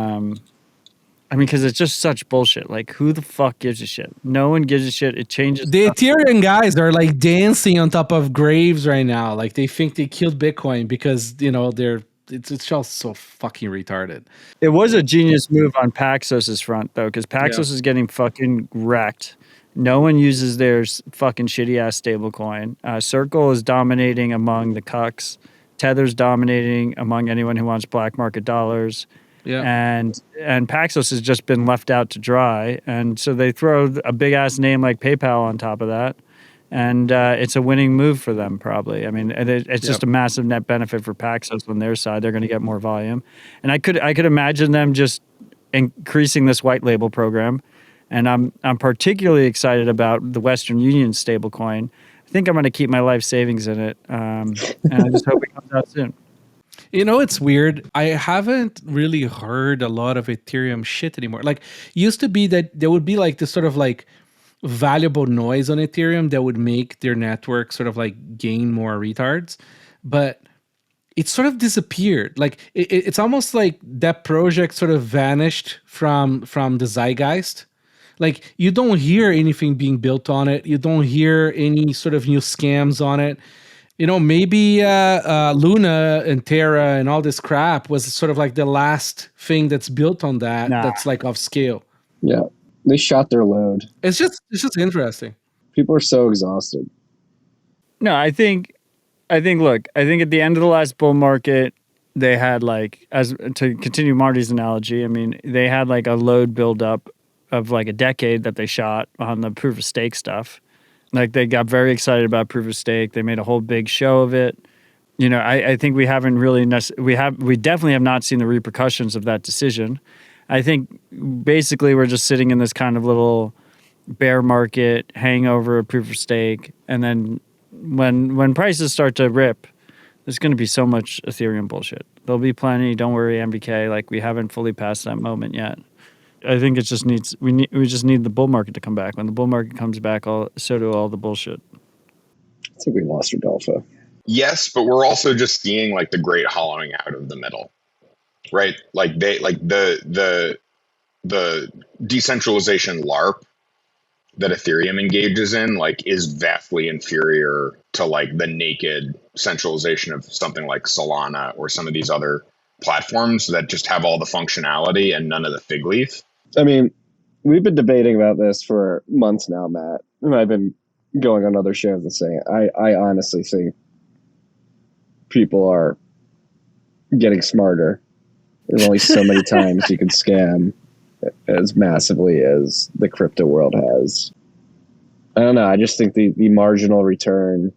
I mean, because it's just such bullshit. Like, who the fuck gives a shit? No one gives a shit. It changes. The Ethereum guys are like dancing on top of graves right now. Like, they think they killed Bitcoin because, you know, it's just so fucking retarded. It was a genius move on Paxos's front, though, because Paxos is getting fucking wrecked. No one uses their fucking shitty ass stablecoin. Circle is dominating among the cucks. Tether's dominating among anyone who wants black market dollars. Yeah. And Paxos has just been left out to dry. And so they throw a big ass name like PayPal on top of that. And it's a winning move for them, probably. I mean, it's just a massive net benefit for Paxos on their side. They're going to get more volume. And I could imagine them just increasing this white label program. And I'm particularly excited about the Western Union stablecoin. I think I'm going to keep my life savings in it. And I just hope it comes out soon. You know, it's weird. I haven't really heard a lot of Ethereum shit anymore. Like, used to be that there would be like this sort of like valuable noise on Ethereum that would make their network sort of like gain more retards. But it sort of disappeared. Like, it's almost like that project sort of vanished from the zeitgeist. Like, you don't hear anything being built on it. You don't hear any sort of new scams on it. You know, maybe Luna and Terra and all this crap was sort of like the last thing that's built on that. That's like off scale. Yeah, they shot their load. It's just interesting. People are so exhausted. No, I think look, I think at the end of the last bull market, they had like, as to continue Marty's analogy, I mean, they had like a load buildup of like a decade that they shot on the proof of stake stuff. Like, they got very excited about proof of stake. They made a whole big show of it. You know, I think we haven't really we definitely have not seen the repercussions of that decision. I think basically we're just sitting in this kind of little bear market hangover of proof of stake, and then when prices start to rip, there's going to be so much Ethereum bullshit. There'll be plenty. Don't worry, MBK. Like, we haven't fully passed that moment yet. I think it just needs we just need the bull market to come back. When the bull market comes back, so do all the bullshit. I think we lost Rodolfo. Yes, but we're also just seeing like the great hollowing out of the middle, right? Like the decentralization LARP that Ethereum engages in like is vastly inferior to like the naked centralization of something like Solana or some of these other platforms that just have all the functionality and none of the fig leaf. I mean, we've been debating about this for months now, Matt, and I've been going on other shows and saying I honestly think people are getting smarter. There's only so many times you can scam as massively as the crypto world has. I don't know. I just think the marginal return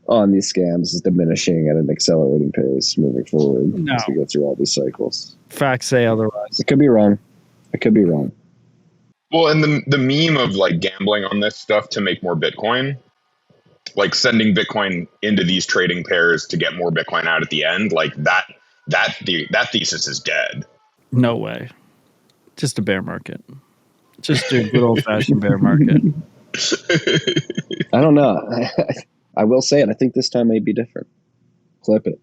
on these scams is diminishing at an accelerating pace moving forward as we go through all these cycles. Facts say otherwise. It could be wrong. It could be wrong. Well, and the meme of like gambling on this stuff to make more Bitcoin, like sending Bitcoin into these trading pairs to get more Bitcoin out at the end, like that thesis is dead. No way. Just a bear market. Just a good old-fashioned bear market. I don't know. I will say it. I think this time may be different. Clip it.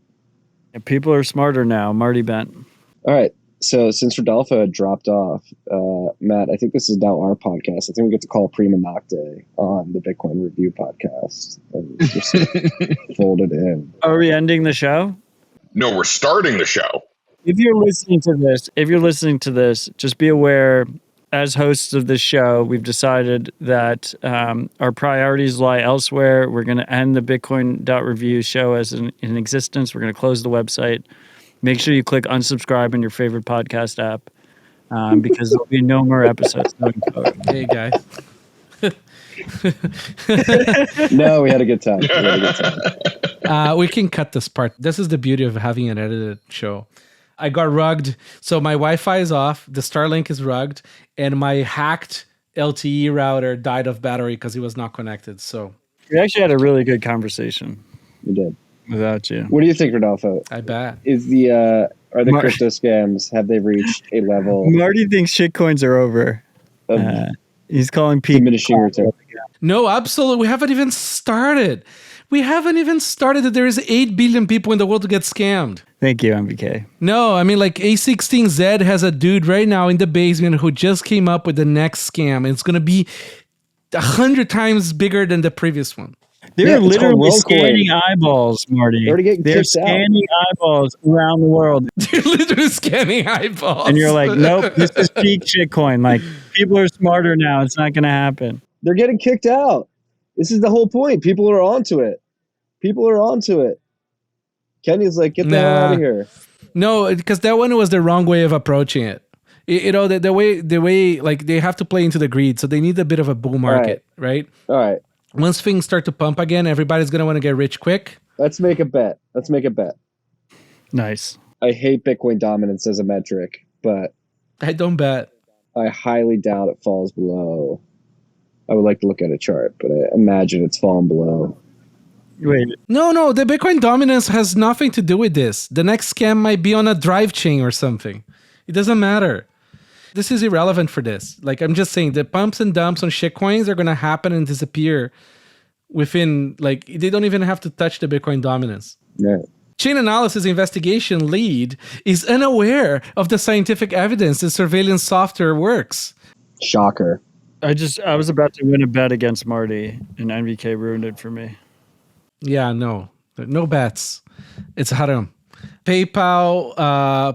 And people are smarter now. Marty Bent. All right. So since Rodolfo had dropped off, Matt, I think this is now our podcast. I think we get to call Prima Nocte on the Bitcoin Review podcast and just fold it in. Are we ending the show? No, we're starting the show. If you're listening to this, just be aware, as hosts of this show, we've decided that our priorities lie elsewhere. We're going to end the Bitcoin.review show as in existence. We're going to close the website. Make sure you click unsubscribe in your favorite podcast app because there'll be no more episodes going forward. Hey, guys. No, we had a good time. We can cut this part. This is the beauty of having an edited show. I got rugged, so my Wi-Fi is off, the Starlink is rugged, and my hacked LTE router died of battery because it was not connected. So we actually had a really good conversation. We did. Without you. What do you think, Rodolfo? I bet. Is the are the crypto scams, have they reached a level? Marty thinks shitcoins are over. He's calling peak diminishing return. No, absolutely. We haven't even started. There is 8 billion people in the world to get scammed. Thank you, MBK. No, I mean, like A16Z has a dude right now in the basement who just came up with the next scam. And it's going to be 100 times bigger than the previous one. They're literally scanning eyeballs, Marty. They're scanning eyeballs around the world. They're literally scanning eyeballs. And you're like, nope, this is peak shitcoin. Like, people are smarter now. It's not going to happen. They're getting kicked out. This is the whole point. People are onto it. Kenny's like, get the hell out of here. No, because that one was the wrong way of approaching it. You know, the way, like, they have to play into the greed. So they need a bit of a bull market, right? All right. Once things start to pump again, everybody's going to want to get rich quick. Let's make a bet. Nice. I hate Bitcoin dominance as a metric, but I don't bet. I highly doubt it falls below. I would like to look at a chart, but I imagine it's fallen below. Wait. No, the Bitcoin dominance has nothing to do with this. The next scam might be on a drive chain or something. It doesn't matter. This is irrelevant for this. Like, I'm just saying, the pumps and dumps on shitcoins are going to happen and disappear within, like, they don't even have to touch the Bitcoin dominance. Yeah. Chain analysis investigation lead is unaware of the scientific evidence that surveillance software works. Shocker. I was about to win a bet against Marty, and NVK ruined it for me. Yeah, no bets. It's haram. PayPal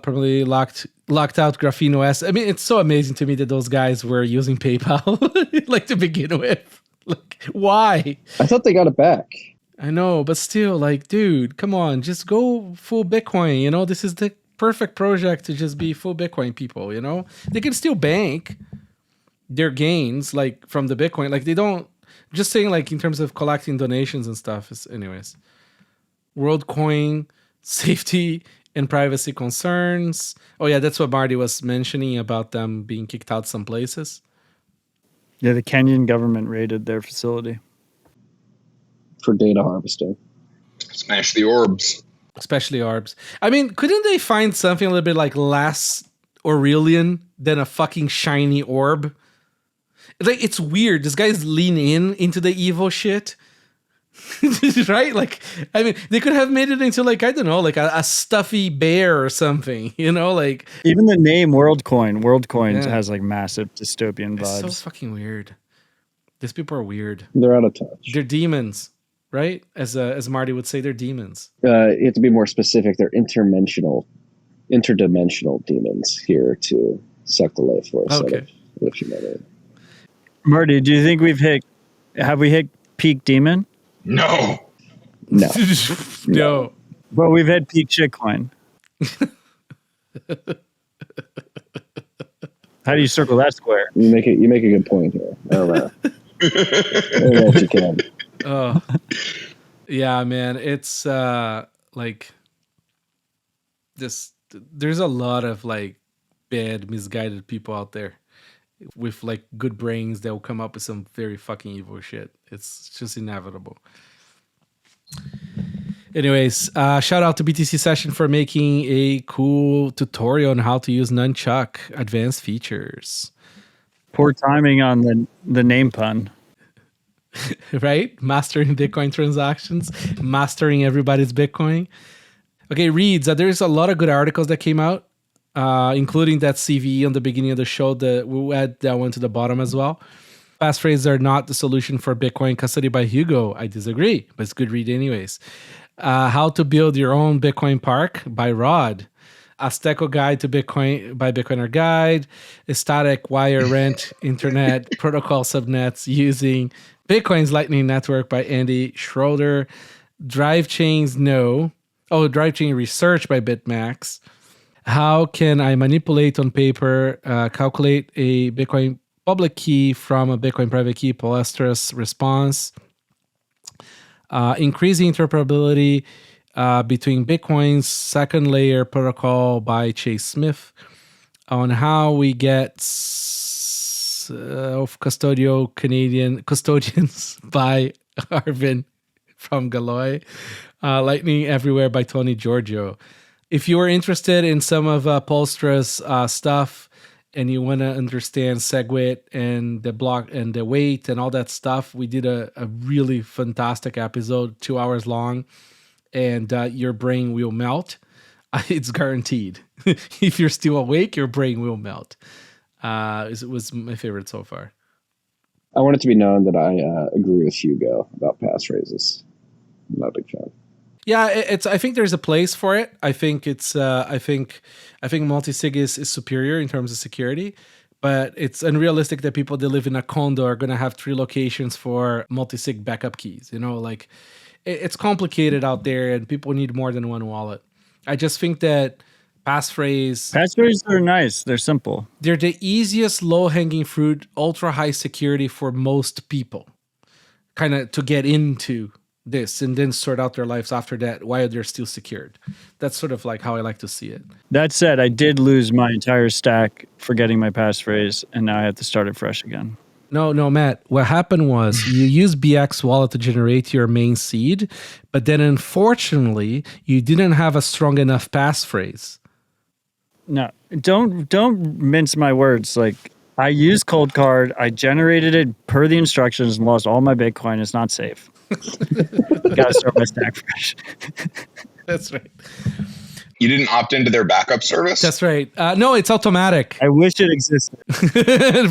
probably locked out Graphene OS. I mean, it's so amazing to me that those guys were using PayPal like to begin with. Like, why? I thought they got it back. I know, but still, like, dude, come on, just go full Bitcoin. You know, this is the perfect project to just be full Bitcoin people. You know, they can still bank their gains like from the Bitcoin. Like, they don't. Just saying, like, in terms of collecting donations and stuff. Anyways, WorldCoin, safety and privacy concerns. Oh yeah, that's what Marty was mentioning about them being kicked out some places. Yeah, the Kenyan government raided their facility for data harvesting. Smash the orbs. Especially orbs. I mean, couldn't they find something a little bit like less Aurelian than a fucking shiny orb? Like, it's weird. This guy's lean into the evil shit. Right? Like, I mean, they could have made it into, like, I don't know, like a stuffy bear or something, you know, like. Even the name WorldCoin has like massive dystopian vibes. It's so fucking weird. These people are weird. They're out of touch. They're demons, right? As Marty would say, they're demons. You have to be more specific. They're interdimensional demons here to suck the life force out of humanity. Marty, do you think have we hit peak demon? No. No. But we've had peak shitcoin. How do you circle that square? You make a good point here. I don't know. I don't know if you can. Oh. Yeah, man. It's like this. There's a lot of like bad, misguided people out there with like good brains that will come up with some very fucking evil shit. It's just inevitable. Anyways, shout out to BTC Session for making a cool tutorial on how to use Nunchuck advanced features. Poor timing on the name pun. Right? Mastering Bitcoin transactions, mastering everybody's Bitcoin. Okay, Reads, there's a lot of good articles that came out, including that CVE on the beginning of the show. We'll add that one to the bottom as well. Passphrases are not the solution for Bitcoin custody by Hugo. I disagree, but it's good read anyways. How to Build Your Own Bitcoin Park by Rod. Azteco Guide to Bitcoin by Bitcoiner Guide. A Static Wire Rent Internet Protocol Subnets using Bitcoin's Lightning Network by Andy Schroeder. Drive Chain Research by BitMax. How can I manipulate on paper, calculate a Bitcoin public key from a Bitcoin private key, Electrs response. Increasing interoperability between Bitcoin's second layer protocol by Chase Smith. On how we get custodians by Arvin from Galoy. Lightning Everywhere by Tony Giorgio. If you are interested in some of Polstra's stuff and you want to understand SegWit and the block and the weight and all that stuff, we did a really fantastic episode, 2 hours long, and your brain will melt. It's guaranteed. If you're still awake, your brain will melt. It was my favorite so far. I want it to be known that I agree with Hugo about passphrases. I'm not a big fan. Yeah, I think there's a place for it. I think it's. I think multisig is superior in terms of security, but it's unrealistic that people that live in a condo are going to have 3 locations for multisig backup keys. You know, like it's complicated out there, and people need more than one wallet. I just think that passphrases are nice. They're simple. They're the easiest low-hanging fruit, ultra high security for most people, kind of to get into this and then sort out their lives after that while they're still secured. That's sort of like how I like to see it. That said, I did lose my entire stack forgetting my passphrase, and now I have to start it fresh again. No, Matt. What happened was you used BX Wallet to generate your main seed, but then unfortunately, you didn't have a strong enough passphrase. No, don't mince my words. Like, I used COLDCARD, I generated it per the instructions and lost all my Bitcoin. It's not safe. Gotta start my stack fresh. That's right. You didn't opt into their backup service? That's right. No, it's automatic. I wish it existed.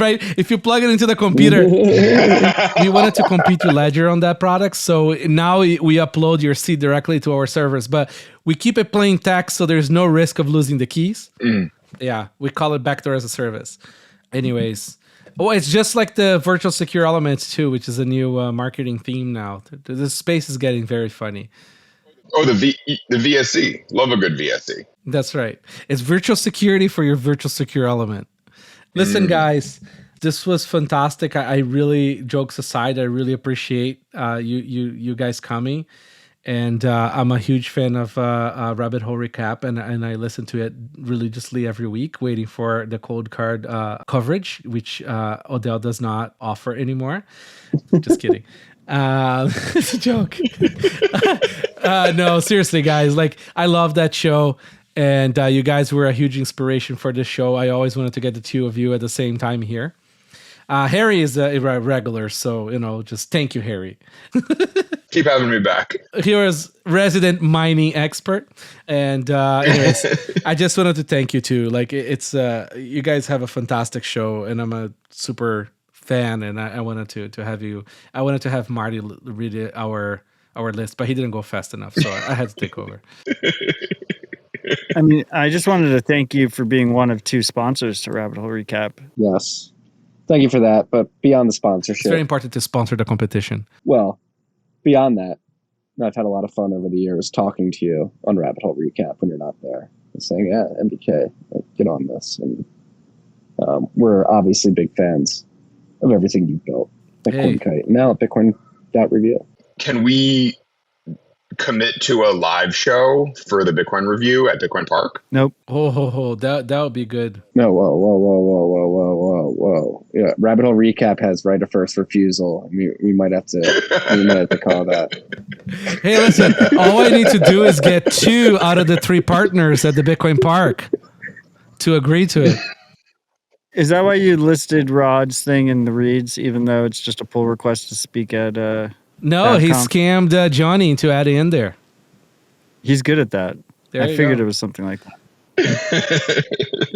Right? If you plug it into the computer, we wanted to compete with Ledger on that product. So now we upload your seed directly to our servers, but we keep it plain text so there's no risk of losing the keys. Yeah, we call it backdoor as a service. Anyways. Oh, it's just like the virtual secure elements too, which is a new marketing theme now. The space is getting very funny. Oh, the VSE. Love a good VSE. That's right. It's virtual security for your virtual secure element. Listen, guys, this was fantastic. I really, jokes aside, I really appreciate you guys coming. And I'm a huge fan of Rabbit Hole Recap, and I listen to it religiously every week, waiting for the COLDCARD coverage, which Odell does not offer anymore. Just kidding. It's a joke. No, seriously, guys. Like, I love that show, and you guys were a huge inspiration for this show. I always wanted to get the two of you at the same time here. Harry is a regular, so, just thank you, Harry. Keep having me back. Here's resident mining expert. And anyways, I just wanted to thank you too. Like, it's you guys have a fantastic show, and I'm a super fan, and I wanted to have you. I wanted to have Marty read our list, but he didn't go fast enough, so I had to take over. I mean, I just wanted to thank you for being one of 2 sponsors to Rabbit Hole Recap. Yes. Thank you for that. But beyond the sponsorship. It's very important to sponsor the competition. Well, beyond that, I've had a lot of fun over the years talking to you on Rabbit Hole Recap when you're not there. And saying, yeah, MBK, get on this. And we're obviously big fans of everything you've built. Bitcoin Kite. Now at Bitcoin.review. Can we commit to a live show for the Bitcoin review at Bitcoin Park? Nope. That would be good. No, whoa. Yeah, Rabbit Hole Recap has right of first refusal. We might have to call that. Hey, listen, all I need to do is get 2 out of the 3 partners at the Bitcoin Park to agree to it. Is that why you listed Rod's thing in the reads, even though it's just a pull request to speak at No, he Babcom? scammed Johnny into adding in there. He's good at that. There I you figured go. it was something like that.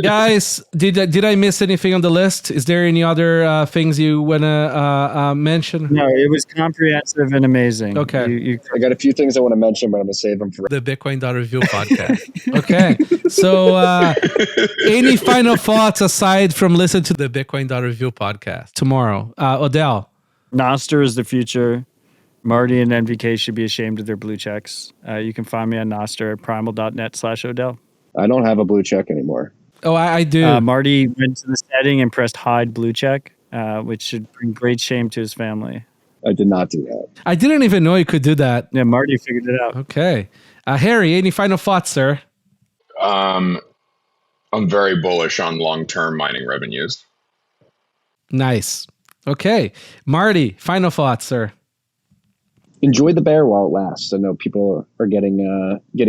Guys, did I miss anything on the list? Is there any other things you want to mention? No, it was comprehensive and amazing. Okay. I got a few things I want to mention, but I'm going to save them for The Bitcoin.review podcast. Okay. So any final thoughts aside from listen to the Bitcoin.review podcast tomorrow? Odell. Nostr is the future. Marty and NVK should be ashamed of their blue checks. You can find me on Nostr at primal.net/Odell. I don't have a blue check anymore. Oh, I do. Marty went to the setting and pressed hide blue check, which should bring great shame to his family. I did not do that. I didn't even know you could do that. Yeah, Marty figured it out. Okay. Harry, any final thoughts, sir? I'm very bullish on long-term mining revenues. Nice. Okay. Marty, final thoughts, sir. Enjoy the bear while it lasts. I know people are getting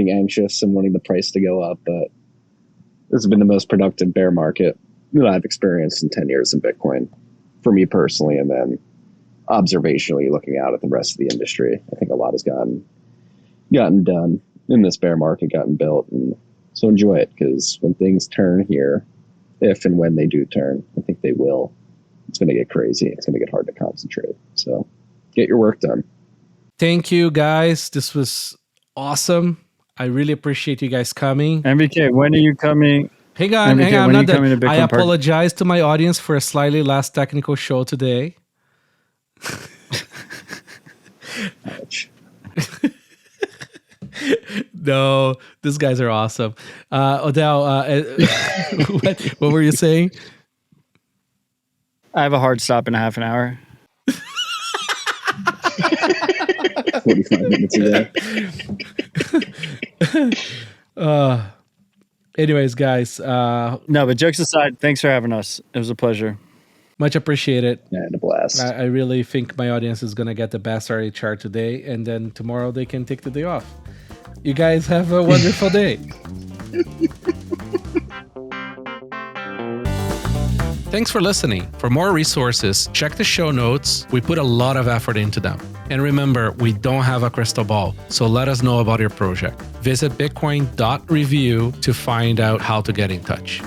anxious and wanting the price to go up, but this has been the most productive bear market that I've experienced in 10 years in Bitcoin for me personally. And then observationally looking out at the rest of the industry, I think a lot has gotten done in this bear market, gotten built. And so enjoy it, because when things turn here, if and when they do turn, I think they will, it's going to get crazy. It's going to get hard to concentrate. So get your work done. Thank you, guys. This was awesome. I really appreciate you guys coming. MVK, when are you coming? Hang on. MVK, I'm when are not you coming to done. I Bitcoin Park? apologize to my audience for a slightly less technical show today. Ouch. No, these guys are awesome. Odell, what were you saying? I have a hard stop in half an hour. 45 minutes ago. Anyways, guys, No, but jokes aside, thanks for having us. It was a pleasure. much appreciated. Yeah, and a blast. I really think my audience is going to get the best RHR today, and then tomorrow they can take the day off. You guys have a wonderful day. Thanks for listening. For more resources, check the show notes. We put a lot of effort into them. And remember, we don't have a crystal ball, so let us know about your project. Visit bitcoin.review to find out how to get in touch.